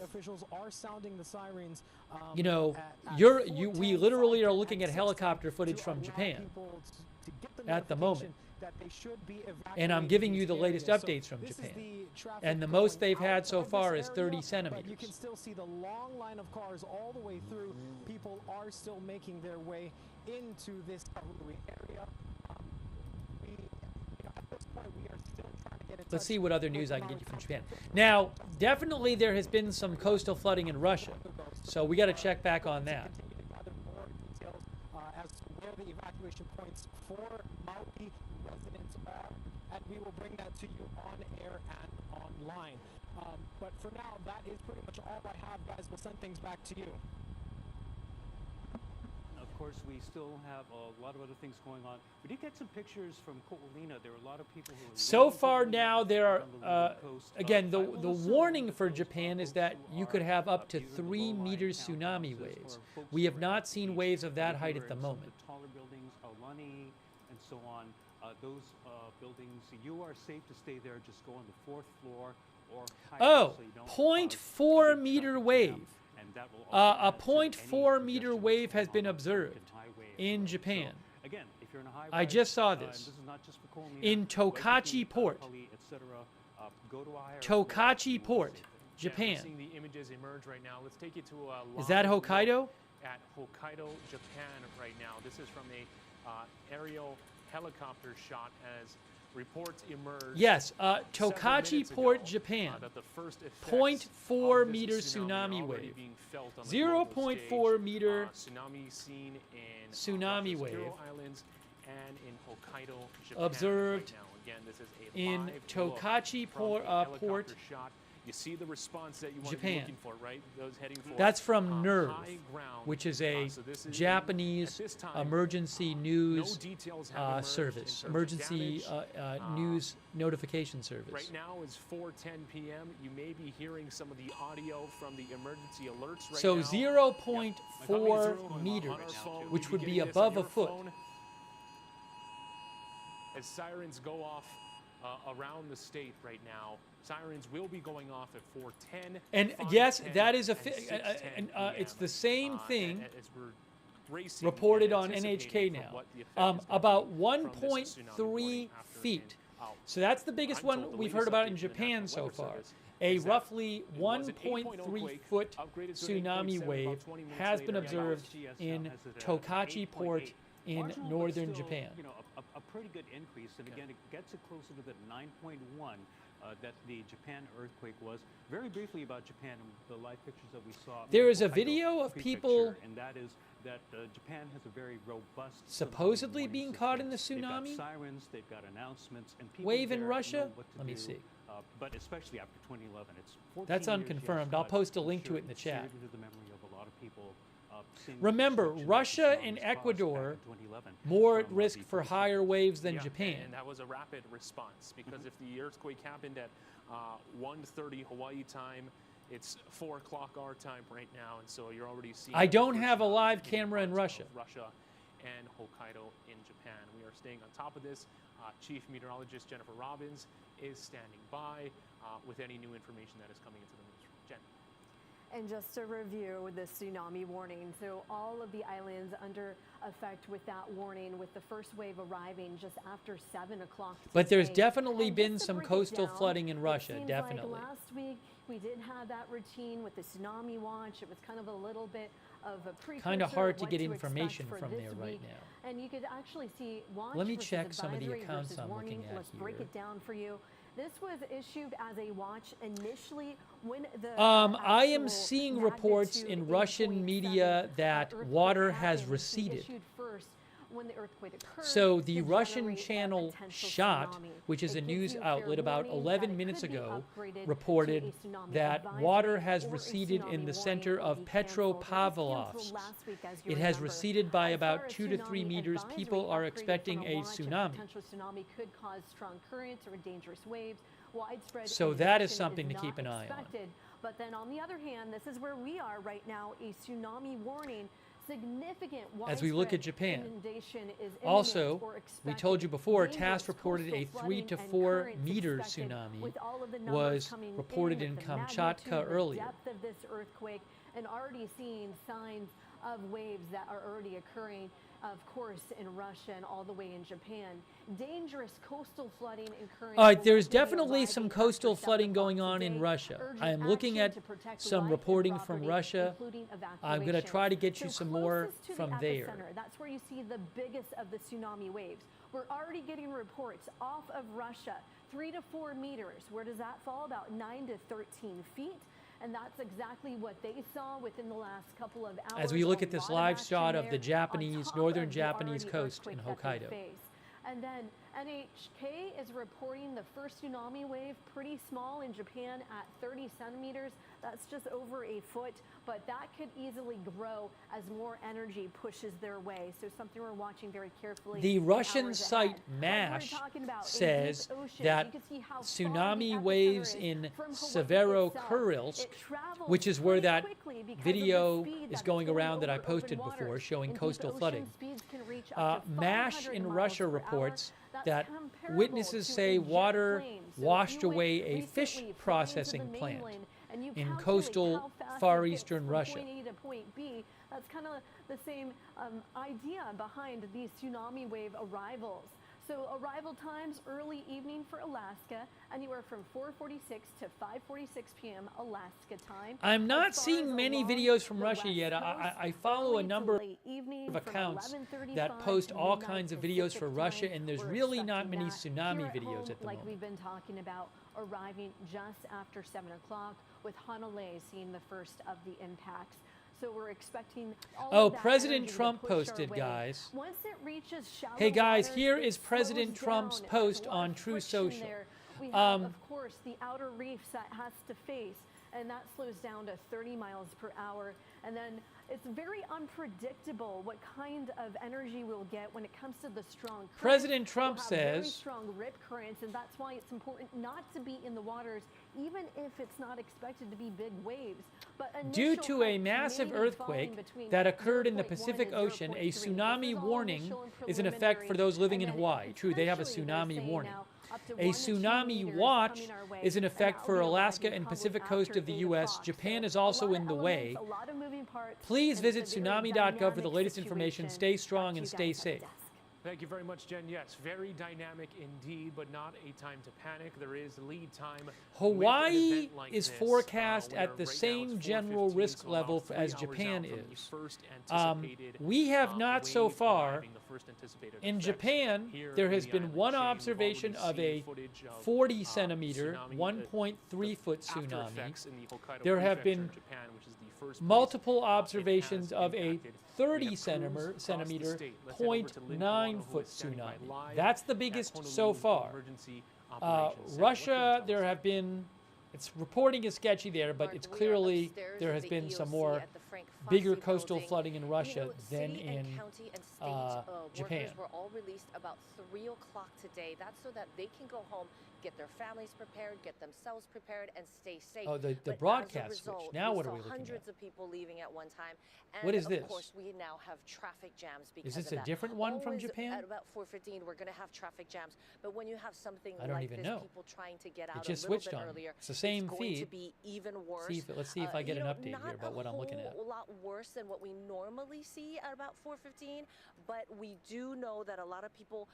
you know, we literally are looking at helicopter footage from Japan at the moment. And I'm giving you the latest updates from Japan. And the most they've had so far is 30 centimeters. You can still see the long line of cars all the way through. People are still making their way into this area. At this point, we are still trying to get in touch. Let's see what other news I can get you from Japan. Now, definitely there has been some coastal flooding in Russia. So we got to check back on that. As to where the evacuation points for Maui residents are, and we will bring that to you on air and online. But for now, that is pretty much all I have, guys. We'll send things back to you. Of course, we still have a lot of other things going on. We did get some pictures from Ko'olina. There were a lot of people who were so far now there are, again, the warning for Japan is that you could have up to 3 meters tsunami waves. We have not seen waves of that height at the moment. The taller buildings, Aulani, and so on, those buildings, you are safe to stay there. Just go on the 4th floor or higher. Oh, so you don't 0.4 meter wave. A 0.4 meter wave has been observed in Japan. So, again, if you're in a high I just saw this. is not just for Ko'olina, in Tokachi Port. Tokachi Port, Japan. Seeing the images emerge right now. Let's take you to a Is that Hokkaido? At Hokkaido, Japan right now. This is from a aerial helicopter shot as reports emerged. Yes, Tokachi Port, Japan. 0.4 meter tsunami wave. 0.4 meter tsunami seen in tsunami wave Islands and in Hokkaido, Japan observed right now. Again, this is a in live Tokachi Port, shot. You see the response that you want to Japan. be looking for, right? Those heading for That's from NERV, high ground. which is a So this is Japanese at this time, emergency news no details have emerged service, in terms of emergency damage. news notification service. Right now is 4:10 p.m. You may be hearing some of the audio from the emergency alerts right So now. 0.4 meters, which would be above a foot. As sirens go off around the state right now, sirens will be going off at 4:10. And 5:10, yes, that is and 6:10 it's the same thing as we're racing reported and on anticipating NHK from now. what the effect is About gonna be from this tsunami 1.3 warning after feet. and out. So that's the biggest I'm one told the we've latest heard about update in from the Japan National so Weather far. Service A is that roughly it was an 8.0 1.3 quake, foot upgraded to an tsunami 8.7 wave about 20 minutes has been later. observed in Tokachi Port in Marginal, but northern still, Japan. You know, a pretty good increase, and again, it gets it closer to the 9.1 that the Japan earthquake was. Very briefly about Japan, the live pictures that we saw. There is a Hokkaido video of prefecture, people and that is that Japan has a very robust supposedly tsunami being warning caught in the system. tsunami They've got sirens, they've got announcements, and people wave in there Russia. know what to Let me do, see. But especially after 2011, it's 14 That's years, unconfirmed. yes, I'll but post a I'm link to sure it in the it's chat. seared into the memory of a lot of people. Seeing the Remember, destruction that Russia tsunamis and caused back Ecuador in 2011 more at from, risk the for Pacific. higher waves than Yeah, Japan. And that was a rapid response because if the earthquake happened at 1:30 Hawaii time, it's 4 o'clock our time right now, and so you're already seeing. I the don't first have a tsunamis live hitting camera in parts Russia. of Russia and Hokkaido in Japan. We are staying on top of this. Chief Meteorologist Jennifer Robbins is standing by with any new information that is coming into the newsroom. Jen. And just to review the tsunami warning, so all of the islands under effect with that warning, with the first wave arriving just after 7 o'clock. But there's today. definitely And been just to some break it coastal down, flooding in it Russia, seems definitely. Like last week we did have that routine with the tsunami watch. It was kind of a little bit of a precursor. Kind of hard of to what get expect information for from this there right week. now. And you could actually see watch Let me versus check some of the advisory accounts versus I'm warning. looking at Let's break here. it down for you. This was issued as a watch initially when the I am actual seeing reports magnitude in Russian 8.7, media that earthquake water has happened. It was receded. issued first when the earthquake occurred So the to Russian generate that channel potential Shot, tsunami. which is It a gives news you a fair outlet about warning 11 that it minutes could be ago, upgraded to reported a tsunami that advisory water has or a receded in tsunami the center warning will of be canceled. It was Petropavlovsk. canceled last week, as you It has remember. receded by As about far as 2 to 3 tsunami meters. advisory, People are upgraded expecting from a watch, tsunami. potential tsunami could cause strong currents or dangerous waves. Widespread So that is inundation something to not keep an eye on. expected. But then on the other hand, this is where we are right now, a tsunami warning. Significant As we look widespread at Japan. inundation is imminent Also, or we expected. told you before, Dangerous TASS reported a coastal 3 to flooding and 4 currents meter expected tsunami with all of the numbers was coming reported in with the Kamchatka magnitude, earlier. The depth of this earthquake, and already seeing signs of waves that are already occurring, of course, in Russia and all the way in Japan. Dangerous coastal flooding and currents. All right, will there's likely be definitely some arriving coastal after 7 flooding o'clock going on in today. Russia. Urgent I am looking action at to protect some life and reporting from property, Russia. including I'm going to evacuation. try to get you So some more closest to from the there. epicenter, that's where you see the biggest of the tsunami waves. We're already getting reports off of Russia, 3 to 4 meters. Where does that fall? About 9 to 13 feet. And that's exactly what they saw within the last couple of hours. As we look A at this lot of live action shot of there the on Japanese, top northern of the Japanese already coast in earthquake that they Hokkaido. face. And then NHK is reporting the first tsunami wave, pretty small in Japan at 30 centimeters. That's just over a foot, but that could easily grow as more energy pushes their way. So something we're watching very carefully. The in Russian hours site ahead. Like MASH we're talking about, in says deep oceans, that you can see how far the tsunami epicenter waves is in from Hawaii Severo itself. Kurilsk, It travels which is where pretty that quickly because of the video speed is that it's going around that I over open posted water. before showing In deep coastal ocean, flooding. speeds can reach up to MASH 500 in miles Russia per hour. reports That's that comparable witnesses to say a jet water plane. So if washed you went away a fish recently flying to the processing plant mainland and you in calculate coastal how fast Far it gets Eastern from Russia. Point A to point B, that's kind of the same idea behind these tsunami wave arrivals. So arrival times early evening for Alaska, anywhere from 4:46 to 5:46 p.m. Alaska time. I'm not As far seeing as many along videos from the Russia West yet. Coast, I follow a early to number late evening of from accounts 11:35 that post to all midnight kinds of videos Pacific for Russia, time. and there's We're really not expecting many that. tsunami Here at videos home, at the like moment. we've been talking about, arriving just after 7 o'clock, with Honolulu seeing the first of the impacts. So we're expecting all Oh, of that President energy to Trump push our posted, way. guys. Once it reaches shallow Hey guys, waters, here it is President slows Trump's down. post There's a lot on of True friction Social. there. We have, of course, the outer reefs that has to face, and that slows down to 30 miles per hour. And then it's very unpredictable what kind of energy we'll get when it comes to the strong currents. President Trump We'll have very says- strong rip currents, and that's why it's important not to be in the waters, even if it's not expected to be big waves. But Due initial to a heights massive may be falling earthquake between that occurred in the 0.1 Pacific and Ocean, a 0.3. This tsunami is all warning initial and is in effect for those living in preliminary, Hawaii. and True, they have a potentially they're tsunami saying warning. now up to A 1 to 2 tsunami meters watch coming our way, is in and effect that for will be Alaska arriving and probably Pacific coast after of the 8 U.S. o'clock. Japan So is also a lot in of the way. elements, a lot of moving parts, Please and it's visit a very tsunami.gov for the dynamic latest information. situation. Stay strong Back to and you stay guys at the safe. desk. Thank you very much, Jen. Yes, very dynamic indeed, but not a time to panic. There is lead time. Hawaii is forecast at the same general risk level as Japan is. We have not so far. In Japan, there has been one observation of a 40 centimeter, 1.3 foot tsunami. There have been multiple observations of a 30 centimeter, 0.9 foot tsunami. That's the biggest so far. Russia, there have been, it's reporting is sketchy there, but it's clearly there has been some more bigger coastal flooding in Russia than in Japan. Were all released about 3 o'clock today. That's so that they can go home, get their families prepared, get themselves prepared, and stay safe. Oh, the broadcast switch. Now what are we looking at? Hundreds of people leaving at one time. And what is this? Of course, we now have traffic jams because is this of a different one from Japan? At about 4:15, we're going to have traffic jams. But when you have something I don't like even this, know. people trying to get out it just a little switched bit on. earlier, It's the same going feed. to be even worse. Let's see if I get an update here about what I'm looking at. Not a lot worse than what we normally see at about 4:15, but we do know that a lot of people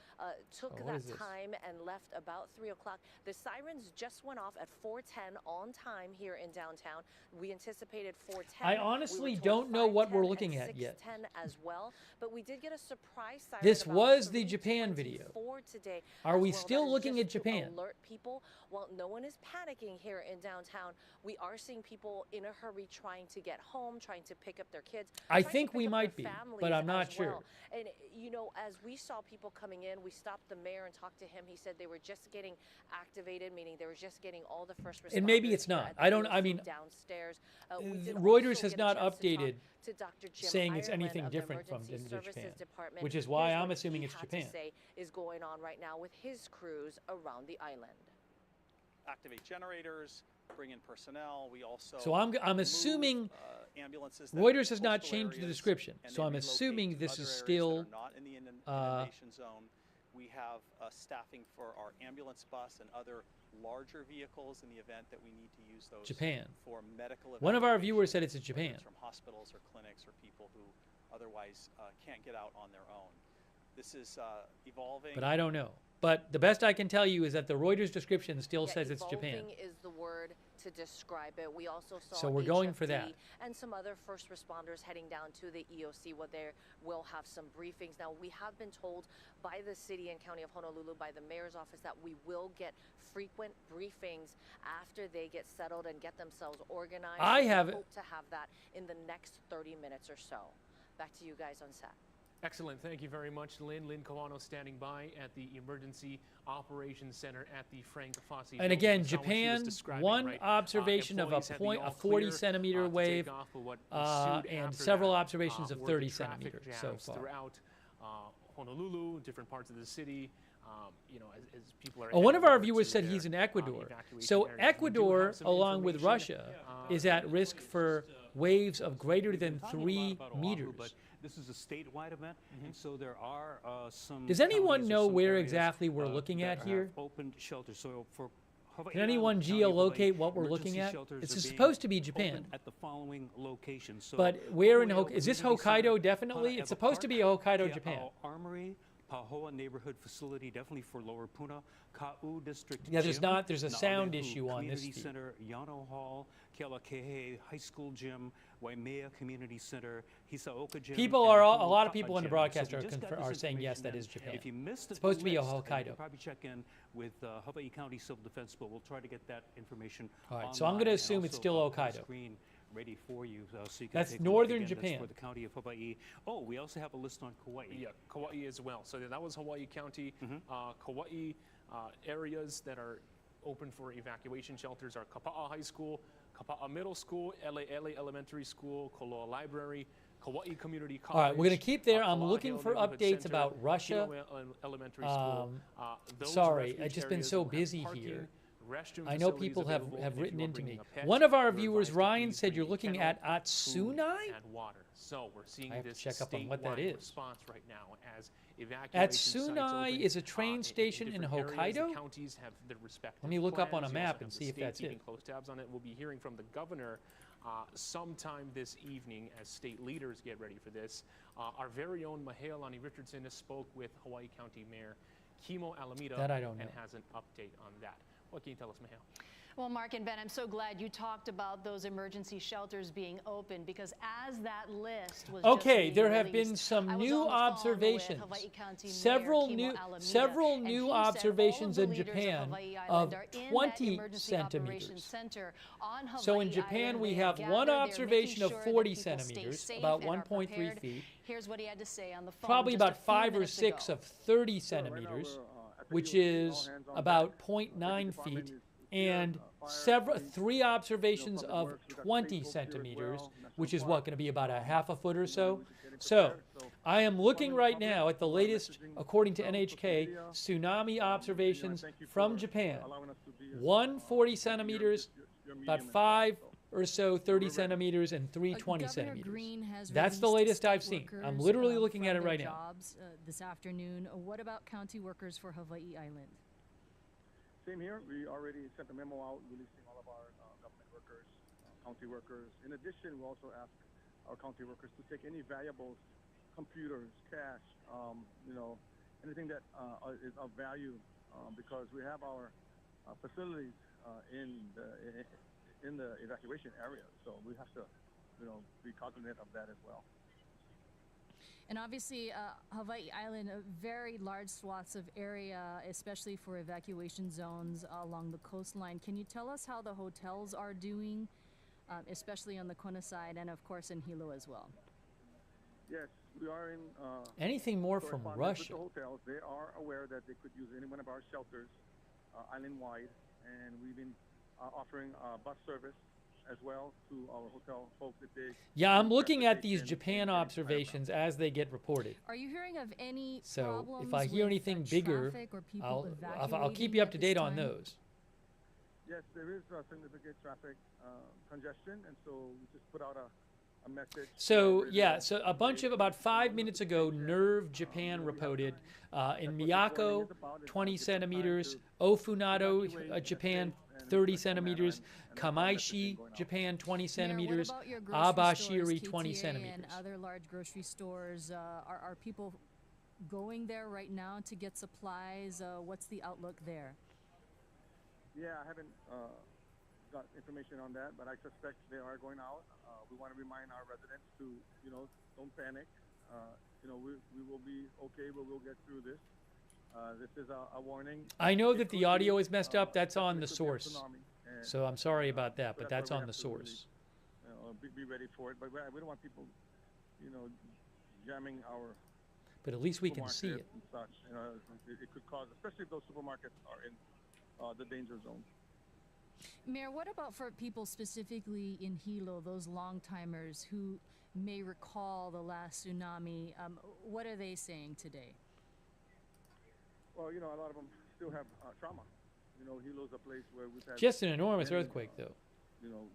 took that time and left about 3 o'clock. The sirens just went off at 4:10 on time here in downtown. We anticipated 4:10. I honestly don't know what we're looking at yet. 6:10 as well, but we did get a surprise siren. This was the Japan video. Today Are we still looking at Japan? Alert people. Well, no one is panicking here in downtown. We are seeing people in a hurry trying to get home, trying to pick up their kids. I think we might be, but I'm not sure. And you know, as we saw people coming in, we stopped the mayor and talked to him. He said they were just getting activated, meaning they were just getting all the first responders. And maybe it's not. I don't. I mean, downstairs. Reuters has not updated to Dr. Jim saying it's Ireland anything of the different from Emergency Japan, Services Department. which is why Here's I'm what assuming he it's had Japan. to say is going on right now with his crews around the island. Activate generators, bring in personnel. We also So I'm assuming ambulances. Reuters has not changed the description. So I'm assuming this is still not in the inundation zone. We have staffing for our ambulance bus and other larger vehicles in the event that we need to use those Japan. for medical. One of our viewers said it's Japan. From hospitals or clinics or people who otherwise can't get out on their own. This is evolving. But I don't know. But the best I can tell you is that the Reuters description still says it's Japan. Evolving is the word to describe it. We also saw So we're going for that. And some other first responders heading down to the EOC where they will have some briefings. Now, we have been told by the city and county of Honolulu, by the mayor's office, that we will get frequent briefings after they get settled and get themselves organized. I We have hope to have that in the next 30 minutes or so. Back to you guys on set. Excellent. Thank you very much, Lynn. Lynn Kawano standing by at the Emergency Operations Center at the Frank Fossey. And again, Japan, one observation of a 40 centimeter wave and several observations of 30 centimeters so far. Throughout Honolulu, different parts of the city. You know, as people are. One of our viewers said he's in Ecuador. So Ecuador, along with Russia, is at risk for waves of greater than 3 meters. But this is a statewide event, and so there are some. Does anyone know where exactly we're looking at here? Open shelters. So for Hawaii, can anyone geolocate what we're looking at? It's supposed to be Japan. At the following locations. So but where in Hokkaido? Is this Hokkaido definitely? It's supposed to be Hokkaido, Japan. Armory, Pahoa neighborhood facility, definitely for Lower Puna, Ka'u district. Yeah, there's gym, not. There's a sound Na'alehu issue on this Community feed. Center, Yano Hall, Kealakehe High School Gym, Waimea Community Center, Hisaoka Gym. People are a lot of people in the broadcast are saying yes, that is Japan. If you missed it's supposed to be a list, Hokkaido. you can probably check in with Hawaii County Civil Defense, but we'll try to get that information. All right, so I'm going to assume it's still Hokkaido. Ready for you, so you can That's take northern a look. Again, Japan. that's for the county of Hawaii. Oh, we also have a list on Kauai. Yeah, Kauai as well. So that was Hawaii County. Kauai areas that are open for evacuation shelters are Kapa'a High School, Kapa'a Middle School, LA Elementary School, Koloa Library, Kauai Community College. All right, we're going to keep there. I'm Kala'a looking Hill for Neighborhood updates Center, about Russia. Kilo Elementary School. Sorry, refuge I've just been areas so will have busy parking, here. restroom I know facilities people have available, and if written you are into bringing me. a pet, One of our you're viewers, advised to Ryan, please said bring you're a looking kennel, at food, Tsunami. and water. So we're seeing I have to this check up on what that statewide is. response right now as evacuation sites Tsunami open, is a train station in different areas. Hokkaido? The counties have their respective Let me look up on a plans. You map also and have see the if that's state keeping it. close tabs on it. We'll be hearing from the governor sometime this evening as state leaders get ready for this. Our very own Mahealani Richardson spoke with Hawaii County Mayor Kimo Alameda That I don't know. and has an update on that. What can you tell us, Mahale? Well, Mark and Ben, I'm so glad you talked about those emergency shelters being open, because as that list was Okay, just there being have been released, some I was new on the phone observations. with Hawaii County Mayor Several Kimo new Alameda, and he said all observations of in the leaders Japan Hawaii of Island are in that 20 emergency operations centimeters. center on Hawaii So in Japan, Island. we They have gathered, one they're observation making of sure that 40 people stay centimeters, safe about and are 1.3 prepared. feet. Here's what he had to say on the phone Probably just a about few 5 or minutes 6 ago. of 30 centimeters, which is about 0.9 feet, and 3 observations of 20 centimeters, which is what, going to be about a half a foot or so? So I am looking right now at the latest, according to NHK, tsunami observations from Japan. 140 centimeters, about 5 or so 30 centimeters, and 3 20 centimeters. That's the latest I've seen. I'm literally looking at it right now. Jobs this afternoon. What about county workers for Hawaii Island? Same here. We already sent a memo out releasing all of our government workers, county workers. In addition, we also ask our county workers to take any valuables, computers, cash, anything that is of value, because we have our facilities in the evacuation area. So we have to, be cognizant of that as well. And obviously, Hawaii Island, very large swaths of area, especially for evacuation zones along the coastline. Can you tell us how the hotels are doing, especially on the Kona side and, of course, in Hilo as well? Yes, we are in... Anything more from Russia? With the hotels, they are aware that they could use any one of our shelters island-wide, and we've been offering bus service as well to our hotel folks if they... Yeah, I'm looking at these Japan observations as they get reported. Are you hearing of any So problems if I hear with, anything bigger, traffic or people I'll keep you up to date on those. Yes, there is significant traffic congestion, and so we just put out a message. So yeah, so a bunch of, about 5 minutes ago, Nerve Japan reported in Miyako, 20 centimeters, Ofunado, Japan, 30 centimeters, Kamaishi, Japan, 20 centimeters, Mayor, what about your grocery Abashiri, stores, 20 KTA centimeters. and other large grocery stores, are people going there right now to get supplies? What's the outlook there? Yeah, I haven't got information on that, but I suspect they are going out. We want to remind our residents to, don't panic. We will be okay, but we'll get through this. This is a warning. I know that the audio is messed up. That's on the source. So I'm sorry about that, but that's on the source. Be ready for it, but we don't want people, jamming our... But at least we can see it. And such. It could cause, especially if those supermarkets are in the danger zone. Mayor, what about for people specifically in Hilo, those long-timers who may recall the last tsunami? What are they saying today? Well, a lot of them still have trauma. Hilo's a place where we've had... Just an enormous earthquake, though.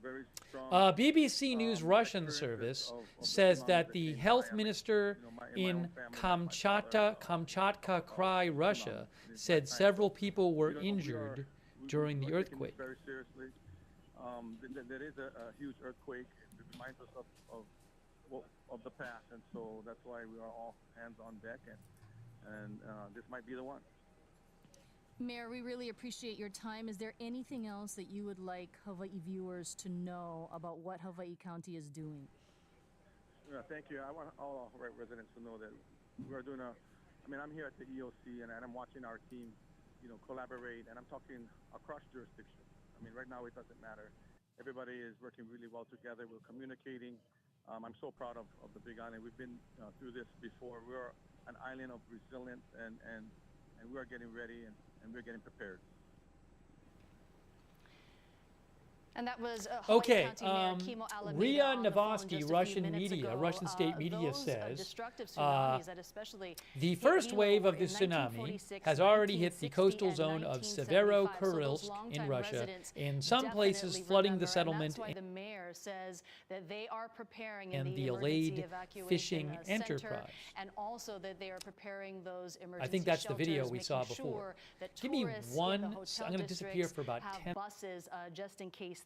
Very strong... BBC News Russian service says that the health minister in Kamchatka Krai, Russia, said several people were injured during the earthquake. Very seriously. There is a huge earthquake. It reminds us of the past, and so that's why we are all hands on deck, and this might be the one. Mayor, we really appreciate your time. Is there anything else that you would like Hawaii viewers to know about what Hawaii County is doing? Yeah, thank you. I want all Hawaii residents to know that we are doing I'm here at the EOC, and I'm watching our team, collaborate, and I'm talking across jurisdictions. Right now it doesn't matter. Everybody is working really well together. We're communicating. I'm so proud of the Big Island. We've been through this before. We're an island of resilience, and we are getting ready, and we're getting prepared. And that was Hawaii Okay, County Mayor Kimo Alameda Ria on the phone Novosti, just a few Russian minutes media, ago. Russian state media Those, says destructive tsunamis that especially the hit first Hilo wave of the in tsunami 1946, has already hit the 1960, coastal and zone of 1975. So those Severokurilsk in longtime Russia, residents in some places definitely flooding remember, the settlement and that's why the mayor says that they are preparing in and the emergency Allied evacuation fishing center, enterprise. and also that they are preparing those emergency I think that's the video shelters, we saw making before. sure that Give me tourists one, in the hotel I'm going to disappear districts for about have 10. buses just in case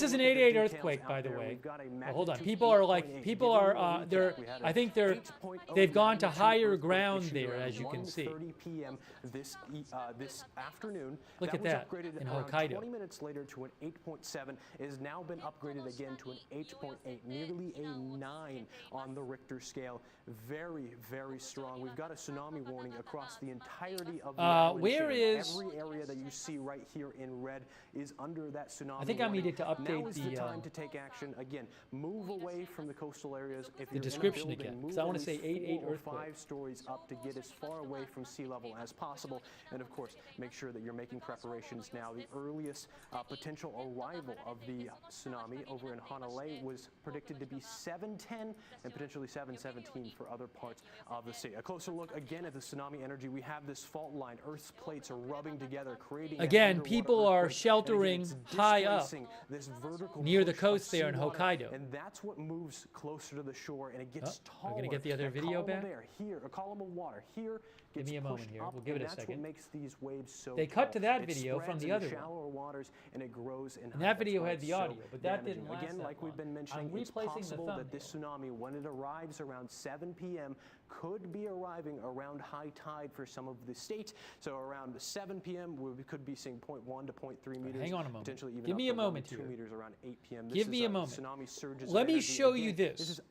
This is an 8.8 earthquake, by the way. Oh, hold on. People are like, people are, I think they've gone to higher ground there, as you can see. 1:30 p.m. this afternoon. Look at that was upgraded in around Hokkaido. 20 minutes later to an 8.7. It has now been upgraded again to an 8.8, nearly a 9 on the Richter scale. Very, very strong. We've got a tsunami warning across the entirety of the island where chain. is... Every area that you see right here in red is under that tsunami I think warning. I needed to update now is the time to take action. Again, move away from the coastal areas. If you're description in a building, again, move 'cause I at wanna say least 8.8 4 or earthquake. 5 stories up to get as far away from sea level as possible. And of course, make sure that you're making preparations now. The earliest potential arrival of the tsunami over in Hanalei was predicted to be 7:10 and potentially 7:17 for other parts of the state. A closer look again at the tsunami energy. We have this fault line. Earth's plates are rubbing together, creating an Again, underwater people are earthquake. sheltering And again, it's high up displacing this vertical near the push of coast there in seawater, Hokkaido. and that's what moves closer to the shore, and it gets taller. We're gonna get the other A video column of back? air here, a column of water here. Give Gets me a moment pushed here. up, We'll give it and a that's second. what makes these waves so They cut tall. to that It video from spreads the in other one. shallower waters, and it grows in height. And that That's video why had it's the so audio, but that damaging. didn't last Again, that like we've been mentioning, I'm it's replacing the possible that this thumbnail. tsunami, when it arrives around 7 p.m., could be arriving around high tide for some of the states. So around 7 p.m., we could be seeing 0.1 to 0.3 meters. Hang on a moment. Potentially even Give up me to a moment 2 here. meters around 8 p.m. This Give is me a moment. Tsunami surges Let of me energy. show you Again, this. This is the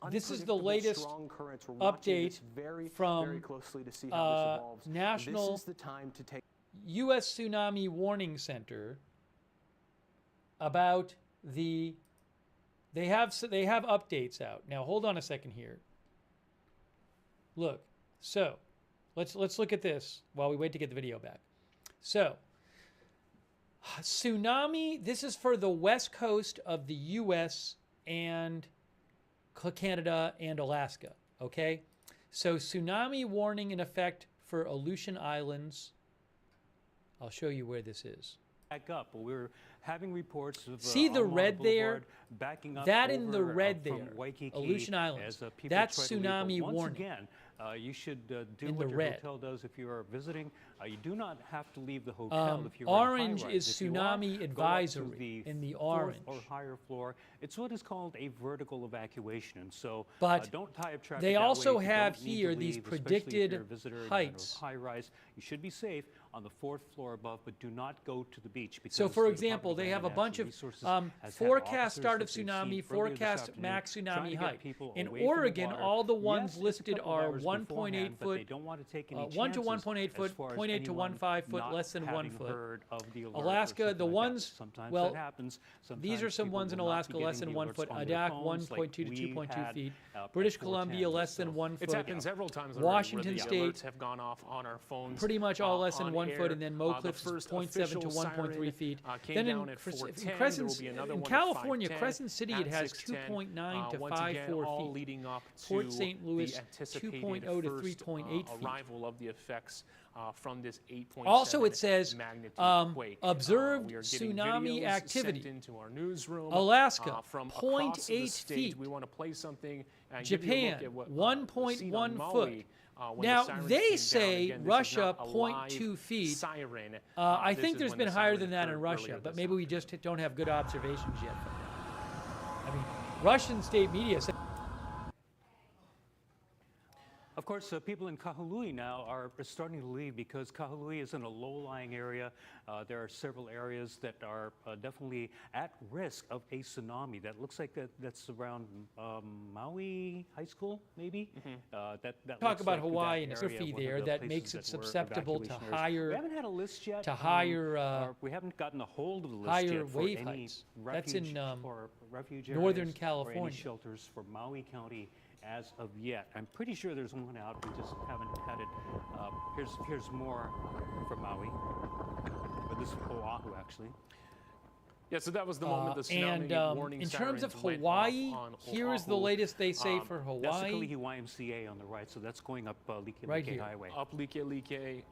unpredictable, latest strong currents. We're watching this very, from very closely to see how this evolves. National This is the time to take U.S. Tsunami Warning Center about the they have updates out. Now hold on a second here. Look. So, let's look at this while we wait to get the video back. So, tsunami, this is for the west coast of the U.S. and Canada and Alaska, okay? So, tsunami warning in effect for Aleutian Islands. I'll show you where this is. Back up. We're having reports of See the Alamo red there? Boulevard backing up That in the over, red from there, Waikiki Aleutian Islands. as, people That's try to leave. But tsunami once warning. again, you should do In what the your red. hotel does if you are visiting. You do not have to leave the hotel if you're orange in a high-rise. is If you are, tsunami go up to advisory in the orange. fourth or higher floor. It's what is called a vertical evacuation. And so But don't tie up traffic they that way also if you have don't need to here these leave, especially if predicted you're a visitor in a heights. high rise. You should be safe on the 4th floor above, but do not go to the beach. Because So, for the example, Department they have a Land bunch Natural of Resources has had forecast officers start that of they've tsunami, seen earlier this forecast afternoon max trying tsunami to get height. people In away from the Oregon, water. all the Yes, ones it's a listed couple are hours 1.8 beforehand, but foot, they don't want to take any 1 to chances 1.8 as foot, far as 0.8 to anyone 1.5 foot, not less than 1 having foot. heard of the alert or Alaska, something the like that. ones, Sometimes well, that happens. these are Sometimes some people ones in will not Alaska be less getting than the 1 alerts foot, on their Adak phones 1.2 like to we 2.2 had, feet, at British 4:10. Columbia less than So 1 foot. It's happened several times already Washington where the State, alerts have gone off on our phones. pretty much all less than on 1 air. foot, and then The Mocliff's first 0.7 to official 1.3 siren, feet. came Then down in, at 4:10. Crescent, There will be another in one at California, 5:10, Crescent City, it at has 6:10. 2.9 to Once again, 5.4 all feet. leading up Port to St. Louis, the anticipated 2.0 to first, 3.8 feet. arrival of the effects from this 8.7 Also, it says magnitude quake. observed We are getting tsunami videos activity. sent into our newsroom, Alaska, from across the 0.8 state. feet. We want to play something and give you a Japan, look at what, 1.1 seen on foot. Maui, when Now, the sirens they came down. say Again, this is Russia, not a live 0.2 feet. Siren. I This think is there's when been the higher siren than that in occurred Russia, earlier but this maybe we just don't have good observations yet from that. I mean, Russian state media said. Of course, people in Kahului now are starting to leave because Kahului is in a low-lying area. There are several areas that are definitely at risk of a tsunami. That looks like that's around Maui High School, maybe. That Talk looks about like Hawaii that and area, Surfy one of there the that places makes it that were susceptible to evacuation areas. higher. We haven't had a list yet. To higher. Or we haven't gotten a hold of the list higher yet for wave any heights. refuge That's in or refuge Northern areas or California. any shelters for Maui County as of yet. I'm pretty sure there's one out. We just haven't had it. Here's more from Maui, but this is Oahu actually. Yeah, so that was the moment the tsunami warning in terms of sirens went Hawaii, off on here is the Oahu. latest they say for Hawaii. That's the Kalihi YMCA on the right, so that's going up Right Like here. Highway. Up Like.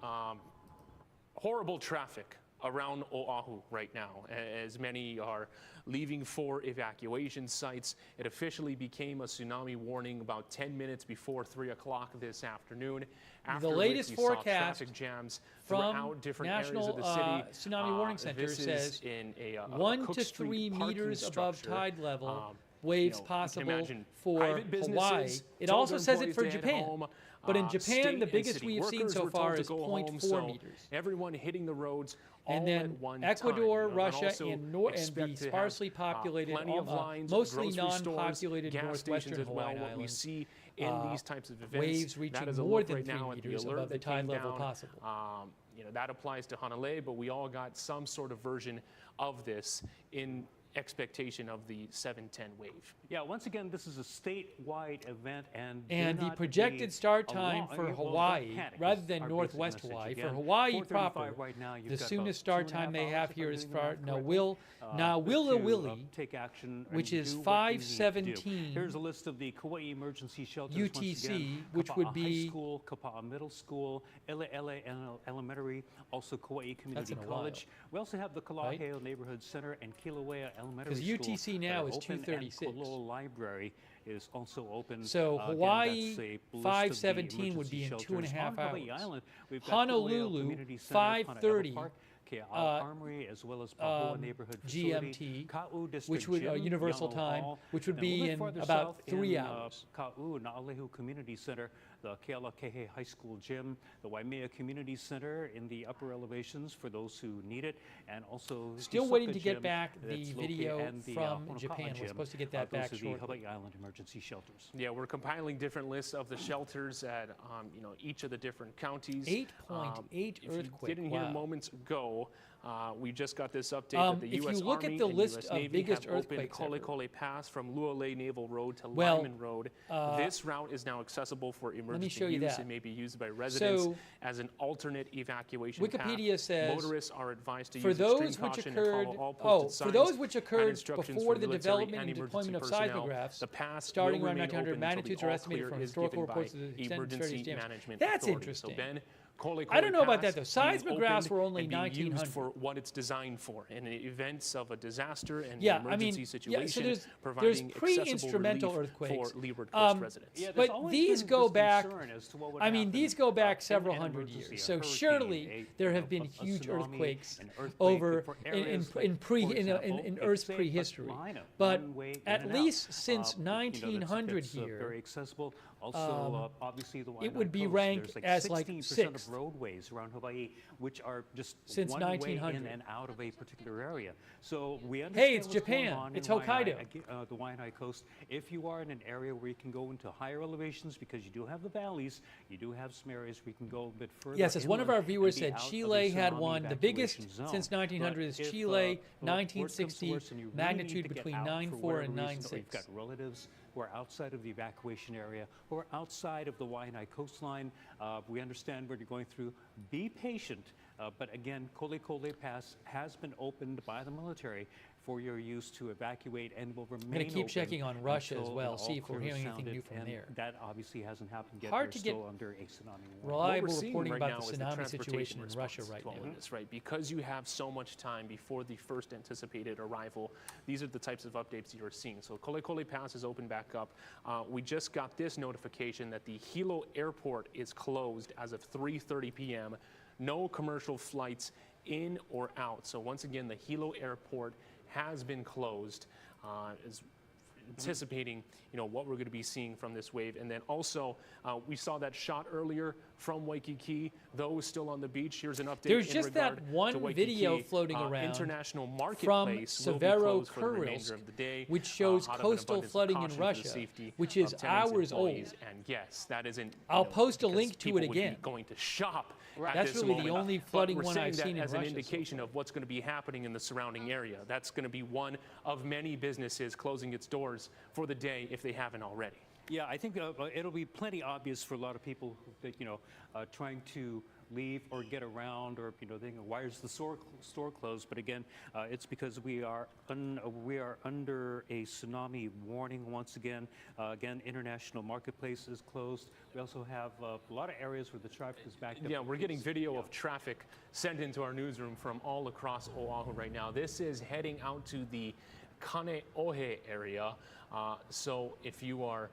Horrible traffic around Oahu right now, as many are leaving for evacuation sites. It officially became a tsunami warning about 10 minutes before 3 o'clock this afternoon. After The latest which we saw forecast traffic jams from throughout different National areas of the city. Tsunami Warning Center this is says in a 1 Cook to Street 3 parking meters above structure. tide level. You Waves can possible imagine for private Hawaii. businesses It told also their says it employees for to head Japan. home. But in Japan, state the and biggest city we've seen workers so were far told to is go home, 0.4 so meters. everyone hitting the roads And all then at one Ecuador, time. Russia, also and the expect to have, sparsely populated, plenty of lines, mostly grocery stores, non-populated gas stations northwestern as well. Hawaiian What we Islands. see in these types of events, Waves that reaching is a more look than right 3 now at the meters alert above the that came tide level down. possible. That applies to Hanalei, but we all got some sort of version of this in expectation of the 710 wave. Yeah, once again, this is a statewide event, and the projected start time for Hawaii, rather than Northwest Hawaii, for Hawaii proper, right now, the soonest start time they have here is for Nawilawili, take action, which is do what you need to do. 517 Here's a list of the Kauai emergency shelters. UTC, which would be High School, Kapa'a Middle School, Ele Elementary, also Kauai Community College. We also have the Kalaheo Neighborhood Center and Kilauea Elementary School. Because UTC now is open, 236. And Koloa Library is also open. So Hawaii again, 517 would be in shelters. 2.5 On Hawaii hours. Island, we've got Honolulu, Kauai Community Center, 530 Pane'ela Park, Kea'au Armory, as well as Pahoa Neighborhood Facility, GMT, Ka'u District which would Gym, Universal Yalo time, Hall, which would and a be little bit in farther about south 3 in, hours. Ka'u Na'alehu Community Center, the Kealakehe High School Gym, the Waimea Community Center in the upper elevations for those who need it, and also Still Hisoka waiting to get Gym back the that's located- video and the, from Honoka'a Japan. We're Gym. supposed to get that Those back are the shortly. Hawaii Island emergency shelters. Yeah, we're compiling different lists of the shelters at each of the different counties. 8.8 if earthquake. you didn't hear Wow. moments ago, we just got this update that the if U.S. you look Army at the and list U.S. of Navy biggest have opened earthquakes Kole ever. Kole Pass from Lualei Naval Road to Well, Lyman Road. This route is now accessible for emergency show you use that. and may be used by residents So, as an alternate evacuation Wikipedia path. says, Motorists are advised to for use those extreme which caution occurred, and follow all posted for signs those which and occurred instructions before from the military development and emergency deployment of personnel, seismographs, the pass starting will around remain 1900 open until magnitudes the are all estimated clear from is historical given by reports of the extent of Emergency serious damage. Management That's Authority. interesting. So Ben, Kole I don't know about Pass that, though. being Seismographs open were only and being used 1900. for what it's designed for in the events of a disaster and Yeah, an emergency situation, so there's providing pre-instrumental accessible relief earthquakes. for Leeward Coast residents. Yeah, there's But always these been go this back. concern as to what would I mean, happen, these go back in several an hundred emergency, years. a So hurricane, surely there have been a huge tsunami, earthquakes an earthquake over for in areas like, for example, Earth's it's a prehistory. line of But one way in at and out. least since You know, 1900 that's, here, very accessible. Also, obviously, the it Waianae would be Coast, ranked there's as like 16% sixth. of roadways around Hawaii, which are just Since one way 1900. in and out of a particular area. So we understand Hey, it's what's going Japan. on It's in Waianae, Hokkaido. the Waianae Coast. If you are in an area where you can go into higher elevations, because you do have the valleys, you do have some areas where you can go a bit further. yes, as one of inland our viewers and be said, out of a Chile had tsunami one. The biggest evacuation zone. since 1900 is But if, Chile, worse comes to 1960, worse and you really magnitude need to get between out for 9.4 whatever and reason, or 9.6. You've got relatives who are outside of the evacuation area, who are outside of the Waianae coastline. We understand what you're going through. Be patient. But again, Kole Kole Pass has been opened by the military for your use to evacuate and will remain I'm going to keep open checking on Russia as until well, an see if we're all-clear hearing is anything new sounded, from and there. That obviously hasn't happened yet. Hard We're to get still under a tsunami warning. reliable What we're seeing reporting right about now the is tsunami transportation situation in Russia response right to all now. of this, right? Because you have so much time before the first anticipated arrival, these are the types of updates you're seeing. So Kole Kole Pass is open back up. We just got this notification that the Hilo Airport is closed as of 3:30 p.m. No commercial flights in or out. So once again, the Hilo Airport has been closed. Is anticipating, what we're going to be seeing from this wave. And then also, we saw that shot earlier from Waikiki. Those still on the beach. Here's an update. There's in just that regard to one Waikiki. video floating around International from Marketplace will be Severo closed for the remainder Kursk, of the day, which shows out of an coastal abundance of flooding in caution for the Russia, safety which is of tenants, hours old. employees, and yes, that isn't. I'll post a because link to people it would be again. going to shop. Right. At That's this really the moment. only But flooding we're one saying I've that seen in as an Russia so indication of what's going to be happening in the surrounding area. That's going to be one of many businesses closing its doors for the day if they haven't already. Yeah, I think it'll be plenty obvious for a lot of people that, trying to leave or get around or, thinking, why is the store closed? But again, it's because we are under a tsunami warning once again. Again, International Marketplace is closed. We also have a lot of areas where the traffic is backed up. Yeah, we're getting video of traffic sent into our newsroom from all across Oahu right now. This is heading out to the Kaneohe area. So if you are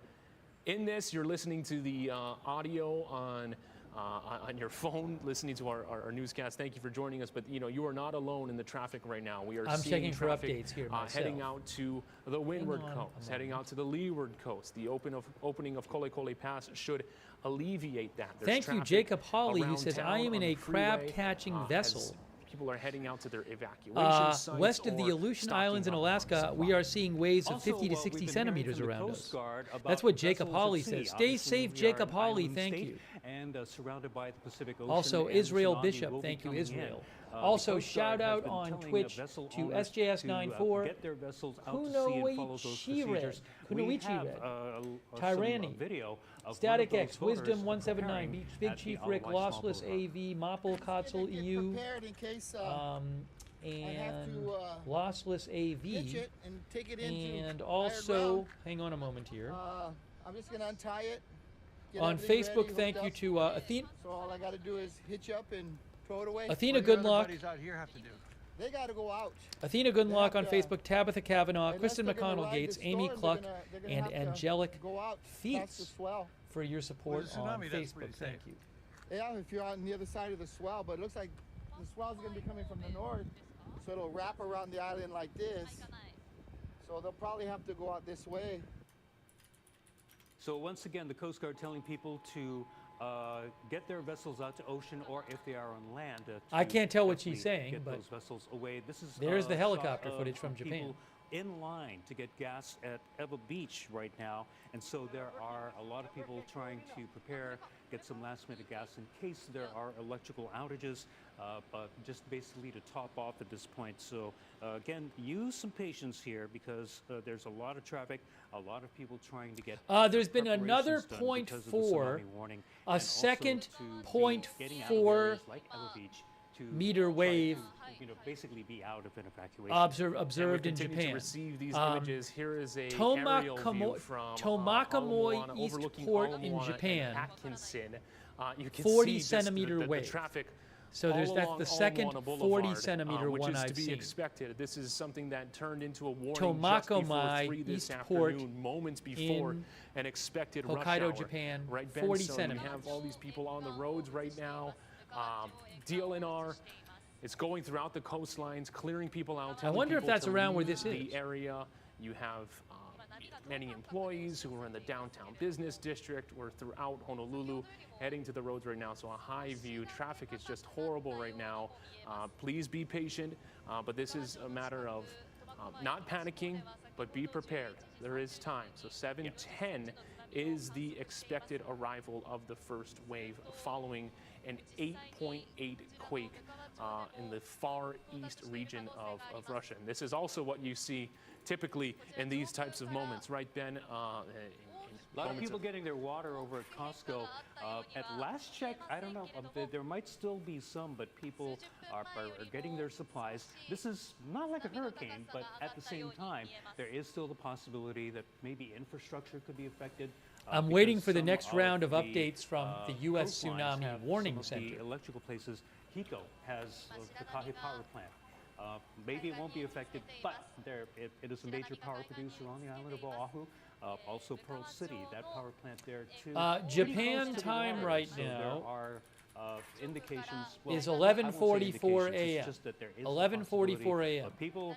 in this, you're listening to the audio on on your phone, listening to our newscast. Thank you for joining us. But you are not alone in the traffic right now. We are I'm seeing checking for traffic updates here myself. heading out to the windward coast, heading out to the leeward coast. The opening of Kolekole Pass should alleviate that. There's Thank you, traffic Jacob Hawley, who around says, town I am on in the a freeway, crab-catching as vessel. People are heading out to their evacuation sites West of the or Aleutian stocking Islands in up on Alaska, supplies. we are seeing waves of Also, 50 to we've 60 been hearing centimeters from the around Coast us. Guard about That's what Jacob vessels at Hawley sea. says. Stay Obviously, safe, we are Jacob an Hawley. island Thank state you. And surrounded by the Pacific Ocean. Also, and Israel tsunami Bishop. will be Thank you, coming Israel. in. Also, The Coast shout Guard has out been on telling Twitch vessel to owners SJS94. to get their vessels out to sea and follow those procedures. We have Tyrani, some video of Static one of X, those Wisdom voters 179, preparing Big at Chief the Rick, Isle of Waishmael Lossless Boulevard. AV, Mopple, Kotzel EU, prepared in case and Lossless AV, hitch it and take it into and higher also, ground. hang on a moment here. I'm just gonna untie it. get On everything Facebook, ready, thank hooked you up. to Athena. So all I got to do is hitch up and throw it away. Athena What do your Goodluck. other buddies out here have to do? They got to go out. Athena Goodluck on have to, Facebook, Tabitha Kavanaugh, unless Kristen they're gonna McConnell ride Gates, the Amy storm, Cluck, they're gonna and have to Angelic go out past the Feats swell. for your support With the on tsunami, that's pretty Facebook. Thank safe. you. Yeah, if you're on the other side of the swell, but it looks like the swell's going to be coming from the north, so it'll wrap around the island like this. So they'll probably have to go out this way. So once again, the Coast Guard telling people to get their vessels out to ocean, or if they are on land, I can't tell what she's definitely saying, get but those vessels away. This is there's the helicopter shot footage of from Japan. people in line to get gas at Eva Beach right now, and so there are a lot of people trying to prepare, get some last-minute gas in case there are electrical outages, but just basically to top off at this point. So again, use some patience here because there's a lot of traffic, a lot of people trying to get. There's been another preparations done point because of the four, tsunami warning, a and also second to be point getting out of four areas like Eva Beach to meter try wave to, basically be out of an evacuation. observed in continue Japan. to receive these images. Here is a aerial view from Tomakomoi Ala Moana, East overlooking Port Ala in Moana Japan. and Atkinson. You can 40 see just centimeter the wave. traffic. So all that's along the Ala second Moana 40 Boulevard, centimeter which one is I've to be seen. expected. This is something that turned into a warning just before Tomakomai 3 this Eastport afternoon, moments before in an expected rush Hokkaido, hour. Japan, Right, Ben? 40 So centimeters. we have all these people on the roads right now. DLNR. It's going throughout the coastlines, clearing people out. I wonder if people that's to around where leave this the is. area. You have many employees who are in the downtown business district or throughout Honolulu heading to the roads right now. So a high view. Traffic is just horrible right now. Please be patient, but this is a matter of not panicking, but be prepared. There is time. So 7:10 is the expected arrival of the first wave following an 8.8 quake in the far east region of Russia. And this is also what you see typically in these types of moments, right, Ben? A lot of people getting their water over at Costco. At last check, I don't know, there might still be some, but people are getting their supplies. This is not like a hurricane, but at the same time, there is still the possibility that maybe infrastructure could be affected. I'm because waiting for the some next round of the, updates from the U.S. coastlines Tsunami have Warning some of Center. The electrical places, HECO has the Kahe power plant. Maybe it won't be affected, but it is a major power producer on the island of Oahu. Also Pearl City, that power plant there too. Japan time right so now there are indications. Well, is I won't say 11:44 indications, it's a.m. just that there is 11:44 a.m. People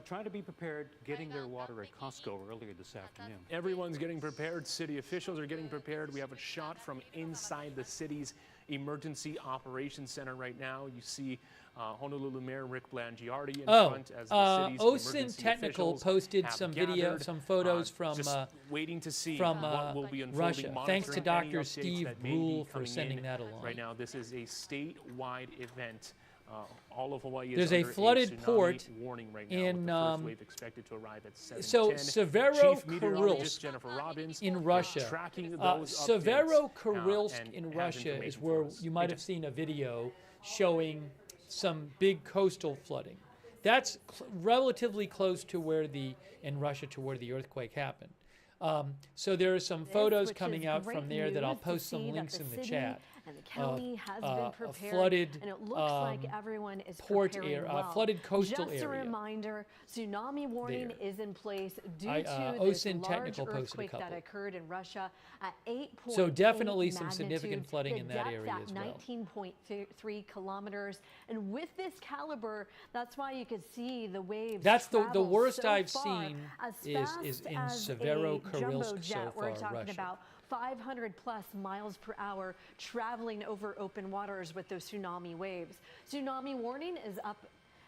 trying to be prepared, getting their water at Costco earlier this afternoon. Everyone's getting prepared. City officials are getting prepared. We have a shot from inside the city's emergency operations center right now. You see Honolulu Mayor Rick Blangiardi in front as the city's OSIN emergency Technical officials posted have some video, gathered, some photos from just waiting to see from what will be unfolding, Russia. Thanks to monitoring any Dr. updates Steve that may be Brule for coming sending in. that along. Right now, this is a statewide event. All of Hawaii is There's a under flooded tsunami port warning right now, in with the first wave expected to arrive at 7:10. so Severo Chief meteorologist Kurilsk Jennifer Robbins in Russia. tracking those Severo updates, Kurilsk and in has Russia is information where for us. you might have seen a video showing some big coastal flooding. That's relatively close to where in Russia to where the earthquake happened. So there are some photos coming out from there that I'll post some links in the chat. And the county has been prepared, flooded, and it looks like everyone is port preparing area, well. flooded coastal Just area. a reminder, tsunami warning There. is in place due to this OSIN large Technical posted a earthquake that couple. occurred in Russia at 8.8 So definitely some magnitude. significant flooding The in that depth area at as well. 19.3 kilometers. And with this caliber, that's why you could see the waves That's the travel worst so I've far, seen as is fast in as Severo a jumbo Kurilsk jet. so We're far, talking Russia. about 500 plus miles per hour traveling over open waters with those tsunami waves. Tsunami warning is up,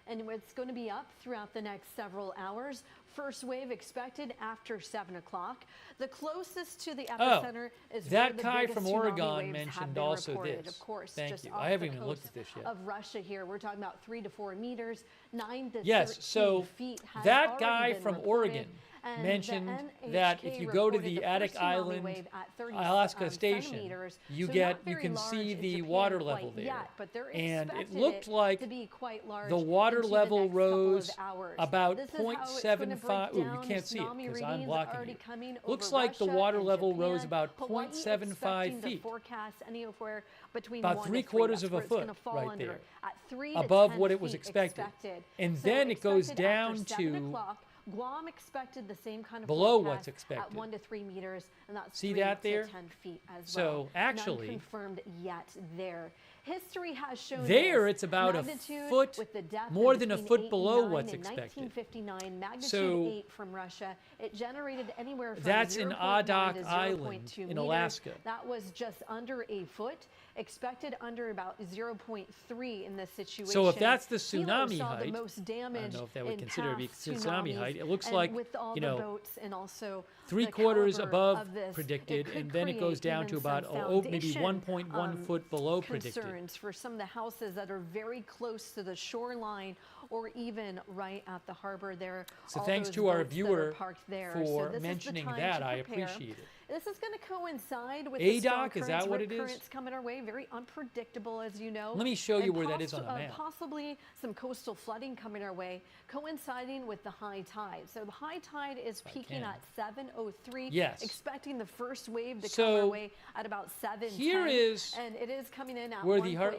and it's going to be up throughout the next several hours. First wave expected after 7 o'clock. The closest to the epicenter is that where the guy biggest from tsunami Oregon waves have mentioned been also reported. this. Of course, Thank just you. off I haven't the even looked coast at this yet. of Russia here. We're talking about 3 to 4 meters, 9 to 13 Yes, so feet has that already guy been from reported. Oregon And mentioned the that NHK if you go to reported the first Attic tsunami Island, wave at 30 Alaska Station, centimeters. you So get not you very can large see in the Japan water quite level there, yet, but they're and it expected looked like to be quite large the water into the level next couple of rose hours. about This is how it's gonna break 0.75. Ooh, you down. can't see it Tsunami because I'm readings blocking already you. coming Looks over like the Russia water and level Japan. rose about Hawaii 0.75 expecting to feet. forecast anywhere between About 1 to 3/4 3. of a That's where it's foot gonna fall right under, there, at 3 to above 10 what it was feet expected. And So then it goes expected after down 7 to o'clock. Guam expected the same kind of below forecast what's expected. at 1 to 3 meters, and that's See 3 that to there? 10 feet as So, well. actually, None confirmed yet there. History has shown there this. it's about a Magnitude foot, with the depth more of than a between foot 8 and below 9 what's in expected. 1959, magnitude So, 8 from Russia. It generated anywhere from that's in 0.1 Adak to Island 0.2 in meters. Alaska. That was just under a foot. Expected under about 0.3 in this situation. So if that's the Hilo tsunami saw height, the most I damage don't know if that would in consider to be past tsunami tsunamis, height. It looks and like, with all you the know, boats and also 3/4 the caliber above of this, predicted, it could and then it goes create down even to about some maybe foundation, 1.1 foot below predicted. concerns for some of the houses that are very close to the shoreline or even right at the harbor there. So all thanks those to our boats that are viewer parked there. for So this is the mentioning time that. to I prepare. appreciate it. This is going to coincide with the strong ADOC, is that currents, what rip it is? currents coming our way, very unpredictable, as you know. Let me show you And where that is on the map. Possibly some coastal flooding coming our way, coinciding with the high tide. So the high tide is peaking at 7:03. Yes. Expecting the first wave to So, come our way at about 7:10. here is and it is coming in at where the 1.52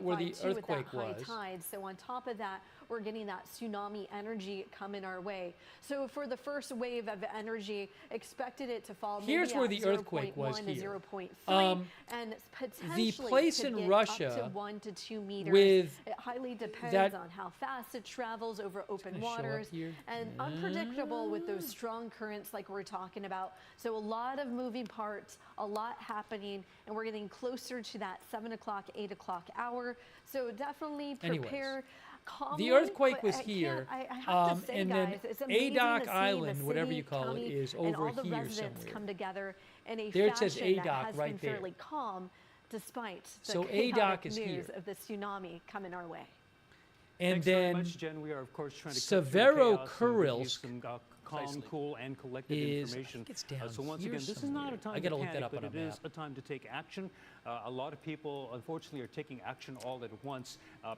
with that earthquake high was. tide. So on top of that, we're getting that tsunami energy coming our way. So for the first wave of energy, expected it to fall maybe Here's where at the earthquake was 0.1 to here. 0.3, and potentially place could in get Russia up to 1 to 2 meters. with It highly depends that- on how fast it travels over open gonna show up waters, here. and unpredictable with those strong currents like we're talking about. So a lot of moving parts, a lot happening, and we're getting closer to that 7 o'clock, 8 o'clock hour. So definitely prepare. Calmly, The earthquake but was I can't- here, I have to say, and guys, then it's amazing ADOC to see Island, the whatever city, you call it, county, is and over all the here residents somewhere. come together in a There it says fashion that ADOC has right been there. fairly calm, despite the So chaotic ADOC is news here. of the tsunami coming our way. And Thanks then very much, Jen. We are, of course, trying to cut through the Severo chaos and give you Kurilsk some calm, Precisely. cool, and collected is, information. I think it's down So once here again, this is not a somewhere. time I gotta to look that panic, up but on a it is map. a time to take action. A lot of people, unfortunately, are taking action all at once.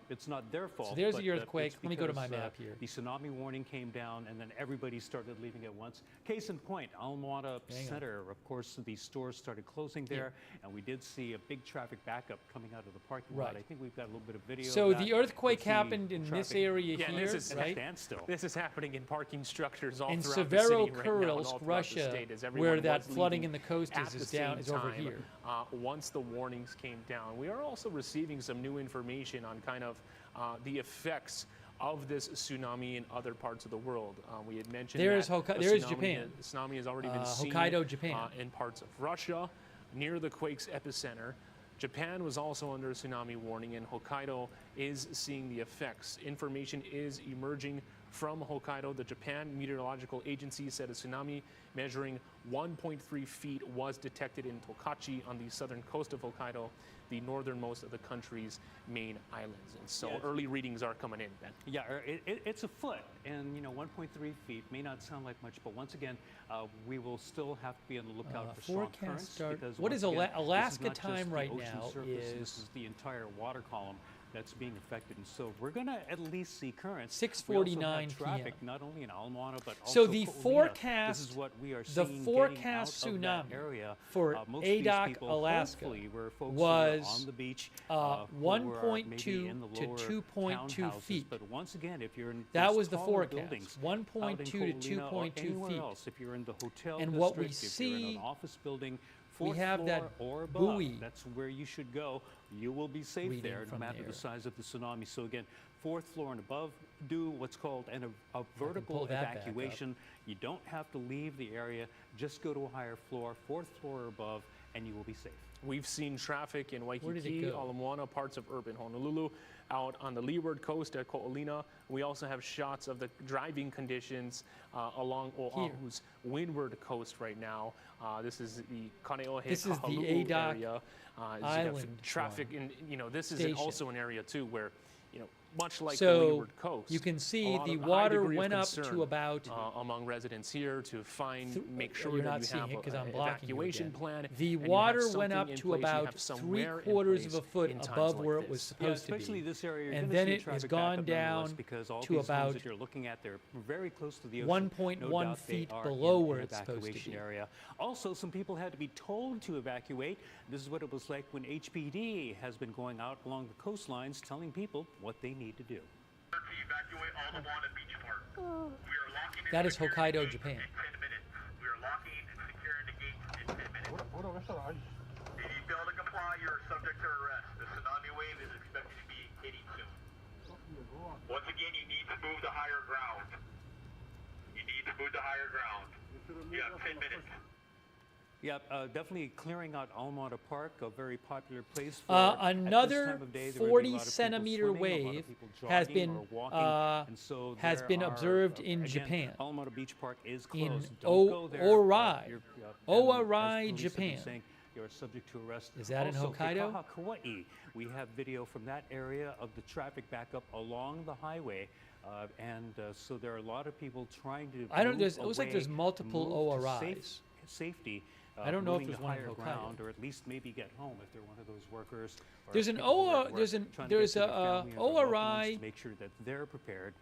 It's not their fault. So there's but, the earthquake. it's Let me go to my because, map here. The tsunami warning came down, and then everybody started leaving at once. Case in point, Almada Hang on. Center, of course, the stores started closing there, and we did see a big traffic backup coming out of the parking lot. Right. I think we've got a little bit of video. So of that. the earthquake You see happened in this traffic area Yeah, here, this is right? standstill. This is happening in parking structures all And throughout the Severo city right now and all Kurilsk, throughout the Russia, state as where everyone that was flooding leaving in the coast at is the down, same is over time, here. once the warnings came down. We are also receiving some new information on kind of the effects of this tsunami in other parts of the world. We had mentioned There is that a there is tsunami Japan. tsunami has already been seen Hokkaido, Japan. in parts of Russia near the quake's epicenter. Japan was also under a tsunami warning, and Hokkaido is seeing the effects. Information is emerging from Hokkaido. The Japan Meteorological Agency said a tsunami measuring 1.3 feet was detected in Tokachi on the southern coast of Hokkaido, the northernmost of the country's main islands. And so Yeah. early readings are coming in, Ben. Yeah, it's a foot, and 1.3 feet may not sound like much, but once again, we will still have to be on the lookout for strong forecast currents. start- Because what once is again, this Alaska not just time the right ocean now surface, this is is the entire water column. that's being affected. And so we're going to at least see currents. 6:49 traffic p.m. not only in Ala Moana, but also So the Ko'olina. forecast, This is what we are the seeing forecast getting out tsunami of that area. for Most of these Adak, people, Alaska, hopefully, were folks was who are on the beach, 1.2 in the to lower 2.2 townhouses. feet. But once again, if you're in That those was the taller forecast, buildings, 1.2 out in to Ko'olina or 2.2 anywhere feet. else, if you're in the hotel And district, what we if you're in see, an office building, we fourth have that floor or above, buoy that's where you should go. You will be safe reading there, no from matter there. the size of the tsunami. So again, fourth floor and above, do what's called a vertical pull that back up. evacuation. You don't have to leave the area. Just go to a higher floor, fourth floor or above, and you will be safe. We've seen traffic in Where did it Waikiki, go? Ala Moana, parts of urban Honolulu, out on the leeward coast at Ko'olina. We also have shots of the driving conditions along Oahu's windward coast right now. This is the Kaneohe This is the Kahaluu Adak area. As you have Island traffic, in, this is station. also an area too where, much like the So leeward coast, you can a see lot the of high water degree of went up concern, to about among residents here to make sure you're that not you seeing have it 'cause an I'm blocking you evacuation again. plan. The and you have water went something up in to place, you about have somewhere in 3/4 of place a foot in times above like where it was this. supposed to especially be. this area, you're And gonna then see it has traffic gone backup nonetheless, down because all to these homes about that you're looking at, they're very close to the ocean. 1.1 No doubt they feet are below in where an it's supposed to evacuation be. area. Also, some people had to be told to evacuate. This is what it was like when HPD has been going out along the coastlines telling people what they need to do. Evacuate Ala Moana Beach Park. We are locking That is Hokkaido, Japan. in 10 minutes. We are locking and securing the gates in 10 minutes. If you fail to comply, you are subject to arrest. The tsunami wave is expected to be hitting soon. Once again, you need to move to higher ground. You need to move to higher ground. You have 10 minutes. Yeah, definitely clearing out Ala Moana Park, a very popular place for at this Another time of day, there would be a 40 lot of people centimeter swimming, a lot of wave people has jogging been or walking, and so has there been are, observed in again, Japan. Ala Moana Beach Park is In closed. Don't go there. Orai, You're, Orai, and as police have been Japan. saying, you're subject to arrest. Is that in Also, Hokkaido? Kekaha, Kauai. We have video from that area of the traffic backup along the highway. So there are a lot of people trying to it looks like there's multiple move to ORIs. safety. I don't know if moving there's to one in higher Hokkaido. ground, or at least maybe get home if they're one of those workers. Or There's an people who are OR at work, trying to get there's to their a family or their loved ones ORI to make sure that they're prepared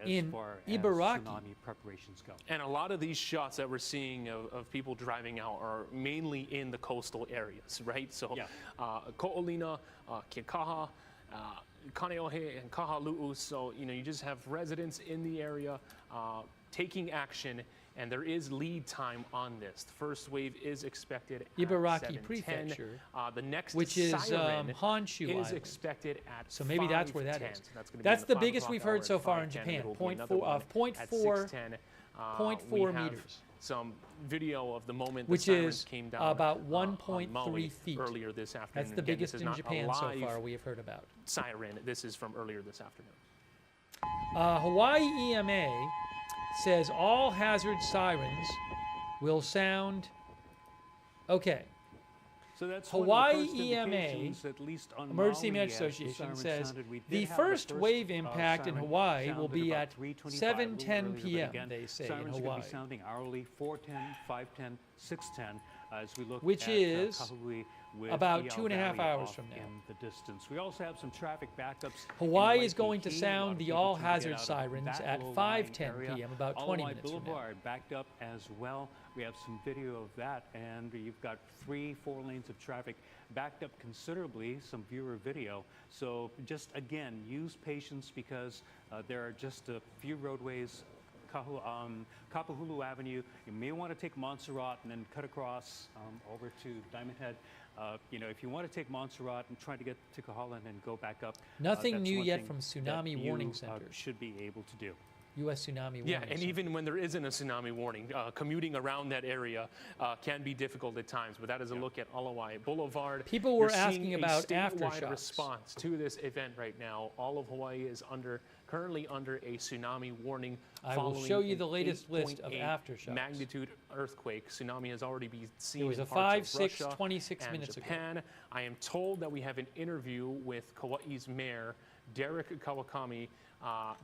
as in far as Ibaraki. tsunami preparations go. And a lot of these shots that we're seeing of people driving out are mainly in the coastal areas, right? So Ko'olina, Kekaha, Kaneohe, and Kahaluu. So, you just have residents in the area taking action, and there is lead time on this. The first wave is expected at Ibaraki 7:10. Prefecture, The next which is siren Honshu is Island. expected at So maybe that's where that 5:10. is. So that's gonna be That's in the 5 biggest o'clock we've hour heard at so far in 5:10. Japan. There will be Point another four- one point at four- 6:10. 0.4 we have meters. Some video of the moment Which the sirens is came down about on 1.3 Maui feet. earlier this afternoon. That's the Again, biggest this is in not a Japan so live far we have heard about. siren. This is from earlier this afternoon. Hawaii EMA says all hazard sirens will sound. Okay. So that's Hawaii one of the first EMA, indications, at least on Emergency Maui, Management as the Association, siren says sounded. We did the have first wave impact in siren Hawaii will sounded be about at 3:25, a little 7:10 earlier, but p.m., again, they say, in sirens are Hawaii. going to be sounding hourly 4:10, 5:10, 6:10 as we look Which at is Kahui with about Iao 2.5 Valley hours off from now. in the distance. We also have some traffic backups. in Hawaii is going to Waikiki. A lot sound of the people all trying to get hazard out of sirens that at low-lying 5:10 area. p.m., about 20 Alawai minutes from now. Boulevard backed up as well. We have some video of that, and you've got 3-4 lanes of traffic backed up considerably, some viewer video. So just again, use patience because there are just a few roadways. Kapahulu Avenue, you may want to take Montserrat and then cut across over to Diamond Head. If you want to take Montserrat and try to get to Kahala and go back up. Nothing that's new one yet thing from that tsunami you, warning centers. should be able to do. U.S. tsunami warning. Yeah, and center. even when there isn't a tsunami warning, commuting around that area can be difficult at times. But that is a look at Alawai Boulevard. People were You're asking seeing about a statewide aftershocks. response to this event right now. All of Hawaii is currently under a tsunami warning. I will following show you an the latest list of 8.8 aftershocks. magnitude earthquake. Tsunami has already been seen It was in a parts 5, of 6, Russia 26 and minutes ago. Japan. I am told that we have an interview with Kauai's mayor, Derek Kawakami,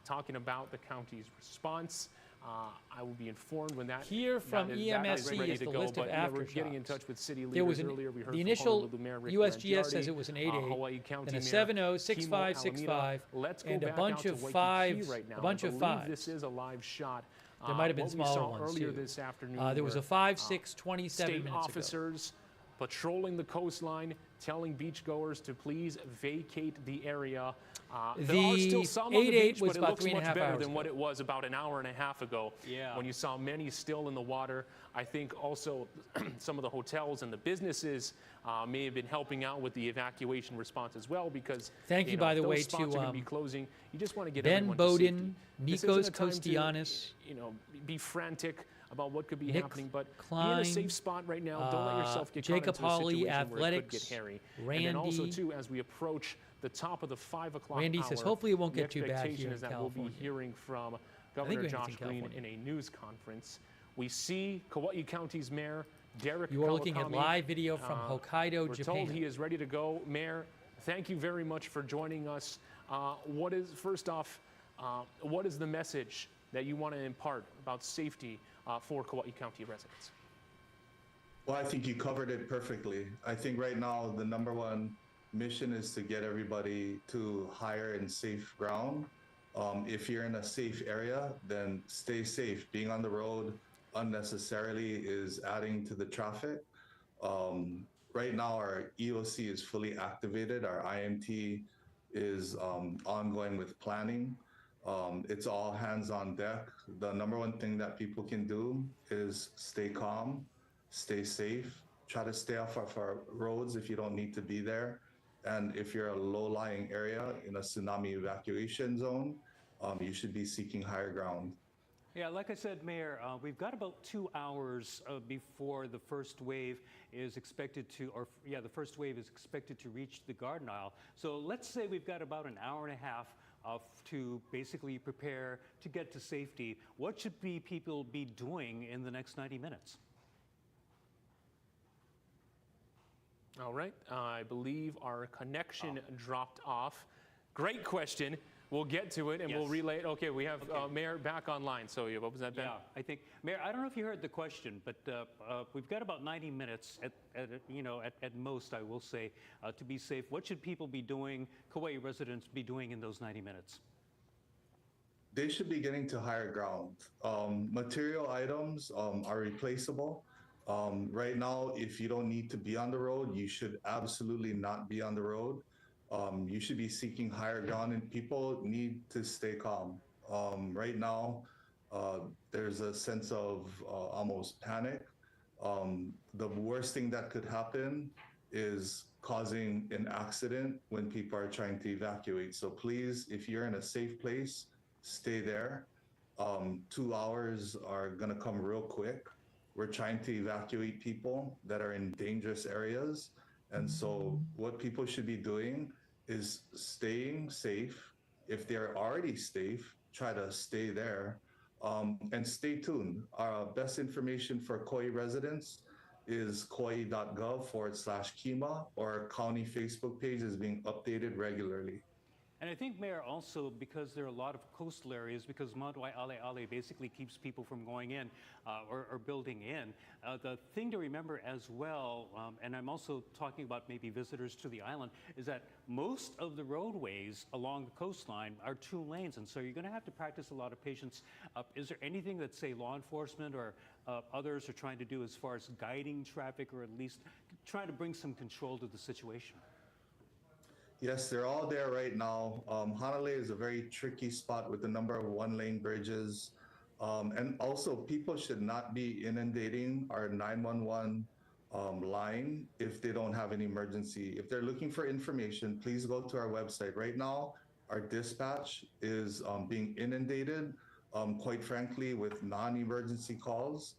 talking about the county's response. I will be informed when that Here from that EMSC is ready is to the go. list of But yeah, we're getting in aftershocks. touch with city There was leaders an, earlier. We heard the from initial Honolulu Mayor Rick USGS says Blangiardi, it was an 8.8, Hawaii County then a Mayor 7.0, Kimo 6.5, 6.5, Alameda. Let's go and a back bunch out to of Waikiki fives, right now. a bunch I of believe fives. This is a live shot. There might have been what smaller we saw ones earlier too. this afternoon. There was a were, 5, 6, 27 state minutes officers patrolling the coastline, telling beachgoers to please vacate the area. There are still some on the 8.8 beach, was but it about looks 3.5 much better hours than ago. what it was about an hour and a half ago. Yeah. When you saw many still in the water. I think also some of the hotels and the businesses may have been helping out with the evacuation response as well, because Thank you, know, by the those way, spots to are going to be closing. You just want to get Ben everyone Bowden, to safety. This isn't Nikos a time to, Kostianis, be frantic about what could be Nick happening, but be in Klein, a safe spot right now. Don't let yourself get Jacob caught into a Hawley, situation where it could Athletics, get hairy. Randy. And then also too, as we approach the top of the 5 o'clock Randy hour, says, hopefully it won't the get too bad expectation here is in that we'll California. be hearing from think Governor Randy's Josh in Green California. in a news conference. We see Kauai County's Mayor Derek You are looking at Kawakami. live video from Hokkaido, We're Japan. told he is ready to go. Mayor, thank you very much for joining us. First off, what is the message that you want to impart about safety for Kauai County residents? Well, I think you covered it perfectly. I think right now the number one mission is to get everybody to higher and safe ground. If you're in a safe area, then stay safe. Being on the road unnecessarily is adding to the traffic. Right now, our EOC is fully activated. Our IMT is ongoing with planning. It's all hands on deck. The number one thing that people can do is stay calm, stay safe, try to stay off of our roads if you don't need to be there. And if you're a low-lying area in a tsunami evacuation zone, you should be seeking higher ground. Yeah, like I said, Mayor, we've got about 2 hours before the first wave is expected to, the first wave is expected to reach the Garden Isle. So let's say we've got about an hour and a half to basically prepare to get to safety. What should people be doing in the next 90 minutes? All right, I believe our connection dropped off. Great question. We'll get to it and we'll relay it. Okay, we have Mayor back online. So what was that, Ben? Yeah, I think, Mayor, I don't know if you heard the question, but we've got about 90 minutes at most, I will say, to be safe. What should people be doing, Kauai residents be doing in those 90 minutes? They should be getting to higher ground. Material items are replaceable. Right now, if you don't need to be on the road, you should absolutely not be on the road. You should be seeking higher ground, and people need to stay calm. Right now, there's a sense of almost panic. The worst thing that could happen is causing an accident when people are trying to evacuate. So please, if you're in a safe place, stay there. 2 hours are gonna come real quick. We're trying to evacuate people that are in dangerous areas. And so what people should be doing is staying safe. If they're already safe, try to stay there, and stay tuned. Our best information for Kauai residents is kauai.gov/Kima, or our county Facebook page is being updated regularly. And I think, Mayor, also because there are a lot of coastal areas, because Mount Waialeale basically keeps people from going in or building in. The thing to remember as well, and I'm also talking about maybe visitors to the island, is that most of the roadways along the coastline are 2 lanes, and so you're going to have to practice a lot of patience. Is there anything that, say, law enforcement or others are trying to do as far as guiding traffic, or at least trying to bring some control to the situation? Yes, they're all there right now. Honolulu is a very tricky spot with the number of 1-lane bridges. And also, people should not be inundating our 911 line if they don't have an emergency. If they're looking for information, please go to our website. Right now, our dispatch is being inundated, quite frankly, with non-emergency calls.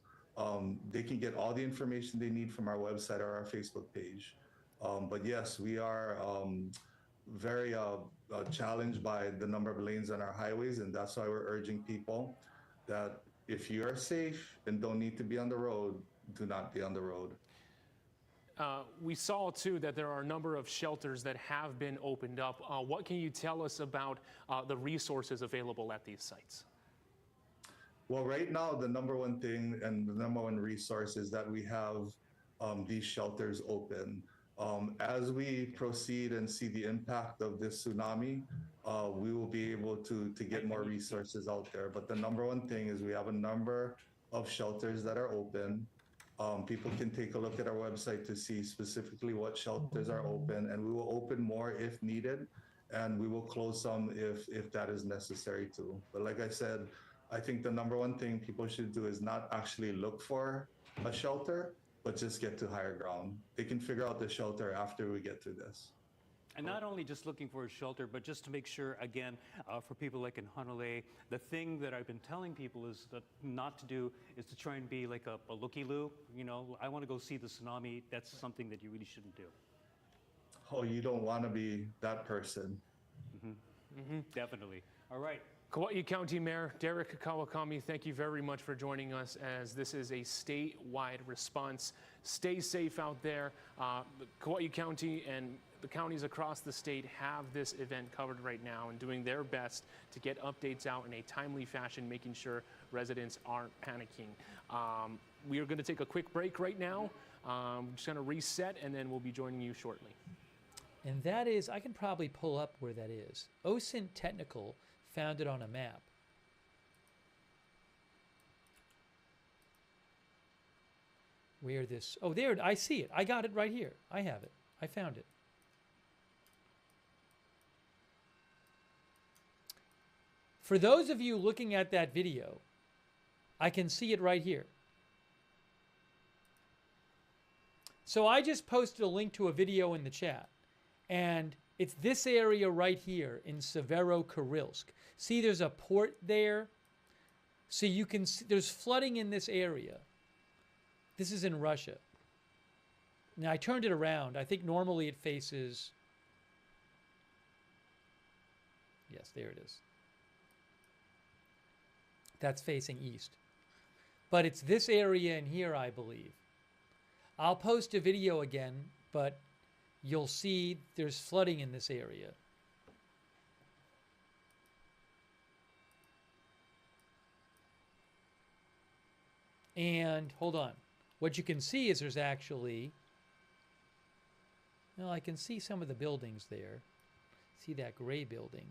They can get all the information they need from our website or our Facebook page. But yes, we are very challenged by the number of lanes on our highways, and that's why we're urging people that if you are safe and don't need to be on the road, do not be on the road. We saw too that there are a number of shelters that have been opened up. What can you tell us about the resources available at these sites? Well, right now, the number one thing and the number one resource is that we have these shelters open. As we proceed and see the impact of this tsunami, we will be able to get more resources out there. But the number one thing is we have a number of shelters that are open. People can take a look at our website to see specifically what shelters are open, and we will open more if needed, and we will close some if that is necessary too. But like I said, I think the number one thing people should do is not actually look for a shelter, but just get to higher ground. They can figure out the shelter after we get through this. And not only just looking for a shelter, but just to make sure, again, for people like in Honolulu, the thing that I've been telling people is that not to do is to try and be like a looky-loo. You know, I want to go see the tsunami. That's something that you really shouldn't do. Oh, you don't want to be that person. Definitely. All right. Kauai County Mayor Derek Kawakami, thank you very much for joining us, as this is a statewide response. Stay safe out there. Kauai County and the counties across the state have this event covered right now and doing their best to get updates out in a timely fashion, making sure residents aren't panicking. We are going to take a quick break right now. Just going to reset, and then we'll be joining you shortly. And that is, I can probably pull up where that is. OSINT Technical found it on a map. Where this, oh, there, I see it. I got it right here. I have it. I found it. For those of you looking at that video, I can see it right here. So I just posted a link to a video in the chat, and it's this area right here in Severo-Kurilsk. See, there's a port there. So you can see there's flooding in this area. This is in Russia. Now I turned it around. I think normally it faces, yes, there it is. That's facing east. But it's this area in here, I believe. I'll post a video again, but you'll see there's flooding in this area. And hold on. What you can see is there's actually, well, I can see some of the buildings there. See that gray building.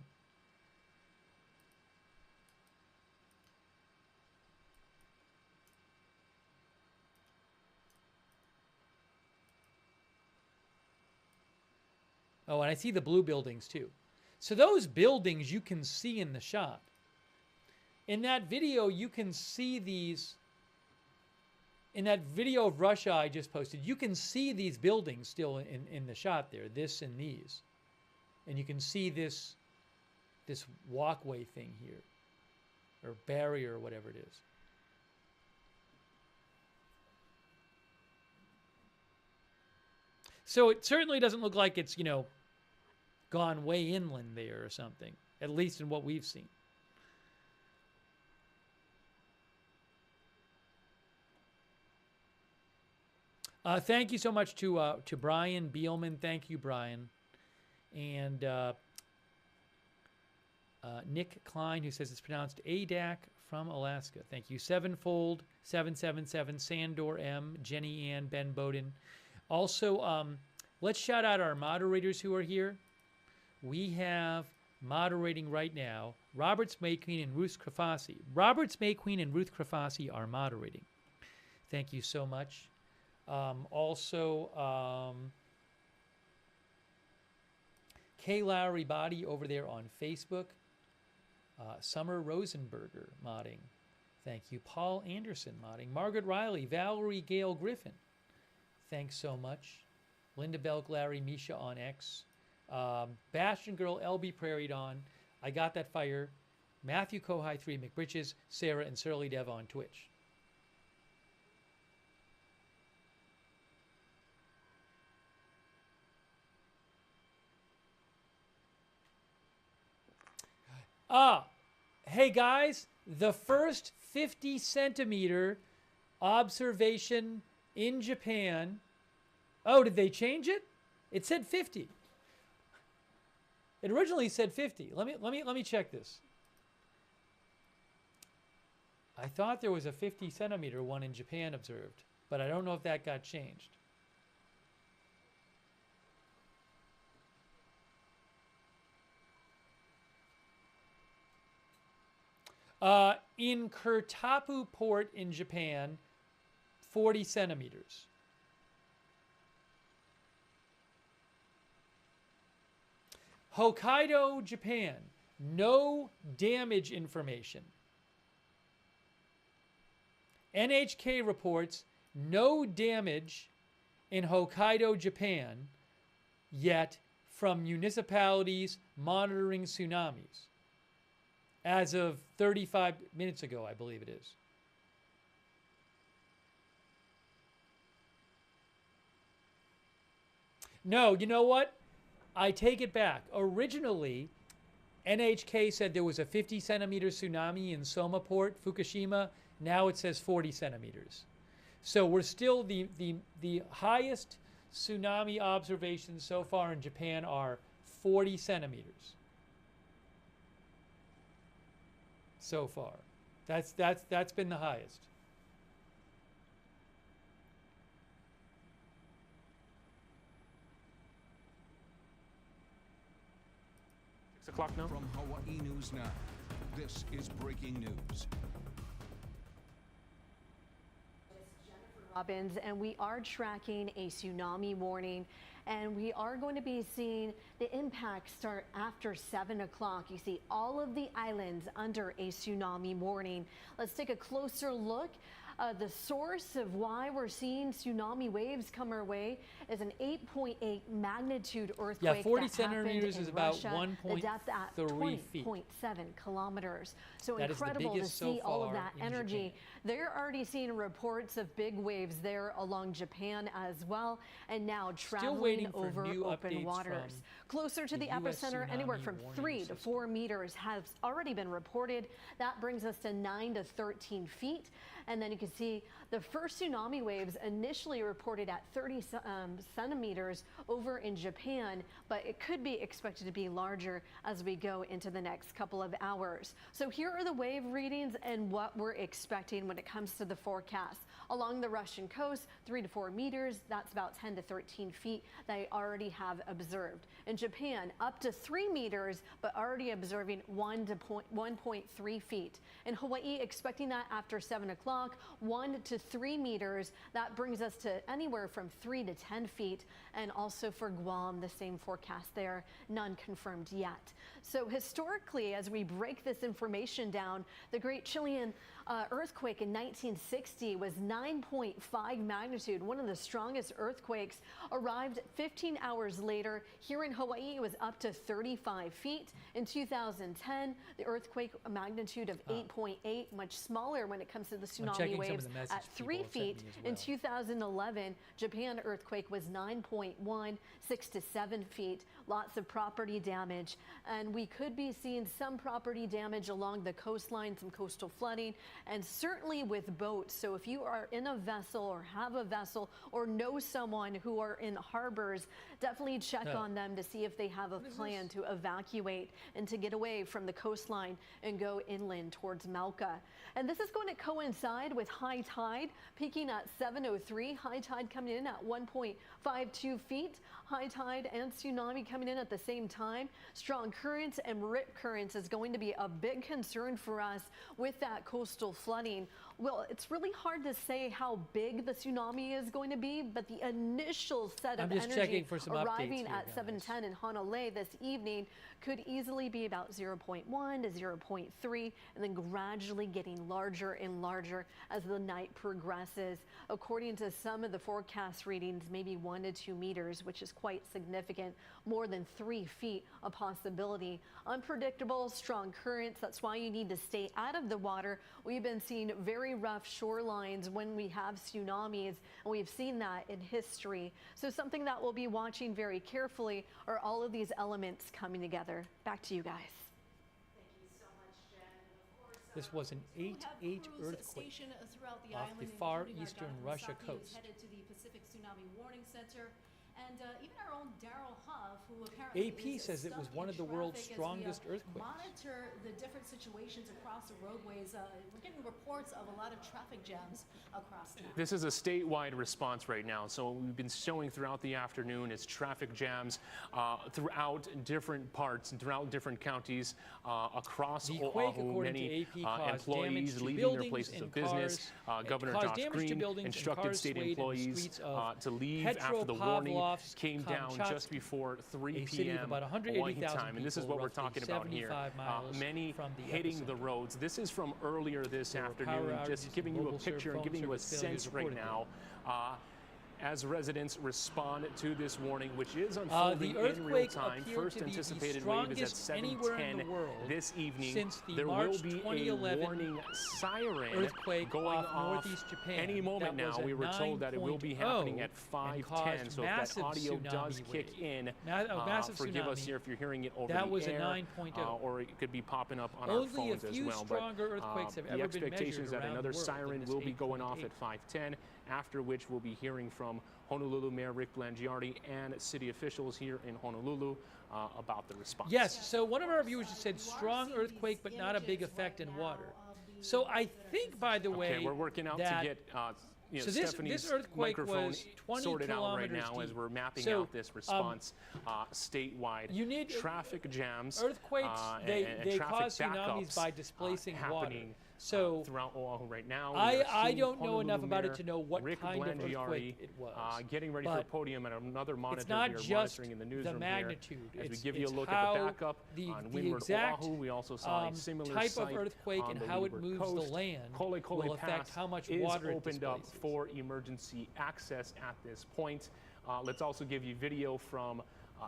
Oh, and I see the blue buildings too. So those buildings you can see in the shot. In that video, you can see these. In that video of Russia I just posted, you can see these buildings still in the shot there, this and these. And you can see this walkway thing here, or barrier or whatever it is. So it certainly doesn't look like it's, you know, gone way inland there or something, at least in what we've seen. Thank you so much to Brian Beelman. Thank you, Brian. And Nick Klein, who says it's pronounced ADAC from Alaska. Thank you. Sevenfold, 777, Sandor M, Jenny Ann, Ben Bowden. Also, let's shout out our moderators who are here. We have moderating right now Roberts Mayqueen and Ruth Krafasi. Roberts Mayqueen and Ruth Krafasi are moderating. Thank you so much. Kay Lowry Body over there on Facebook. Summer Rosenberger modding. Thank you. Paul Anderson modding. Margaret Riley, Valerie Gale Griffin. Thanks so much. Linda Belk, Larry, Misha on X. Bastion Girl, LB Prairie Dawn. I Got That Fire. Matthew Kohai 3, McBritches, Sarah, and Surly Dev on Twitch. Hey guys, the first 50 centimeter observation in Japan. Oh, did they change it? It said 50. It originally said 50. Let me check this. I thought there was a 50 centimeter one in Japan observed, but I don't know if that got changed. In Kurtapu Port in Japan, 40 centimeters. Hokkaido, Japan, no damage information. NHK reports no damage in Hokkaido, Japan, yet from municipalities monitoring tsunamis. As of 35 minutes ago, I believe it is. No, you know what? I take it back. Originally, NHK said there was a 50 centimeter tsunami in Soma Port, Fukushima. Now it says 40 centimeters. So we're still the highest tsunami observations so far in Japan are 40 centimeters. So far. That's been the highest. O'clock now. From Hawaii News Now, this is breaking news. Robbins, and we are tracking a tsunami warning, and we are going to be seeing the impact start after 7 o'clock. You see all of the islands under a tsunami warning. Let's take a closer look. The source of why we're seeing tsunami waves come our way is an 8.8 magnitude earthquake. Yeah, 40 that centimeters is about Russia, 1.3 the depth at feet. 20.7 kilometers. So that is the incredible to biggest see so all of far that in energy. Japan. They're already seeing reports of big waves there along Japan as well, and now traveling waiting for over new open updates waters. from Closer to the US epicenter, anywhere tsunami from warning 3 to system. 4 meters has already been reported. That brings us to 9 to 13 feet. And then you can see the first tsunami waves initially reported at 30 centimeters over in Japan, but it could be expected to be larger as we go into the next couple of hours. So here are the wave readings and what we're expecting when it comes to the forecast. Along the Russian coast, 3 to 4 meters, that's about 10 to 13 feet they already have observed. In Japan, up to 3 meters, but already observing 1.3 feet. In Hawaii, expecting that after 7 o'clock, 1 to 3 meters. That brings us to anywhere from 3 to 10 feet. And also for Guam, the same forecast there, none confirmed yet. So historically, as we break this information down, the Great Chilean earthquake in 1960 was 9.5 magnitude. One of the strongest earthquakes arrived 15 hours later. Here in Hawaii, it was up to 35 feet. In 2010, the earthquake magnitude of 8.8, much smaller when it comes to the tsunami waves at 3 feet. In 2011, Japan earthquake was 9.1, 6 to 7 feet. Lots of property damage, and we could be seeing some property damage along the coastline, some coastal flooding, and certainly with boats. So if you are in a vessel or have a vessel or know someone who are in harbors, definitely check on them to see if they have a plan to evacuate and to get away from the coastline and go inland towards Malka. And this is going to coincide with high tide peaking at 7:03. High tide coming in at 1.52 feet. High tide and tsunami coming in at the same time. Strong currents and rip currents is going to be a big concern for us with that coastal flooding. Well, it's really hard to say how big the tsunami is going to be, but the initial set of energy arriving at 7:10 in Honolulu this evening could easily be about 0.1 to 0.3, and then gradually getting larger and larger as the night progresses. According to some of the forecast readings, maybe 1 to 2 meters, which is quite significant. More than 3 feet a possibility. Unpredictable, strong currents. That's why you need to stay out of the water. We've been seeing very rough shorelines when we have tsunamis, and we've seen that in history. So something that we'll be watching very carefully are all of these elements coming together. Back to you guys. This was an 8.8 earthquake off the far eastern Russia coast. Headed to the Pacific Tsunami Warning Center, And even our own Daryl Huff, who apparently AP is says it stuck was one in of the world's traffic as strongest we, earthquakes. monitor the different situations across the roadways. We're getting reports of a lot of traffic jams across town. This is a statewide response right now. So what we've been showing throughout the afternoon is traffic jams throughout different parts and throughout different counties across The quake, Oahu. according Many to AP, caused damage employees to leaving their buildings places and of business. cars. It Governor caused Josh damage to Green buildings and instructed cars state swayed in the employees streets of to leave after the warning Petropavlovsk, came down Kamchatka, just before 3 a city of p.m. about Hawaii 180,000 time. And this is people, what we're roughly talking about here. 75 miles Many from the hitting the epicenter. roads. This is from earlier this There were afternoon. power Just outages giving and you a mobile picture and phone giving you a service failures sense right reported now. As residents respond to this warning, which is unfolding the in real earthquake time. appeared First to be the anticipated wave is at strongest anywhere in 7:10 the world this evening. since the There March will be a 2011 warning siren earthquake going off off northeast Japan. any moment That was now. a We were told that it will be happening 9.0 at and 5:10. caused So if that massive audio does tsunami kick wave. in, Massive forgive us tsunami. here if you're hearing it over That the was a air, 9.0. or it could be popping up on our Only a phones as few well. stronger But earthquakes have the ever been expectation is measured that around another the world siren in this will be going off 8.8. at 5:10, after which we'll be hearing from Honolulu Mayor Rick Blangiardi and city officials here in Honolulu about the response. Yes, so one of our viewers just said strong earthquake, but not a big effect in water. So I think, by the way, Okay, we're working out that to get so this Stephanie's earthquake microphone was 20 sorted out right kilometers now as deep. we're mapping So, out this response statewide. you need traffic jams. earthquakes. And They traffic cause tsunamis backups, by displacing water. happening So throughout Oahu right now. I don't know enough about it to know what Rick kind of Blangiardi, earthquake it was. Getting ready for a But podium at another monitor it's not we are just monitoring in the the newsroom magnitude. here. As we It's- give you a it's look at how the backup the on Windward exact, Oahu, we also saw a similar type site of earthquake on and the how it leeward moves coast. the land Kole will affect Pass how much is water it opened up displaces. for emergency access at this point. Let's also give you video from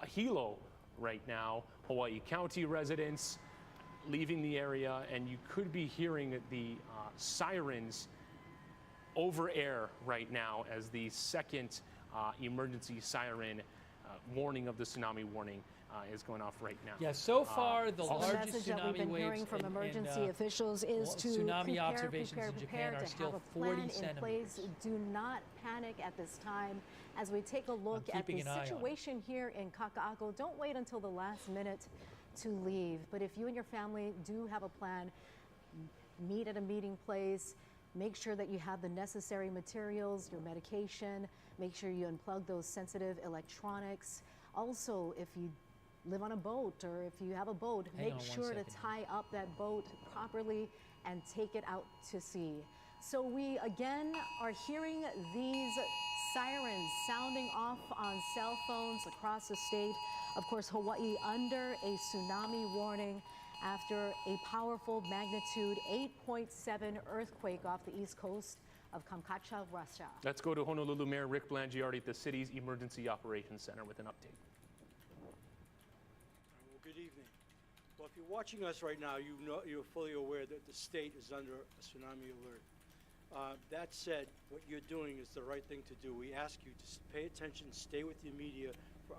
Hilo right now. Hawaii County residents leaving the area, and you could be hearing the sirens over air right now as the second emergency siren warning of the tsunami warning is going off right now. Yeah, so far the So the largest message that we've tsunami been waves hearing from in- emergency in, officials is to tsunami prepare, observations prepare, in Japan prepare, are to still have a 40 plan in centimeters. place. Do not panic at this time. As we take a look at the keeping an eye on it. situation here in Kaka'ako, don't wait until the last minute to leave. But if you and your family do have a plan, meet at a meeting place. Make sure that you have the necessary materials, your medication. Make sure you unplug those sensitive electronics. Also, if you live on a boat or if you have a boat, Hang make on one sure to second. tie up that boat properly and take it out to sea. So we again are hearing these sirens sounding off on cell phones across the state. Of course, Hawaii under a tsunami warning after a powerful magnitude 8.7 earthquake off the east coast of Kamchatka, Russia. Let's go to Honolulu Mayor Rick Blangiardi at the city's Emergency Operations Center with an update. Well, good evening. Well, if you're watching us right now, you're fully aware that the state is under a tsunami alert. That said, what you're doing is the right thing to do. We ask you to pay attention, stay with your media.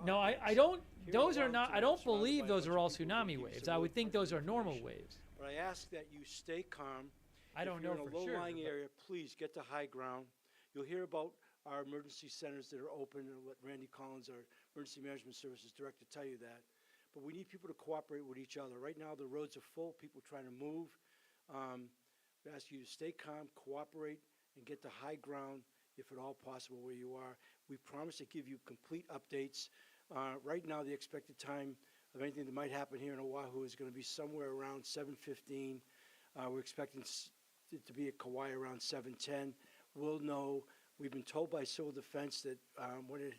No, I don't. Those are not. I don't believe those are all tsunami waves. I would think those are normal waves. But I ask that you stay calm. I don't know If you're for in a sure, low-lying but- area, please get to high ground. You'll hear about our emergency centers that are open, and let Randy Collins, our Emergency Management Services Director, tell you that. But we need people to cooperate with each other. Right now, the roads are full, people trying to move. We ask you to stay calm, cooperate, and get to high ground, if at all possible, where you are. We promise to give you complete updates. Right now, the expected time of anything that might happen here in Oahu is going to be somewhere around 7:15. We're expecting it to be at Kauai around 7:10. We'll know. We've been told by Civil Defense that when it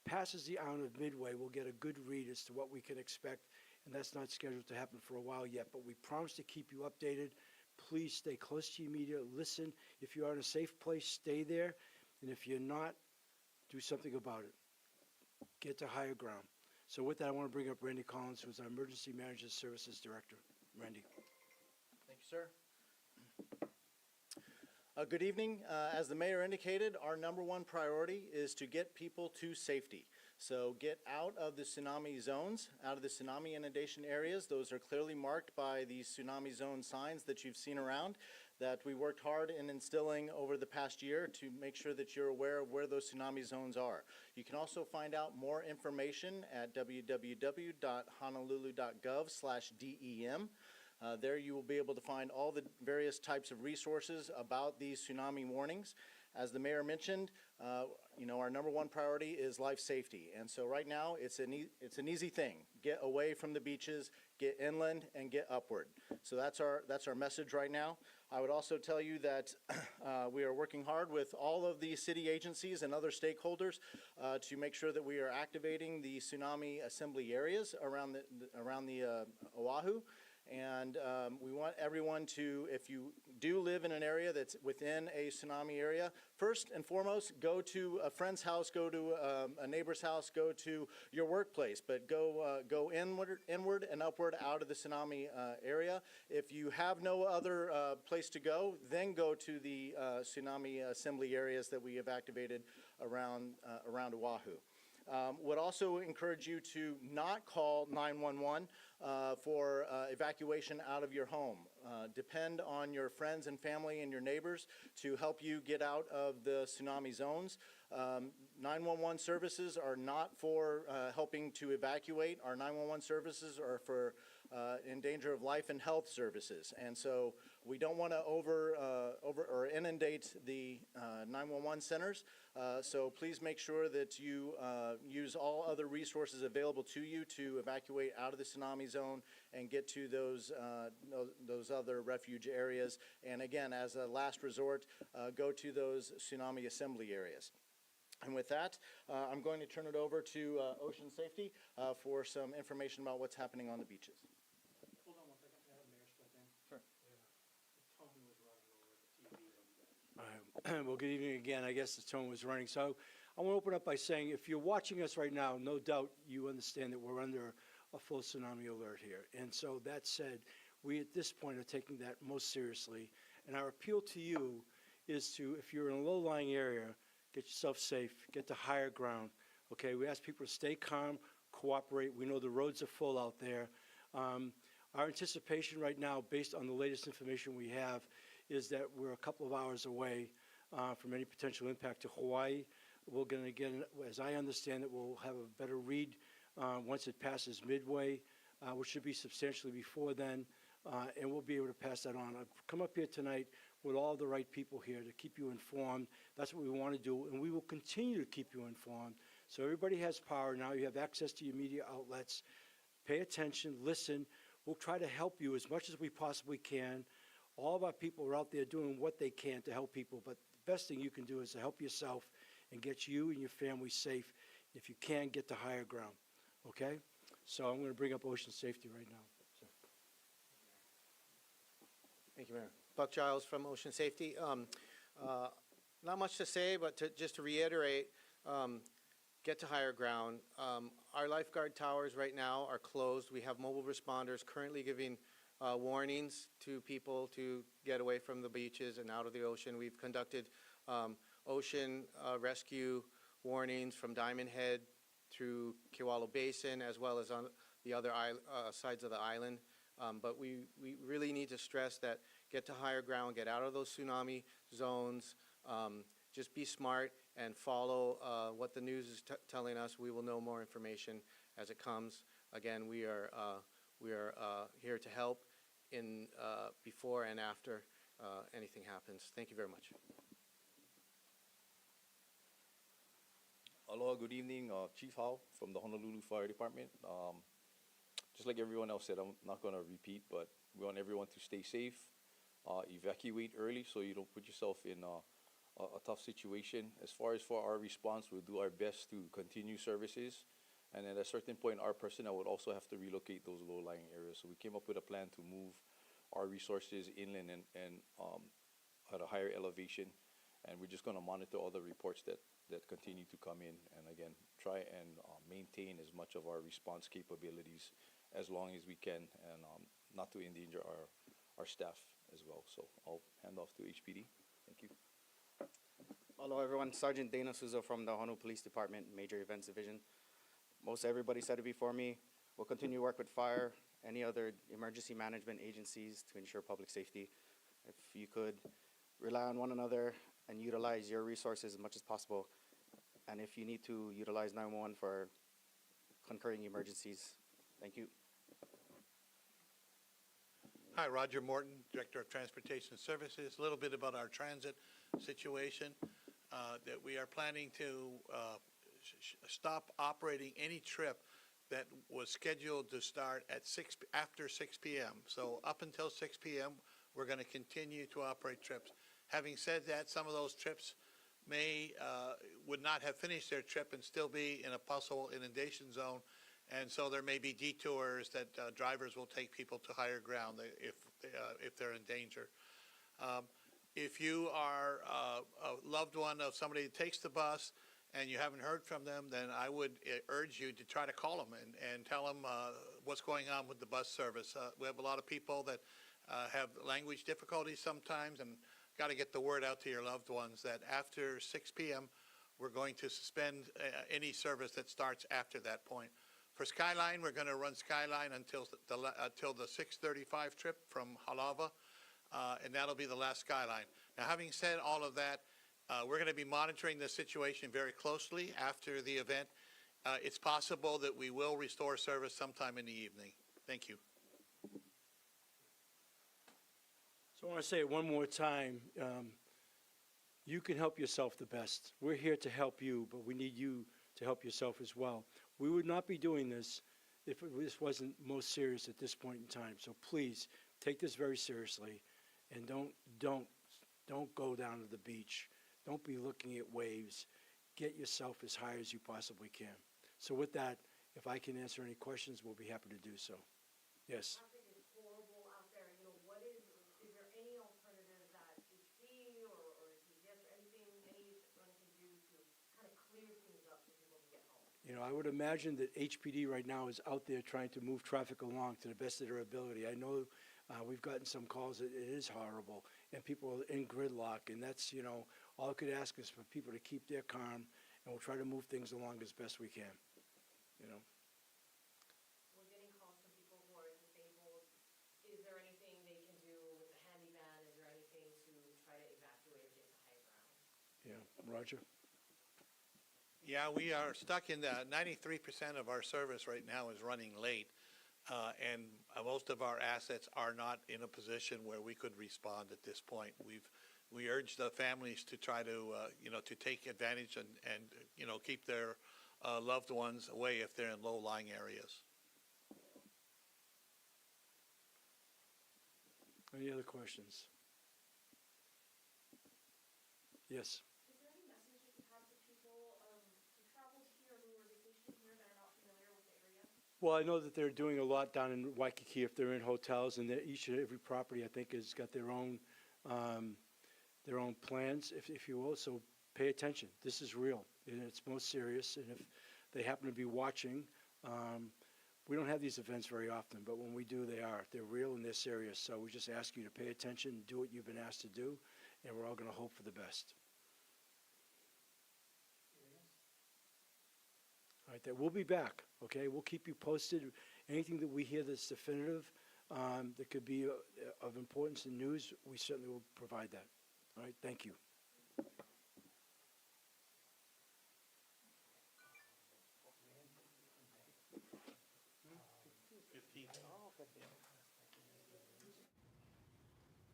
passes the island of Midway, we'll get a good read as to what we can expect, and that's not scheduled to happen for a while yet. But we promise to keep you updated. Please stay close to your media. Listen. If you are in a safe place, stay there. And if you're not, do something about it. Get to higher ground. So with that, I want to bring up Randy Collins, who's our Emergency Management Services Director. Randy. Thank you, sir. Good evening. As the mayor indicated, our #1 priority is to get people to safety. So get out of the tsunami zones, out of the tsunami inundation areas. Those are clearly marked by these tsunami zone signs that you've seen around. that we worked hard in instilling over the past year to make sure that you're aware of where those tsunami zones are. You can also find out more information at www.honolulu.gov/DEM. There you will be able to find all the various types of resources about these tsunami warnings. As the mayor mentioned, you know, our #1 priority is life safety. And so right now it's an easy thing. Get away from the beaches, get inland, and get upward. So that's our message right now. I would also tell you that we are working hard with all of the city agencies and other stakeholders to make sure that we are activating the tsunami assembly areas around the Oahu. And we want everyone to, if you do live in an area that's within a tsunami area, first and foremost, go to a friend's house, go to a neighbor's house, go to your workplace, but go inward and upward out of the tsunami area. If you have no other place to go, then go to the tsunami assembly areas that we have activated around Oahu. Would also encourage you to not call 911 for evacuation out of your home. Depend on your friends and family and your neighbors to help you get out of the tsunami zones. 911 services are not for helping to evacuate. Our 911 services are for in danger of life and health services. And so we don't want to over or inundate the 911 centers. So please make sure that you use all other resources available to you to evacuate out of the tsunami zone and get to those other refuge areas. And again, as a last resort, go to those tsunami assembly areas. And with that, I'm going to turn it over to Ocean Safety for some information about what's happening on the beaches. Hold on one second. I have Mayor step in. Sure. The tone was running over the TV. Well, good evening again. I guess the tone was running. So I want to open up by saying, if you're watching us right now, no doubt you understand that we're under a full tsunami alert here. And so that said, we at this point are taking that most seriously. And our appeal to you is to, if you're in a low-lying area, get yourself safe, get to higher ground. Okay, we ask people to stay calm, cooperate. We know the roads are full out there. Our anticipation right now, based on the latest information we have, is that we're a couple of hours away from any potential impact to Hawaii. We're going to get, as I understand it, we'll have a better read once it passes Midway, which should be substantially before then, and we'll be able to pass that on. I've come up here tonight with all the right people here to keep you informed. That's what we want to do, and we will continue to keep you informed. So everybody has power now. You have access to your media outlets. Pay attention, listen. We'll try to help you as much as we possibly can. All of our people are out there doing what they can to help people, but the best thing you can do is to help yourself and get you and your family safe. If you can, get to higher ground, okay? So I'm going to bring up Ocean Safety right now. So. Thank you, Mayor. Buck Giles from Ocean Safety. Not much to say, but just to reiterate, get to higher ground. Our lifeguard towers right now are closed. We have mobile responders currently giving warnings to people to get away from the beaches and out of the ocean. We've conducted ocean rescue warnings from Diamond Head through Kewalo Basin, as well as on the other sides of the island. But we really need to stress that get to higher ground, get out of those tsunami zones, just be smart and follow what the news is telling us. We will know more information as it comes. Again, we are here to help in before and after anything happens. Thank you very much. Aloha, good evening. Chief Howe from the Honolulu Fire Department. Just like everyone else said, I'm not going to repeat, but we want everyone to stay safe, evacuate early so you don't put yourself in a tough situation. As far as for our response, we'll do our best to continue services. And at a certain point, our personnel would also have to relocate those low-lying areas. So we came up with a plan to move our resources inland and at a higher elevation. And we're just going to monitor all the reports that continue to come in. And again, try and maintain as much of our response capabilities as long as we can, and not to endanger our staff as well. So I'll hand off to HPD. Thank you. Hello everyone, Sergeant Dana Souza from the Honolulu Police Department, Major Events Division. Most everybody said it before me. We'll continue to work with fire, any other emergency management agencies to ensure public safety. if you could rely on one another and utilize your resources as much as possible. And if you need to utilize 911 for concurring emergencies. Thank you. Hi, Roger Morton, Director of Transportation Services. A little bit about our transit situation, that we are planning to stop operating any trip that was scheduled to start at after 6 p.m. So up until 6 p.m., we're going to continue to operate trips. Having said that, some of those trips would not have finished their trip and still be in a possible inundation zone. And so there may be detours that drivers will take people to higher ground if they're in danger. If you are a loved one of somebody that takes the bus and you haven't heard from them, then I would urge you to try to call them and tell them what's going on with the bus service. We have a lot of people that have language difficulties sometimes, and got to get the word out to your loved ones that after 6 p.m. we're going to suspend any service that starts after that point. For Skyline, we're going to run Skyline until the 6:35 trip from Halava, and that'll be the last Skyline. Now, having said all of that, we're going to be monitoring the situation very closely after the event. It's possible that we will restore service sometime in the evening. Thank you. So I want to say it one more time. You can help yourself the best. We're here to help you, but we need you to help yourself as well. We would not be doing this if this wasn't most serious at this point in time. So please take this very seriously, and don't go down to the beach. Don't be looking at waves. Get yourself as high as you possibly can. So with that, if I can answer any questions, we'll be happy to do so. Yes. I think it's horrible out there. You know, is there any alternative that HB or CVS or anything anyone can do to kind of clear things up so people can get home? You know, I would imagine that HPD right now is out there trying to move traffic along to the best of their ability. I know we've gotten some calls that it is horrible and people are in gridlock, and that's, you know, all I could ask is for people to keep their calm, and we'll try to move things along as best we can, you know. We're getting calls from people who are disabled. Is there anything they can do with the handy van? Is there anything to try to evacuate or get to higher ground? Yeah, Roger? Yeah, we are stuck in the 93% of our service right now is running late, and most of our assets are not in a position where we could respond at this point. We urge the families to try to, to take advantage and keep their loved ones away if they're in low-lying areas. Any other questions? Yes. Is there any message you can have for people who traveled here, who are vacationing here, that are not familiar with the area? Well, I know that they're doing a lot down in Waikiki if they're in hotels, and each and every property, I think, has got their own plans, if you will. So pay attention. This is real, and it's most serious. And if they happen to be watching, we don't have these events very often, but when we do, they're real and they're serious. So we just ask you to pay attention, do what you've been asked to do, and we're all going to hope for the best. All right, we'll be back, okay? We'll keep you posted. Anything that we hear that's definitive, that could be of importance in news, we certainly will provide that. All right, thank you.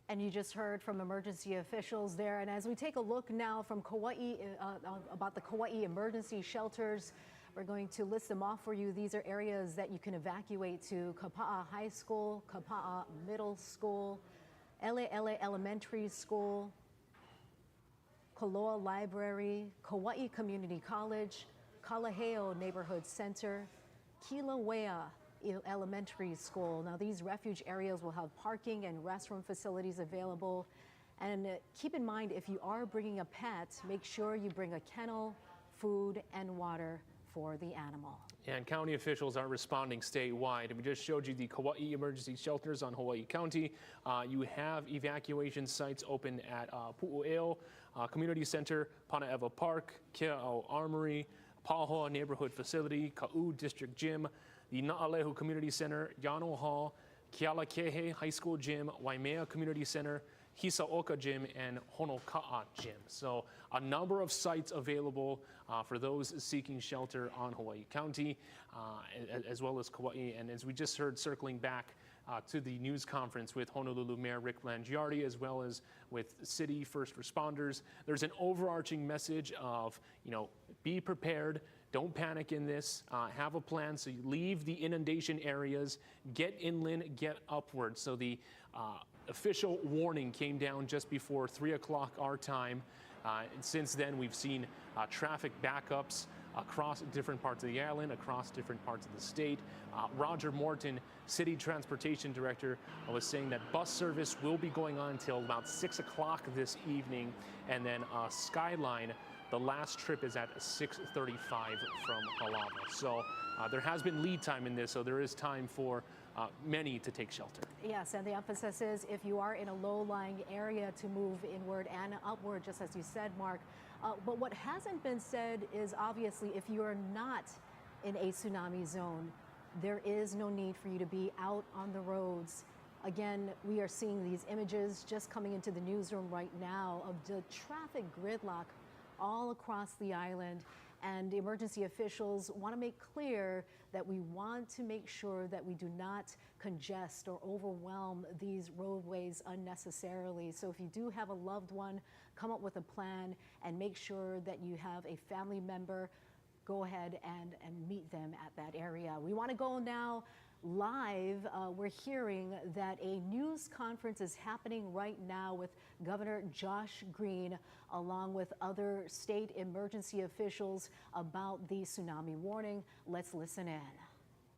And you just heard from emergency officials there. And as we take a look now from Kauai, about the Kauai emergency shelters, we're going to list them off for you. These are areas that you can evacuate to: Kapa'a High School, Kapa'a Middle School, Ele Elementary School, Koloa Library, Kauai Community College, Kalaheo Neighborhood Center, Kilauea Elementary School. Now, these refuge areas will have parking and restroom facilities available. And keep in mind, if you are bringing a pet, make sure you bring a kennel, food, and water for the animal. And county officials are responding statewide. We just showed you the Kauai emergency shelters on Hawaii County. You have evacuation sites open at Pu'u'eo Community Center, Panaeva Park, Kea'au Armory, Pahoa Neighborhood Facility, Ka'u District Gym, the Na'alehu Community Center, Yano Hall, Kealakehe High School Gym, Waimea Community Center, Hisaoka Gym and Honoka'a Gym. So a number of sites available for those seeking shelter on Hawaii County, as well as Kauai. And as we just heard, circling back to the news conference with Honolulu Mayor Rick Blangiardi, as well as with city first responders, there's an overarching message of, be prepared. Don't panic in this. Have a plan. So you leave the inundation areas, get inland, get upward. So the official warning came down just before 3 o'clock our time. And since then, we've seen traffic backups across different parts of the island, across different parts of the state. Roger Morton, City Transportation Director, was saying that bus service will be going on until about 6 o'clock this evening. And then Skyline, the last trip is at 6:35 from Halava. So there has been lead time in this, so there is time for many to take shelter. Yes, and the emphasis is if you are in a low-lying area to move inward and upward, just as you said, Mark. But what hasn't been said is obviously if you are not in a tsunami zone, there is no need for you to be out on the roads. Again, we are seeing these images just coming into the newsroom right now of the traffic gridlock all across the island. And the emergency officials want to make clear that we want to make sure that we do not congest or overwhelm these roadways unnecessarily. So if you do have a loved one, come up with a plan and make sure that you have a family member. Go ahead and meet them at that area. We want to go now live. We're hearing that a news conference is happening right now with Governor Josh Green, along with other state emergency officials about the tsunami warning. Let's listen in.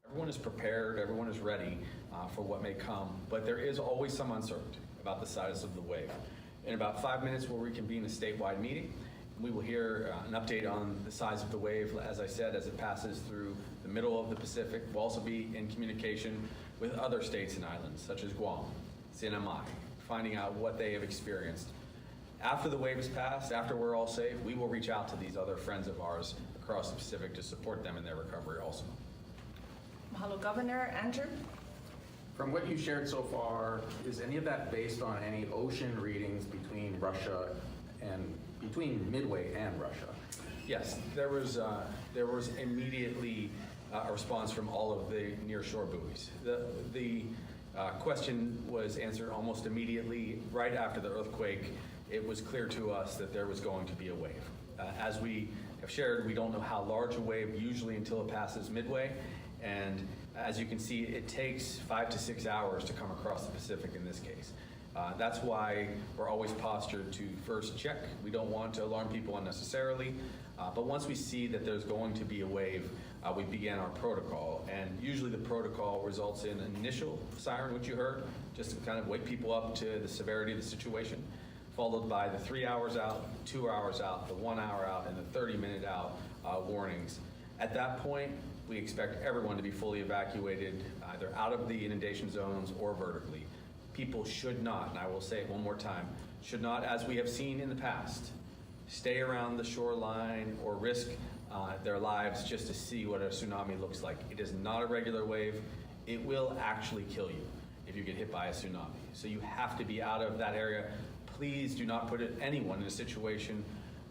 Everyone is prepared, everyone is ready for what may come, but there is always some uncertainty about the size of the wave. In about 5 minutes, we'll reconvene a statewide meeting. We will hear an update on the size of the wave, as I said, as it passes through the middle of the Pacific. We'll also be in communication with other states and islands, such as Guam, CNMI, finding out what they have experienced. After the wave has passed, after we're all safe, we will reach out to these other friends of ours across the Pacific to support them in their recovery also. Mahalo, Governor. Andrew? From what you shared so far, is any of that based on any ocean readings between Midway and Russia? Yes, there was immediately a response from all of the nearshore buoys. The question was answered almost immediately right after the earthquake. It was clear to us that there was going to be a wave. As we have shared, we don't know how large a wave usually until it passes Midway, and as you can see, it takes 5 to 6 hours to come across the Pacific in this case. That's why we're always postured to first check. We don't want to alarm people unnecessarily, but once we see that there's going to be a wave, we begin our protocol. And usually the protocol results in an initial siren, which you heard, just to kind of wake people up to the severity of the situation, followed by the 3 hours out, 2 hours out, the 1 hour out, and the 30-minute out warnings. At that point, we expect everyone to be fully evacuated, either out of the inundation zones or vertically. People should not, and I will say it one more time, should not, as we have seen in the past, stay around the shoreline or risk their lives just to see what a tsunami looks like. It is not a regular wave. It will actually kill you if you get hit by a tsunami. So you have to be out of that area. Please do not put anyone in a situation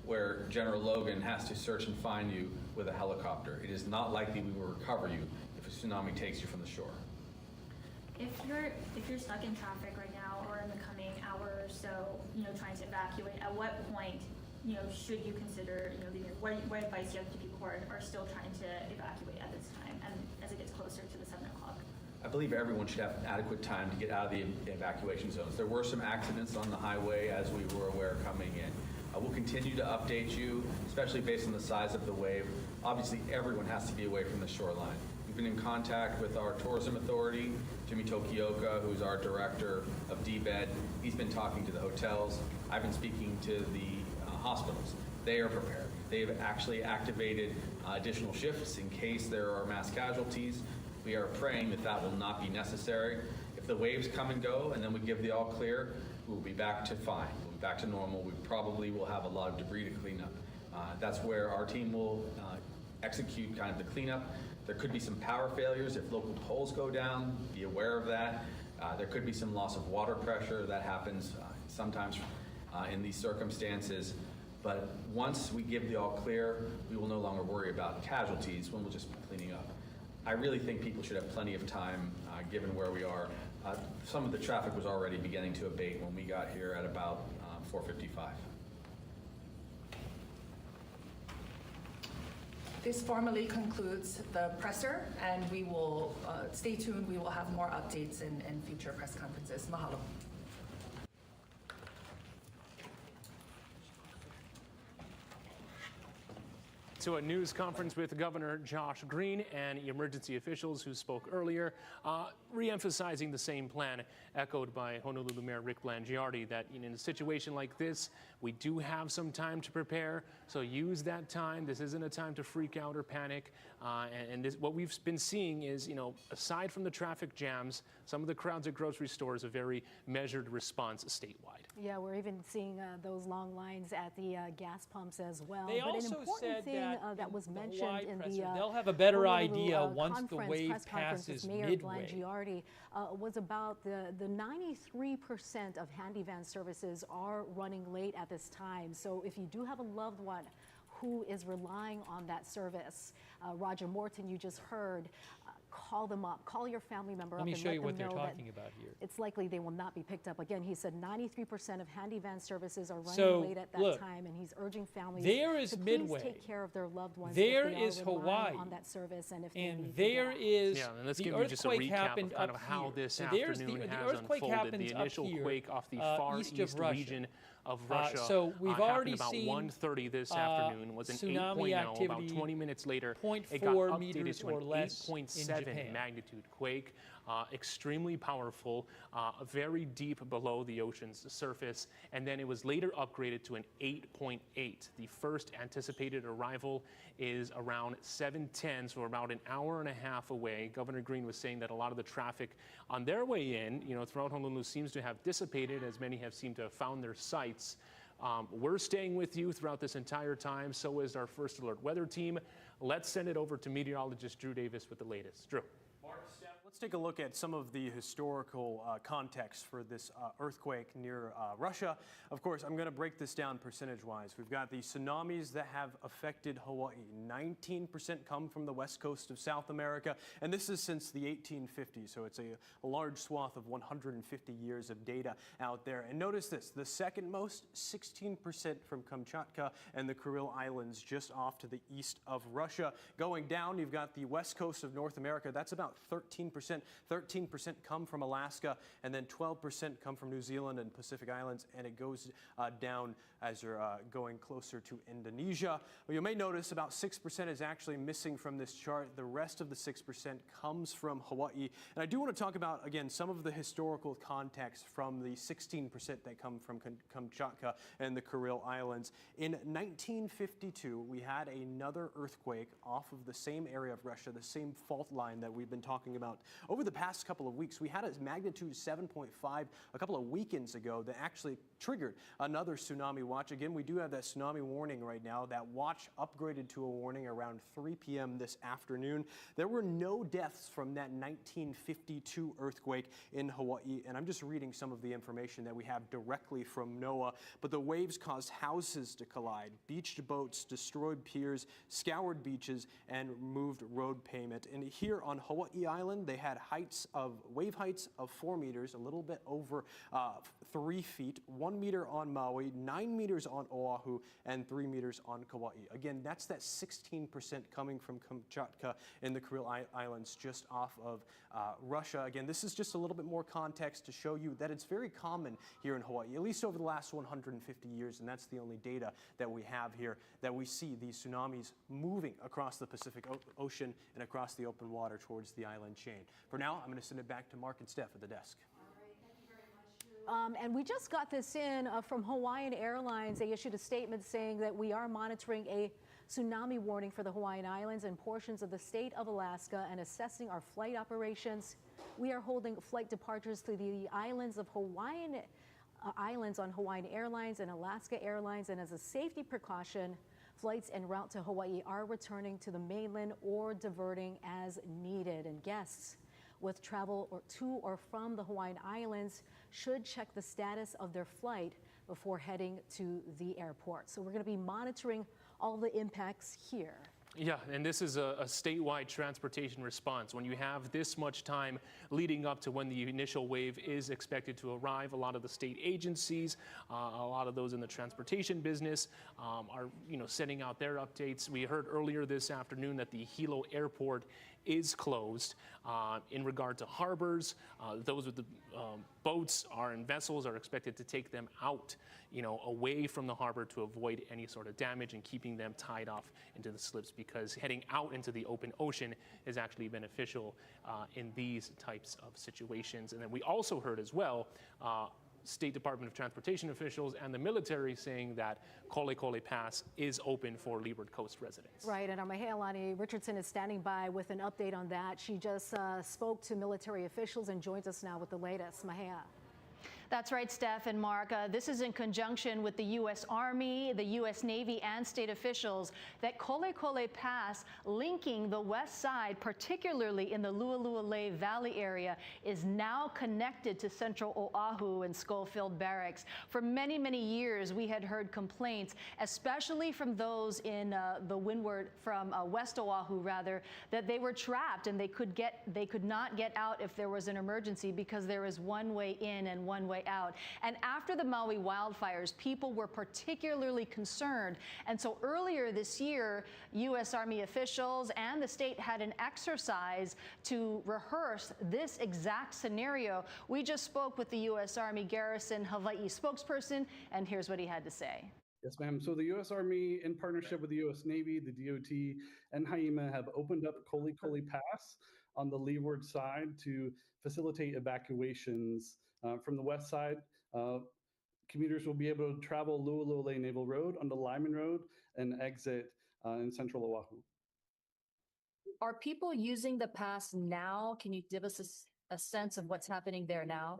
where General Logan has to search and find you with a helicopter. It is not likely we will recover you if a tsunami takes you from the shore. If you're stuck in traffic right now or in the coming hour or so, trying to evacuate, at what point, should you consider, what advice do you have to people who are still trying to evacuate at this time and as it gets closer to the 7 o'clock? I believe everyone should have adequate time to get out of the evacuation zones. There were some accidents on the highway, as we were aware, coming in. We'll continue to update you, especially based on the size of the wave. Obviously, everyone has to be away from the shoreline. We've been in contact with our tourism authority, Jimmy Tokioka, who's our director of DBED. He's been talking to the hotels. I've been speaking to the hospitals. They are prepared. They've actually activated additional shifts in case there are mass casualties. We are praying that that will not be necessary. If the waves come and go and then we give the all clear, we'll be back to fine. We'll be back to normal. We probably will have a lot of debris to clean up. That's where our team will execute kind of the cleanup. There could be some power failures if local poles go down. Be aware of that. There could be some loss of water pressure. That happens sometimes in these circumstances. But once we give the all clear, we will no longer worry about casualties when we'll just be cleaning up. I really think people should have plenty of time, given where we are. Some of the traffic was already beginning to abate when we got here at about 4:55. This formally concludes the presser, and we will stay tuned. We will have more updates in future press conferences. Mahalo. To a news conference with Governor Josh Green and emergency officials who spoke earlier, re-emphasizing the same plan echoed by Honolulu Mayor Rick Blangiardi, that in a situation like this, we do have some time to prepare, so use that time. This isn't a time to freak out or panic. What we've been seeing is, aside from the traffic jams, some of the crowds at grocery stores, a very measured response statewide. Yeah, we're even seeing those long lines at the gas pumps as well. They but also an important said thing that was the mentioned Hawaii in presser, the they'll have a better Honolulu, idea once the conference, wave press conference with passes Mayor midway. Blangiardi was about the 93% of handy van services are running late at this time. So if you do have a loved one who is relying on that service, Roger Morton, you just heard, call them up, call your family member Let up me and show let you them what they're know talking that about here. it's likely they will not be picked up. Again, he said 93% of handy van services are running So, late at that look, time, and he's urging families there is to please Midway. take care of their loved ones There if they is are relying Hawaii. on that service and if they And need there to is Yeah, and let's the give you just a earthquake recap happened of kind of up how here. this So there's afternoon the has earthquake unfolded. happens The up initial here, quake off the far east of Russia. region of Russia So we've happened already about seen 1:30 this afternoon, was an tsunami 8.0. About activity, 20 minutes later, it 0.4 got meters updated to or an less in 8.7 Japan. magnitude quake. Extremely powerful, very deep below the ocean's surface, and then it was later upgraded to an 8.8. The first anticipated arrival is around 7:10, so about an hour and a half away. Governor Green was saying that a lot of the traffic on their way in, throughout Honolulu seems to have dissipated, as many have seemed to have found their sites. We're staying with you throughout this entire time. So is our First Alert weather team. Let's send it over to meteorologist Drew Davis with the latest. Drew. Let's take a look at some of the historical context for this earthquake near Russia. Of course, I'm going to break this down percentage-wise. We've got the tsunamis that have affected Hawaii. 19% come from the west coast of South America, and this is since the 1850s, so it's a large swath of 150 years of data out there. And notice this, the second most, 16% from Kamchatka and the Kuril Islands just off to the east of Russia. Going down, you've got the west coast of North America. That's about 13%. 13% come from Alaska, and then 12% come from New Zealand and Pacific Islands, and it goes down as you're going closer to Indonesia. Well, you may notice about 6% is actually missing from this chart. The rest of the 6% comes from Hawaii. And I do want to talk about, again, some of the historical context from the 16% that come from Kamchatka and the Kuril Islands. In 1952, we had another earthquake off of the same area of Russia, the same fault line that we've been talking about over the past couple of weeks. We had a magnitude 7.5 a couple of weekends ago that actually triggered another tsunami watch. Again, we do have that tsunami warning right now. That watch upgraded to a warning around 3 p.m. this afternoon. There were no deaths from that 1952 earthquake in Hawaii, and I'm just reading some of the information that we have directly from NOAA, but the waves caused houses to collide, beached boats, destroyed piers, scoured beaches, and moved road pavement. And here on Hawaii Island, they had wave heights of 4 meters, a little bit over 3 feet, 1 meter on Maui, 9 meters on Oahu, and 3 meters on Kauai. Again, that's that 16% coming from Kamchatka in the Kuril Islands just off of Russia. Again, this is just a little bit more context to show you that it's very common here in Hawaii, at least over the last 150 years, and that's the only data that we have here, that we see these tsunamis moving across the Pacific Ocean and across the open water towards the island chain. For now, I'm going to send it back to Mark and Steph at the desk. And we just got this in from Hawaiian Airlines. They issued a statement saying that we are monitoring a tsunami warning for the Hawaiian Islands and portions of the state of Alaska and assessing our flight operations. We are holding flight departures to the islands of Hawaiian Islands on Hawaiian Airlines and Alaska Airlines, and as a safety precaution, flights en route to Hawaii are returning to the mainland or diverting as needed. And guests, with travel to or from the Hawaiian Islands should check the status of their flight before heading to the airport. So we're going to be monitoring all the impacts here. Yeah, and this is a statewide transportation response. When you have this much time leading up to when the initial wave is expected to arrive, a lot of the state agencies, a lot of those in the transportation business are, sending out their updates. We heard earlier this afternoon that the Hilo Airport is closed. In regard to harbors, those with the boats and vessels are expected to take them out, away from the harbor to avoid any sort of damage and keeping them tied off into the slips, because heading out into the open ocean is actually beneficial in these types of situations. And then we also heard as well State Department of Transportation officials and the military saying that Kolekole Pass is open for Leeward Coast residents. Right, and our Mahealani Richardson is standing by with an update on that. She just spoke to military officials and joins us now with the latest. Mahea. That's right, Steph and Mark. This is in conjunction with the U.S. Army, the U.S. Navy, and state officials that Kolekole Pass, linking the west side, particularly in the Lualua Valley area, is now connected to Central Oahu and Schofield Barracks. For many, many years, we had heard complaints, especially from those in the windward from West Oahu, rather, that they were trapped and they could not get out if there was an emergency because there is one way in and one way out. And after the Maui wildfires, people were particularly concerned. And so earlier this year, U.S. Army officials and the state had an exercise to rehearse this exact scenario. We just spoke with the U.S. Army Garrison Hawaii spokesperson, and here's what he had to say. Yes, ma'am. So the U.S. Army, in partnership with the U.S. Navy, the DOT, and HAIMA, have opened up Kolekole Pass on the leeward side to facilitate evacuations. From the west side, commuters will be able to travel Lualua Naval Road onto Lyman Road and exit in Central Oahu. Are people using the pass now? Can you give us a sense of what's happening there now?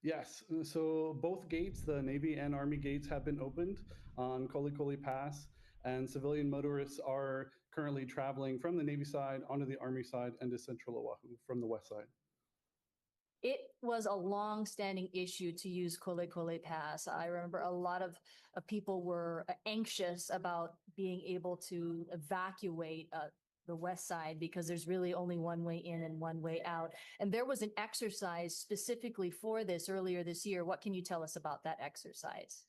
Yes, so both gates, the Navy and Army gates, have been opened on Kolekole Pass, and civilian motorists are currently traveling from the Navy side onto the Army side and to Central Oahu from the west side. It was a long-standing issue to use Kolekole Pass. I remember a lot of people were anxious about being able to evacuate the west side because there's really only one way in and one way out. And there was an exercise specifically for this earlier this year. What can you tell us about that exercise?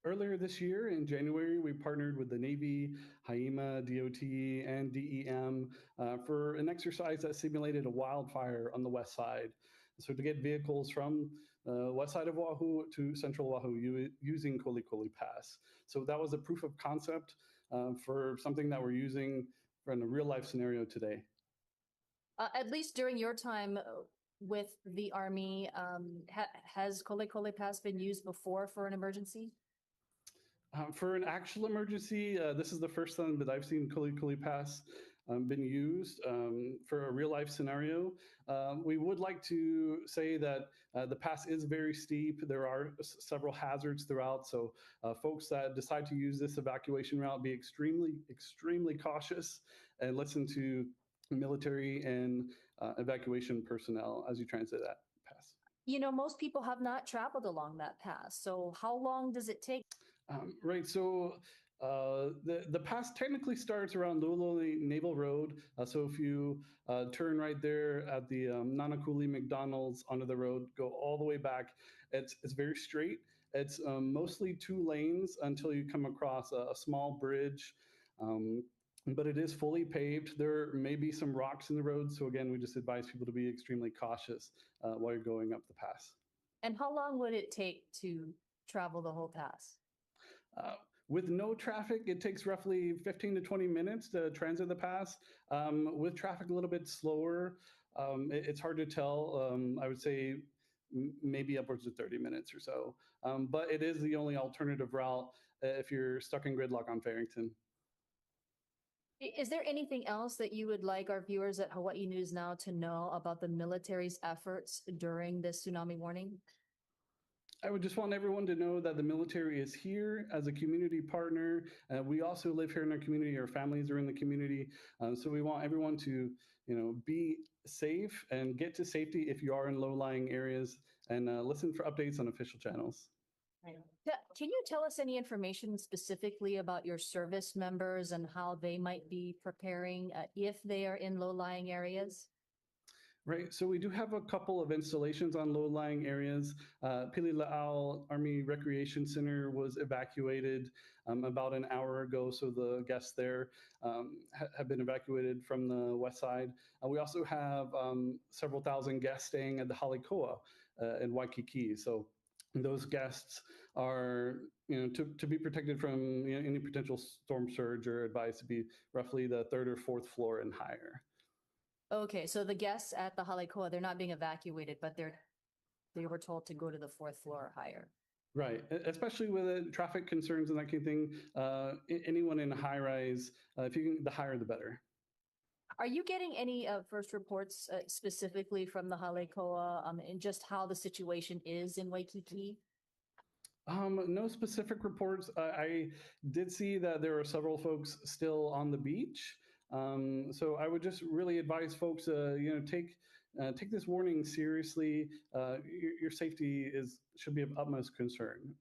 Earlier this year, in January, we partnered with the Navy, HAIMA, DOT, and DEM for an exercise that simulated a wildfire on the west side. So to get vehicles from the west side of Oahu to Central Oahu using Kolekole Pass. So that was a proof of concept for something that we're using in a real-life scenario today. At least during your time with the Army, has Kolekole Pass been used before for an emergency? For an actual emergency, this is the first time that I've seen Kolekole Pass been used for a real life scenario. We would like to say that the pass is very steep. There are several hazards throughout. So folks that decide to use this evacuation route, be extremely cautious and listen to military and evacuation personnel as you transit that pass. You know, most people have not traveled along that pass. So how long does it take? Right. So the pass technically starts around Lualua Naval Road. So if you turn right there at the Nanakuli McDonald's onto the road, go all the way back, it's very straight. It's mostly 2 lanes until you come across a small bridge. But it is fully paved. There may be some rocks in the road. So again, we just advise people to be extremely cautious while you're going up the pass. And how long would it take to travel the whole pass? With no traffic, it takes roughly 15 to 20 minutes to transit the pass. With traffic a little bit slower, it's hard to tell. I would say maybe upwards of 30 minutes or so. But it is the only alternative route if you're stuck in gridlock on Farrington. Is there anything else that you would like our viewers at Hawaii News Now to know about the military's efforts during this tsunami warning? I would just want everyone to know that the military is here as a community partner. We also live here in our community. Our families are in the community. So we want everyone to, be safe and get to safety if you are in low-lying areas, and listen for updates on official channels. Can you tell us any information specifically about your service members and how they might be preparing if they are in low-lying areas? Right, so we do have a couple of installations on low-lying areas. Pili La'au Army Recreation Center was evacuated about an hour ago, so the guests there have been evacuated from the west side. We also have several thousand guests staying at the Halikoa in Waikiki. So those guests are, to be protected from any potential storm surge, or advised to be roughly the 3rd or 4th floor and higher. Okay, so the guests at the Halikoa, they're not being evacuated, but they were told to go to the 4th floor or higher. Right, especially with traffic concerns and that kind of thing. Anyone in a high rise, if you can, the higher the better. Are you getting any first reports specifically from the Halikoa and just how the situation is in Waikiki? No specific reports. I did see that there are several folks still on the beach. So I would just really advise folks, take this warning seriously. Your safety should be of utmost concern.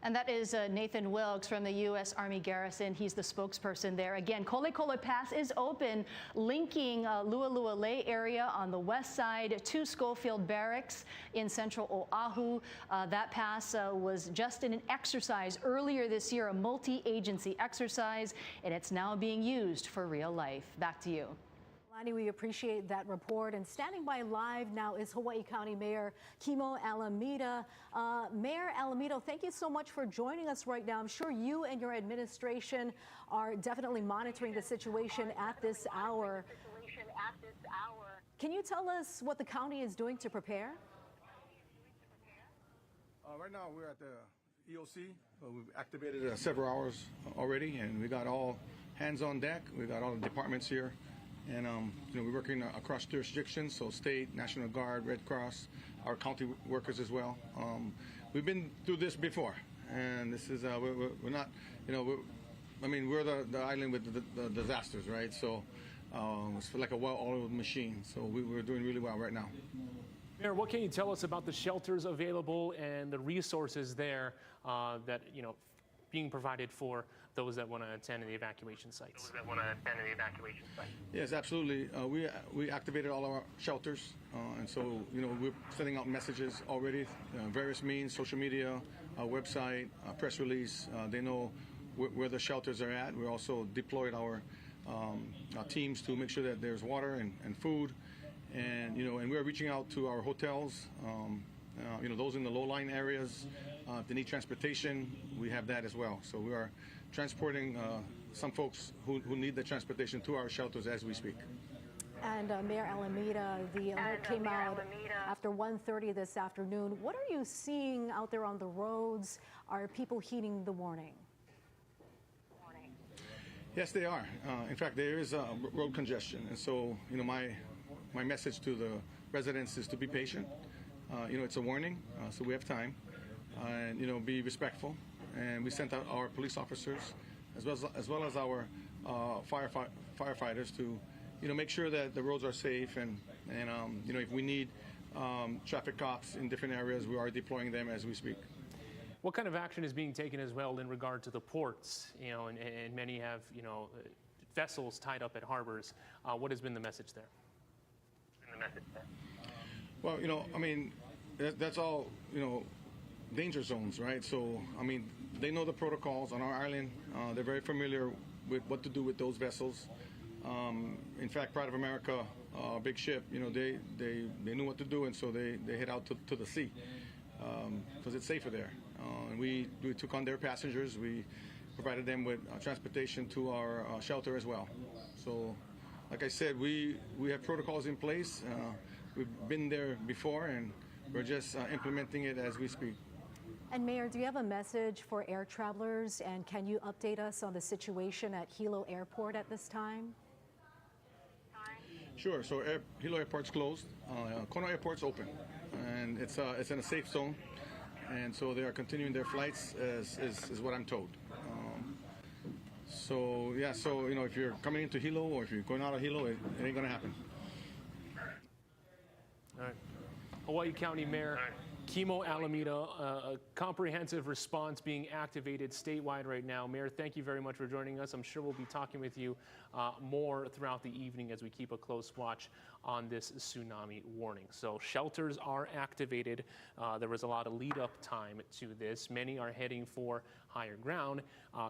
And that is Nathan Wilkes from the U.S. Army Garrison. He's the spokesperson there. Again, Kolekole Pass is open, linking Lualualei area on the west side to Schofield Barracks in central Oahu. That pass was just in an exercise earlier this year, a multi-agency exercise, and it's now being used for real life. Back to you. Lani, we appreciate that report. And standing by live now is Hawaii County Mayor Kimo Alameda. Mayor Alameda, thank you so much for joining us right now. I'm sure you and your administration are definitely monitoring the situation at this hour. Can you tell us what the county is doing to prepare? Right now we're at the EOC. We've activated several hours already, and we got all hands on deck. We got all the departments here. And we're working across jurisdictions, so state, National Guard, Red Cross, our county workers as well. We've been through this before, and this is we're not, we're the island with the disasters, right? So it's like a well-oiled machine. So we're doing really well right now. Mayor, what can you tell us about the shelters available and the resources there that being provided for those that want to attend the evacuation sites? Yes, absolutely. We activated all of our shelters, and so we're sending out messages already, various means, social media, website, press release. They know where the shelters are at. We also deployed our teams to make sure that there's water and food, and and we're reaching out to our hotels. Those in the low-lying areas, if they need transportation, we have that as well. So we are transporting some folks who need the transportation to our shelters as we speak. And Mayor Alameda, the alert came out after 1:30 this afternoon. What are you seeing out there on the roads? Are people heeding the warning? Yes, they are. In fact, there is road congestion, and so my message to the residents is to be patient. It's a warning, so we have time, and be respectful. And we sent out our police officers as well as our firefighters to make sure that the roads are safe, and if we need traffic cops in different areas, we are deploying them as we speak. What kind of action is being taken as well in regard to the ports? And many have vessels tied up at harbors. What has been the message there? Well, that's all danger zones, right? So they know the protocols on our island. They're very familiar with what to do with those vessels. In fact, Pride of America, a big ship, they knew what to do, and so they head out to the sea because it's safer there. And we took on their passengers. We provided them with transportation to our shelter as well. So, like I said, we have protocols in place. We've been there before, and we're just implementing it as we speak. And Mayor, do you have a message for air travelers, and can you update us on the situation at Hilo Airport at this time? Sure. So Hilo Airport's closed. Kona Airport's open, and it's in a safe zone, and so they are continuing their flights, is what I'm told. So yeah, so if you're coming into Hilo or if you're going out of Hilo, it ain't gonna happen. All right. Hawaii County Mayor Kimo Alameda, a comprehensive response being activated statewide right now. Mayor, thank you very much for joining us. I'm sure we'll be talking with you more throughout the evening as we keep a close watch on this tsunami warning. So shelters are activated. There was a lot of lead up time to this. Many are heading for higher ground.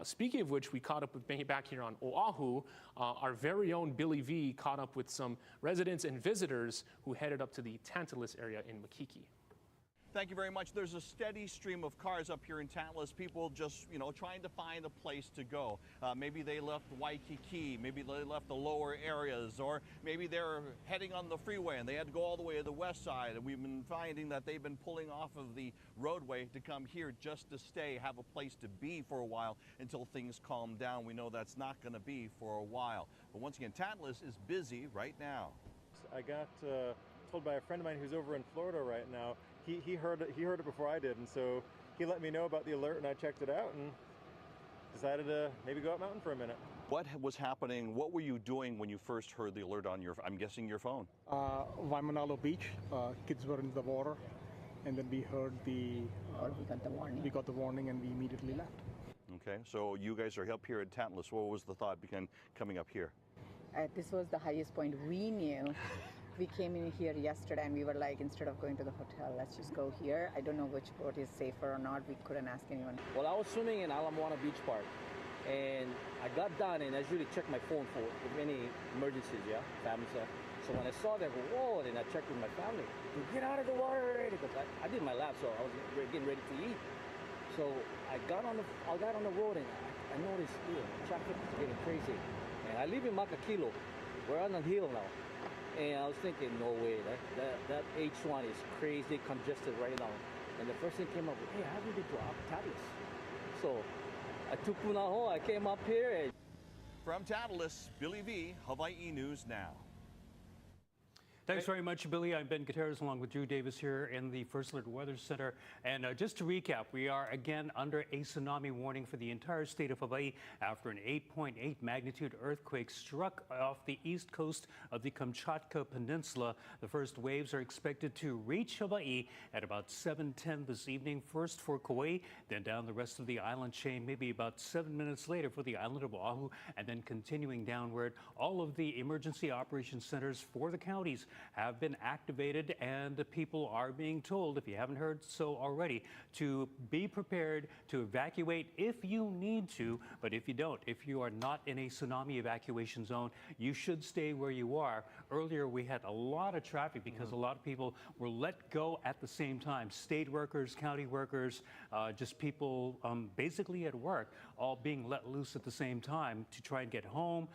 Speaking of which, we caught up with back here on Oahu. Our very own Billy V caught up with some residents and visitors who headed up to the Tantalus area in Makiki. Thank you very much. There's a steady stream of cars up here in Tantalus. People just, trying to find a place to go. Maybe they left Waikiki, maybe they left the lower areas, or maybe they're heading on the freeway and they had to go all the way to the west side. And we've been finding that they've been pulling off of the roadway to come here just to stay, have a place to be for a while until things calm down. We know that's not going to be for a while. But once again, Tantalus is busy right now. I got told by a friend of mine who's over in Florida right now. He heard it before I did, and so he let me know about the alert, and I checked it out and decided to maybe go up mountain for a minute. What was happening? What were you doing when you first heard the alert on I'm guessing your phone? Waimanalo Beach, kids were in the water, and then we heard we got the warning. We got the warning, and we immediately left. Okay, so you guys are up here at Tantalus. What was the thought behind coming up here? This was the highest point we knew. We came in here yesterday and we were like, instead of going to the hotel, let's just go here. I don't know which boat is safer or not. We couldn't ask anyone. Well, I was swimming in Ala Moana Beach Park, and I got done and I usually check my phone for if any emergencies, family stuff. So when I saw that, whoa, and I checked with my family, get out of the water already, because I did my lap, so I was getting ready to eat. So I got on the road and I noticed traffic is getting crazy. And I live in Makakilo. We're on a hill now. And I was thinking, no way, that H1 is crazy congested right now. And the first thing came up, hey, how did we go up Tantalus? So I took Punaho, I came up here. And from Tantalus, Billy V, Hawaii News Now. Thanks very much, Billy. I'm Ben Gutierrez along with Drew Davis here in the First Alert Weather Center. And just to recap, we are again under a tsunami warning for the entire state of Hawaii after an 8.8 magnitude earthquake struck off the east coast of the Kamchatka Peninsula. The first waves are expected to reach Hawaii at about 7:10 this evening, first for Kauai, then down the rest of the island chain, maybe about 7 minutes later for the island of Oahu, and then continuing downward. All of the emergency operations centers for the counties have been activated, and people are being told, if you haven't heard so already, to be prepared to evacuate if you need to. But if you don't, if you are not in a tsunami evacuation zone, you should stay where you are. Earlier, we had a lot of traffic because a lot of people were let go at the same time. State workers, county workers, just people basically at work, all being let loose at the same time to try and get home,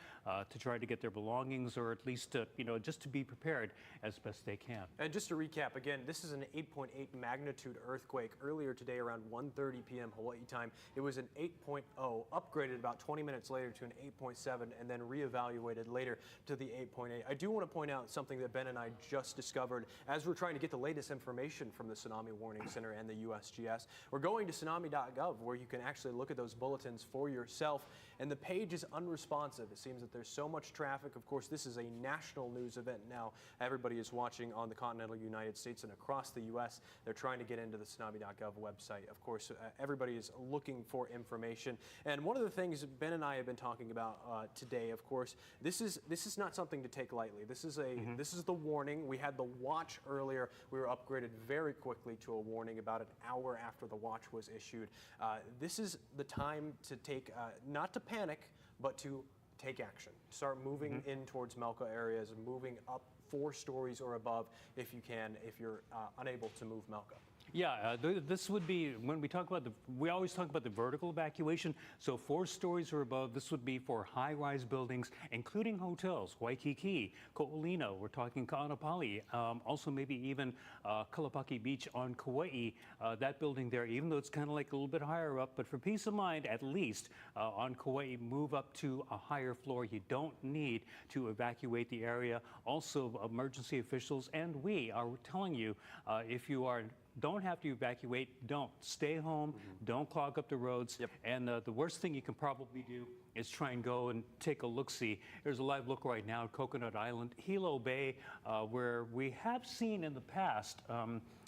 to try to get their belongings, or at least just to be prepared as best they can. And just to recap, again, this is an 8.8 magnitude earthquake. Earlier today around 1:30 p.m. Hawaii time, it was an 8.0, upgraded about 20 minutes later to an 8.7, and then reevaluated later to the 8.8. I do want to point out something that Ben and I just discovered as we're trying to get the latest information from the Tsunami Warning Center and the USGS. We're going to tsunami.gov, where you can actually look at those bulletins for yourself, and the page is unresponsive. It seems that there's so much traffic. Of course, this is a national news event now. Everybody is watching on the continental United States and across the U.S. They're trying to get into the tsunami.gov website. Of course, everybody is looking for information. And one of the things Ben and I have been talking about today, of course, this is not something to take lightly. This is this is the warning. We had the watch earlier. We were upgraded very quickly to a warning about an hour after the watch was issued. This is the time to take, not to panic, but to take action. Start moving in towards Melka areas, moving up 4 stories or above if you can, if you're unable to move, Malcolm. Yeah, this would be, when we talk about we always talk about the vertical evacuation. So 4 stories or above, this would be for high-rise buildings, including hotels, Waikiki, Ko'olina, we're talking Ka'anapali, also maybe even Kalapaki Beach on Kauai, that building there, even though it's kind of like a little bit higher up, but for peace of mind, at least on Kauai, move up to a higher floor. You don't need to evacuate the area. Also, emergency officials and we are telling you, if you don't have to evacuate, don't. Stay home, don't clog up the roads, and the worst thing you can probably do is try and go and take a look-see. There's a live look right now at Coconut Island, Hilo Bay, where we have seen in the past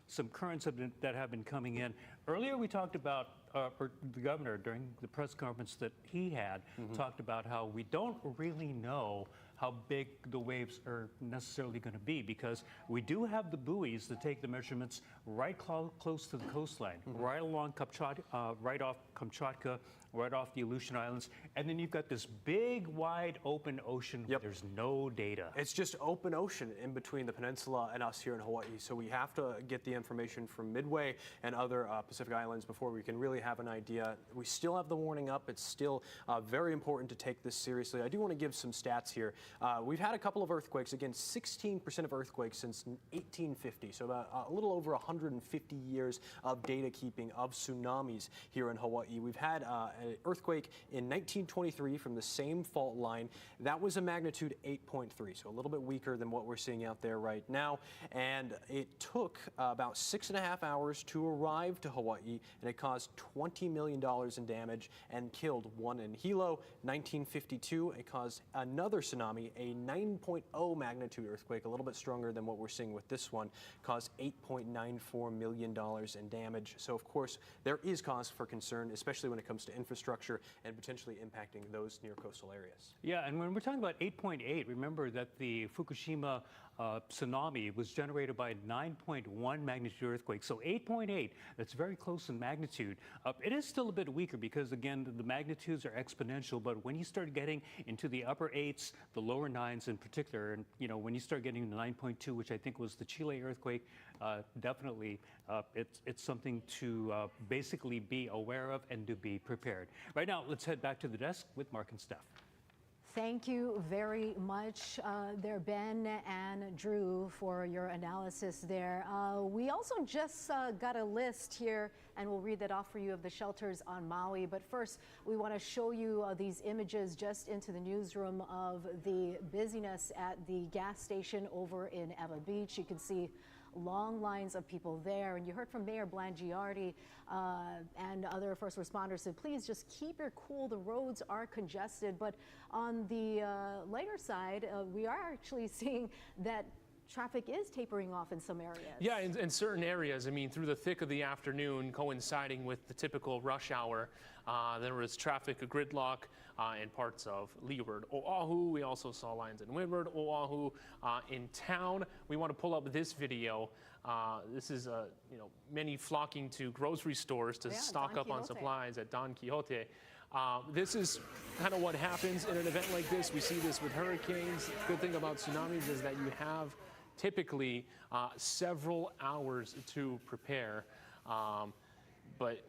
some currents that have been coming in. Earlier we talked about, or the governor during the press conference that he had, talked about how we don't really know how big the waves are necessarily going to be, because we do have the buoys that take the measurements right close to the coastline, right along right off Kamchatka, right off the Aleutian Islands, and then you've got this big, wide open ocean where there's no data. It's just open ocean in between the peninsula and us here in Hawaii, so we have to get the information from Midway and other Pacific Islands before we can really have an idea. We still have the warning up. It's still very important to take this seriously. I do want to give some stats here. We've had a couple of earthquakes, again, 16% of earthquakes since 1850, so about a little over 150 years of data keeping of tsunamis here in Hawaii. We've had an earthquake in 1923 from the same fault line. That was a magnitude 8.3, so a little bit weaker than what we're seeing out there right now. And it took about 6.5 hours to arrive to Hawaii, and it caused $20 million in damage and killed 1 in Hilo. 1952, it caused another tsunami, a 9.0 magnitude earthquake, a little bit stronger than what we're seeing with this one, caused $8.94 million in damage. So, of course, there is cause for concern, especially when it comes to infrastructure and potentially impacting those near coastal areas. Yeah, and when we're talking about 8.8, remember that the Fukushima tsunami was generated by a 9.1 magnitude earthquake. So 8.8, that's very close in magnitude. It is still a bit weaker because, again, the magnitudes are exponential, but when you start getting into the upper 8s, the lower 9s in particular, and when you start getting to 9.2, which I think was the Chile earthquake, definitely it's something to basically be aware of and to be prepared. Right now, let's head back to the desk with Mark and Steph. Thank you very much there, Ben and Drew, for your analysis there. We also just got a list here, and we'll read that off for you, of the shelters on Maui. But first, we want to show you these images just into the newsroom of the busyness at the gas station over in Eva Beach. You can see long lines of people there, and you heard from Mayor Blangiardi and other first responders said, please just keep your cool. The roads are congested, but on the lighter side, we are actually seeing that traffic is tapering off in some areas. Yeah, in certain areas. I mean, through the thick of the afternoon, coinciding with the typical rush hour, there was traffic, a gridlock in parts of leeward Oahu. We also saw lines in windward Oahu. In town, we want to pull up this video. This is many flocking to grocery stores to stock up on supplies at Don Quixote. This is kind of what happens in an event like this. We see this with hurricanes. The good thing about tsunamis is that you have typically several hours to prepare, but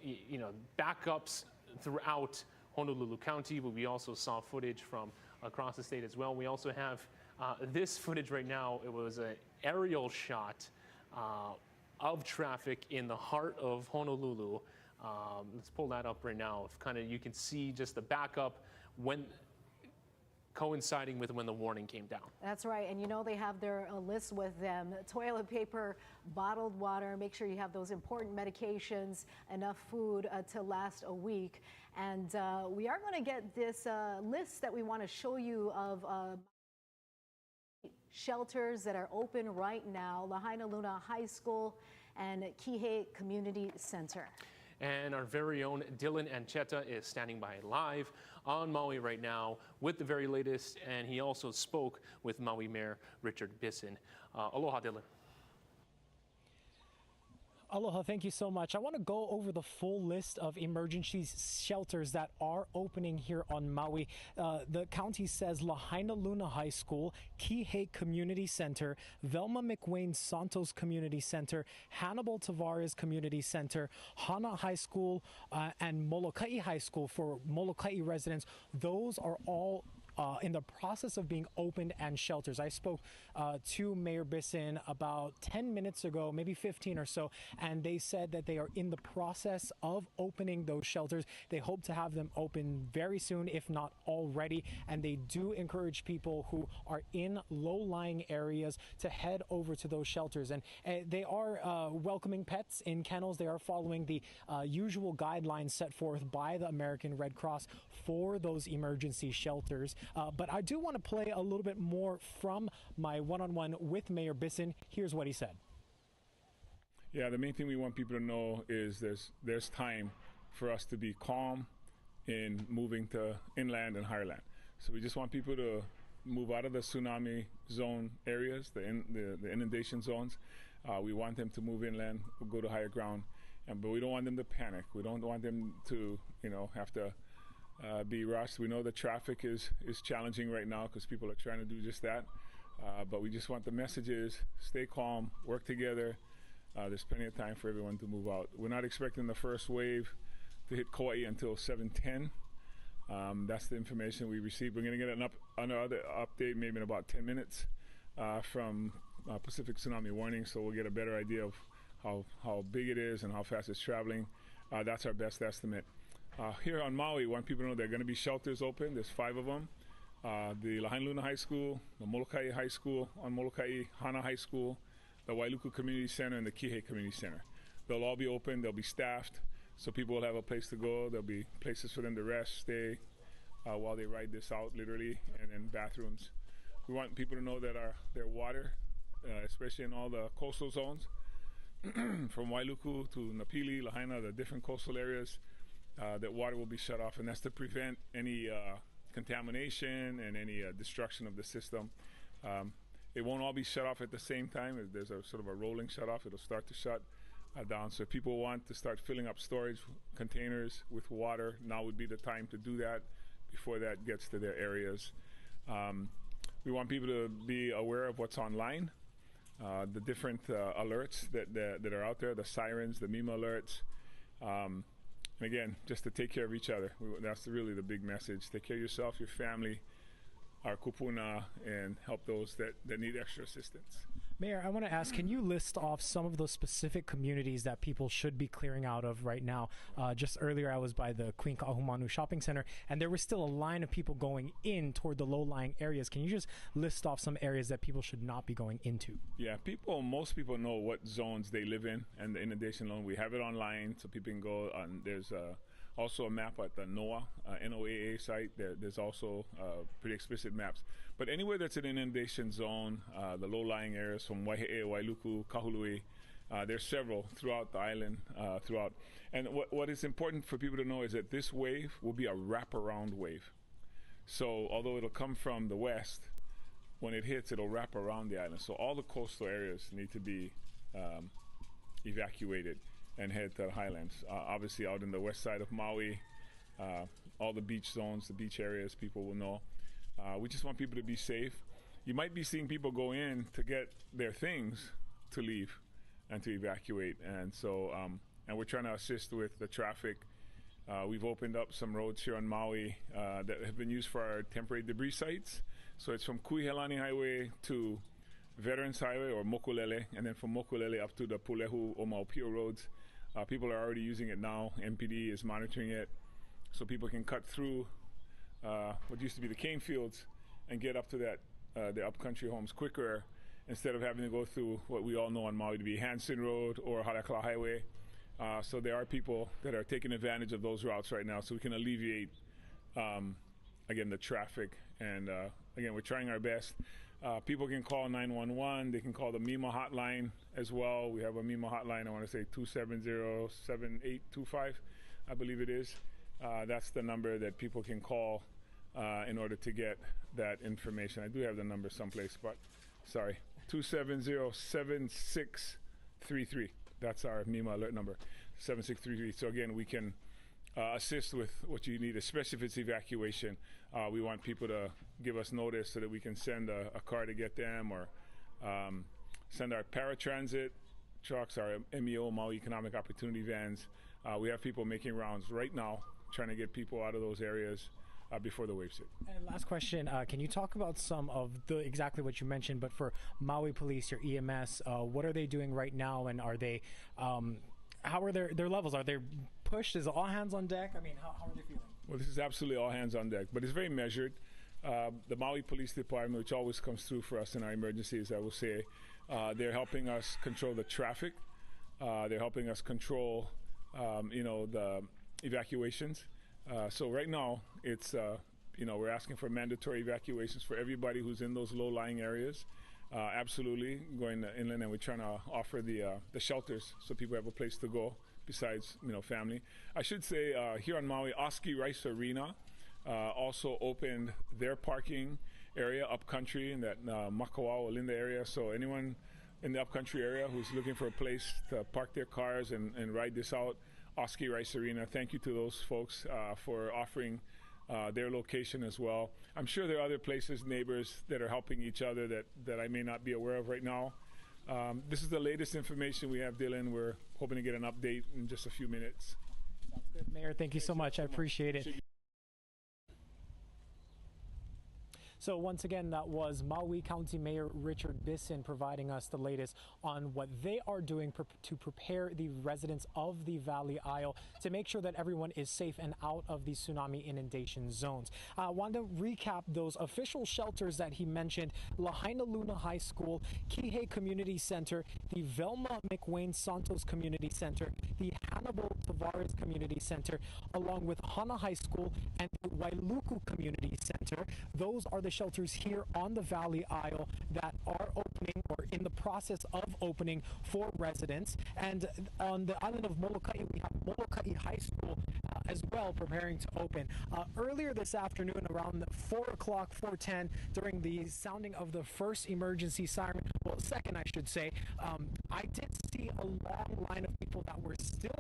backups throughout Honolulu County, but we also saw footage from across the state as well. We also have this footage right now. It was an aerial shot of traffic in the heart of Honolulu. Let's pull that up right now. If kind of you can see just the backup when coinciding with when the warning came down. That's right, and they have their list with them: toilet paper, bottled water. Make sure you have those important medications, enough food to last a week. And we are going to get this list that we want to show you of shelters that are open right now: Lahaina Luna High School and Kihei Community Center. And our very own Dylan Ancheta is standing by live on Maui right now with the very latest, and he also spoke with Maui Mayor Richard Bisson. Aloha, Dylan. Aloha, thank you so much. I want to go over the full list of emergency shelters that are opening here on Maui. The county says Lahaina Luna High School, Kihei Community Center, Velma McWayne Santos Community Center, Hannibal Tavares Community Center, Hana High School, and Molokai High School for Molokai residents. Those are all in the process of being opened and shelters. I spoke to Mayor Bisson about 10 minutes ago, maybe 15 or so, and they said that they are in the process of opening those shelters. They hope to have them open very soon, if not already, and they do encourage people who are in low-lying areas to head over to those shelters. And they are welcoming pets in kennels. They are following the usual guidelines set forth by the American Red Cross for those emergency shelters. But I do want to play a little bit more from my one-on-one with Mayor Bisson. Here's what he said. Yeah, the main thing we want people to know is there's time for us to be calm in moving to inland and higher land. So we just want people to move out of the tsunami zone areas, the inundation zones. We want them to move inland, go to higher ground, but we don't want them to panic. We don't want them to, have to be rushed. We know the traffic is challenging right now because people are trying to do just that. But we just want the messages, stay calm, work together. There's plenty of time for everyone to move out. We're not expecting the first wave to hit Kauai until 7:10. That's the information we received. We're going to get another update maybe in about 10 minutes from Pacific Tsunami Warning, so we'll get a better idea of how big it is and how fast it's traveling. That's our best estimate. Here on Maui, we want people to know there are going to be shelters open. There's 5 of them. The Lahaina Luna High School, the Molokai High School, on Molokai, Hana High School, the Wailuku Community Center, and the Kihei Community Center. They'll all be open. They'll be staffed, so people will have a place to go. There'll be places for them to rest, stay while they ride this out, literally, and then bathrooms. We want people to know that their water, especially in all the coastal zones, from Wailuku to Napili, Lahaina, the different coastal areas, that water will be shut off, and that's to prevent any contamination and any destruction of the system. It won't all be shut off at the same time. There's a sort of a rolling shut off. It'll start to shut down. So if people want to start filling up storage containers with water, now would be the time to do that before that gets to their areas. We want people to be aware of what's online, the different alerts that are out there, the sirens, the MEMA alerts. And again, just to take care of each other. That's really the big message. Take care of yourself, your family, our kupuna, and help those that need extra assistance. Mayor, I want to ask, can you list off some of those specific communities that people should be clearing out of right now? Just earlier, I was by the Queen Kahumanu Shopping Center, and there was still a line of people going in toward the low-lying areas. Can you just list off some areas that people should not be going into? Yeah, most people know what zones they live in, and the inundation zone. We have it online, so people can go on. There's also a map at the NOAA, NOAA site. There's also pretty explicit maps. But anywhere that's an inundation zone, the low-lying areas from Waihe'e, Wailuku, Kahului, there's several throughout the island, throughout. And what is important for people to know is that this wave will be a wraparound wave. So although it'll come from the west, when it hits, it'll wrap around the island. So all the coastal areas need to be evacuated and head to the highlands. Obviously out in the west side of Maui, all the beach zones, the beach areas, people will know. We just want people to be safe. You might be seeing people go in to get their things to leave and to evacuate. And so, and we're trying to assist with the traffic. We've opened up some roads here on Maui that have been used for our temporary debris sites. So it's from Kuihelani Highway to Veterans Highway or Mokulele, and then from Mokulele up to the Pulehu o Maupio roads. People are already using it now. MPD is monitoring it, so people can cut through what used to be the cane fields and get up to the upcountry homes quicker, instead of having to go through what we all know on Maui to be Hanson Road or Halakala Highway. So there are people that are taking advantage of those routes right now, so we can alleviate, again, the traffic. And again, we're trying our best. People can call 911. They can call the MEMA hotline as well. We have a MEMA hotline, I want to say 270-7825, I believe it is. That's the number that people can call in order to get that information. I do have the number someplace, but sorry, 270-7633. That's our MEMA alert number, 7633. So again, we can assist with what you need, especially if it's evacuation. We want people to give us notice so that we can send a car to get them, or send our paratransit trucks, our MEO, Maui Economic Opportunity vans. We have people making rounds right now, trying to get people out of those areas before the waves hit. And last question, can you talk about some of the exactly what you mentioned, but for Maui Police, your EMS, what are they doing right now, and are they, how are their levels? Are they pushed? Is it all hands on deck? I mean, how are they feeling? Well, this is absolutely all hands on deck, but it's very measured. The Maui Police Department, which always comes through for us in our emergencies, I will say, they're helping us control the traffic. They're helping us control, the evacuations. So right now, it's, we're asking for mandatory evacuations for everybody who's in those low-lying areas. Absolutely, going to inland, and we're trying to offer the shelters so people have a place to go besides, family. I should say here on Maui, Oski Rice Arena also opened their parking area upcountry in that Makawao, Olinda area. So anyone in the upcountry area who's looking for a place to park their cars and ride this out, Oski Rice Arena, thank you to those folks for offering their location as well. I'm sure there are other places, neighbors, that are helping each other that I may not be aware of right now. This is the latest information we have, Dylan. We're hoping to get an update in just a few minutes. Sounds good, Mayor. Thank you so much. I appreciate it. So once again, that was Maui County Mayor Richard Bisson providing us the latest on what they are doing to prepare the residents of the Valley Isle to make sure that everyone is safe and out of the tsunami inundation zones. I want to recap those official shelters that he mentioned: Lahaina Luna High School, Kihei Community Center, the Velma McWayne Santos Community Center, the Hannibal Tavares Community Center, along with Hana High School and the Wailuku Community Center. Those are the shelters here on the Valley Isle that are opening or in the process of opening for residents. And on the island of Molokai, we have Molokai High School as well preparing to open. Earlier this afternoon, around 4 o'clock, 4:10, during the sounding of the first emergency siren, well, second I should say, I did see a long line of people that were still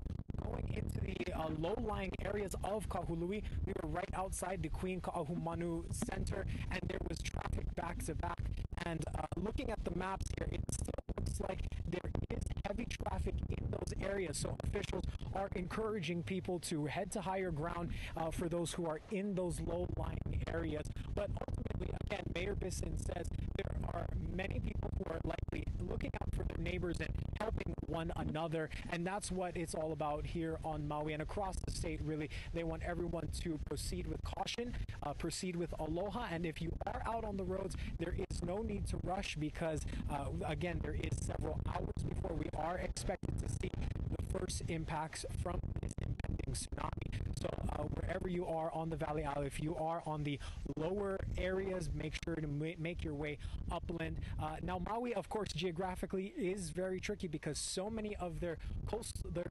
going into the low-lying areas of Kahului. We were right outside the Queen Ka'ahumanu Center, and there was traffic back to back. And looking at the maps here, it still looks like there is heavy traffic in those areas. So officials are encouraging people to head to higher ground for those who are in those low-lying areas. But ultimately, again, Mayor Bisson says there are many people who are likely looking out for their neighbors and helping one another. And that's what it's all about here on Maui and across the state, really. They want everyone to proceed with caution, proceed with aloha. And if you are out on the roads, there is no need to rush because, again, there is several hours before we are expected to see the first impacts from this impending tsunami. So wherever you are on the Valley Isle, if you are on the lower areas, make sure to make your way upland. Now, Maui, of course, geographically is very tricky because so many of their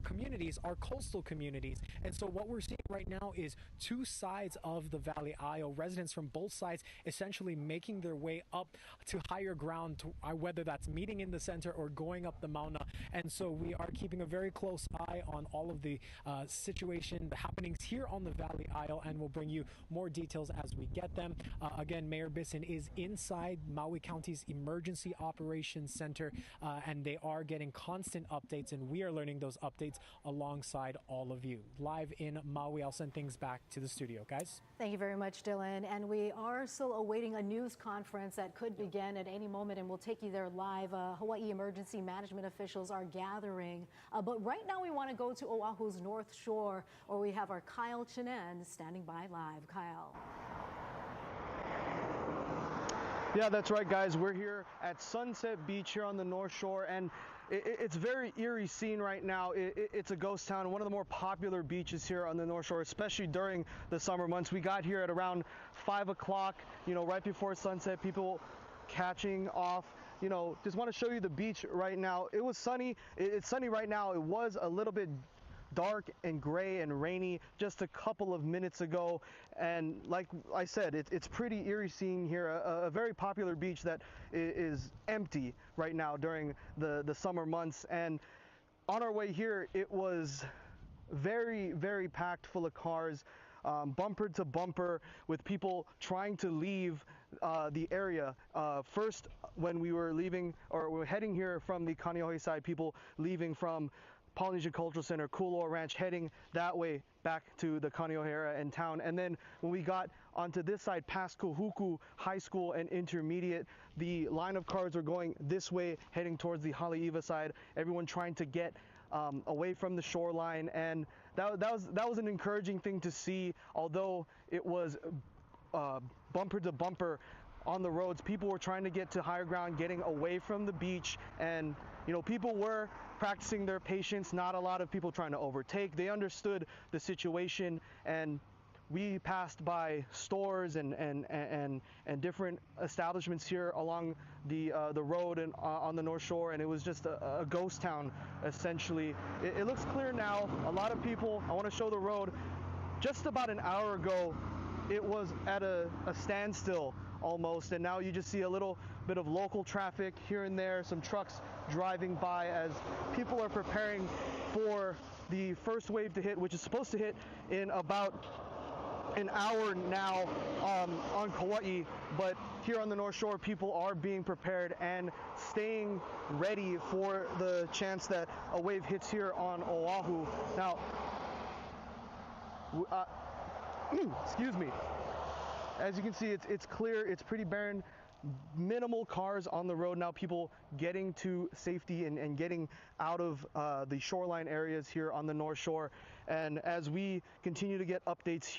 communities are coastal communities. And so what we're seeing right now is two sides of the Valley Isle, residents from both sides essentially making their way up to higher ground, whether that's meeting in the center or going up the Mauna. And so we are keeping a very close eye on all of the situation, the happenings here on the Valley Isle, and we'll bring you more details as we get them. Again, Mayor Bisson is inside Maui County's Emergency Operations Center, and they are getting constant updates, and we are learning those updates alongside all of you. Live in Maui, I'll send things back to the studio, guys. Thank you very much, Dylan. And we are still awaiting a news conference that could begin at any moment, and we'll take you there live. Hawaii emergency management officials are gathering. But right now we want to go to Oahu's North Shore, where we have our Kyle Chinen standing by live. Kyle. Yeah, that's right, guys. We're here at Sunset Beach here on the North Shore, and it's a very eerie scene right now. It's a ghost town, one of the more popular beaches here on the North Shore, especially during the summer months. We got here at around 5 o'clock, right before sunset, people catching off. Just want to show you the beach right now. It was sunny. It's sunny right now. It was a little bit dark and gray and rainy just a couple of minutes ago, and like I said, it's pretty eerie seeing here a very popular beach that is empty right now during the summer months. And on our way here, it was very, very packed full of cars, bumper to bumper, with people trying to leave the area. First, when we were leaving, or we were heading here from the Kaneohe side, people leaving from Polynesian Cultural Center, Kuloa Ranch, heading that way back to the Kaneohe area and town. And then when we got onto this side, past Kohuku High School and Intermediate, the line of cars were going this way, heading towards the Haleiwa side, everyone trying to get away from the shoreline. And that was an encouraging thing to see. Although it was bumper to bumper on the roads, people were trying to get to higher ground, getting away from the beach. And you know, people were practicing their patience, not a lot of people trying to overtake. They understood the situation, and we passed by stores and different establishments here along the road and on the North Shore, and it was just a ghost town essentially. It looks clear now. A lot of people, I want to show the road. Just about an hour ago, it was at a standstill almost, and now you just see a little bit of local traffic here and there, some trucks driving by as people are preparing for the first wave to hit, which is supposed to hit in about an hour now on Kauai. But here on the North Shore, people are being prepared and staying ready for the chance that a wave hits here on Oahu. Now, excuse me. As you can see, it's clear, it's pretty barren, minimal cars on the road now, people getting to safety and getting out of the shoreline areas here on the North Shore. And as we continue to get updates here,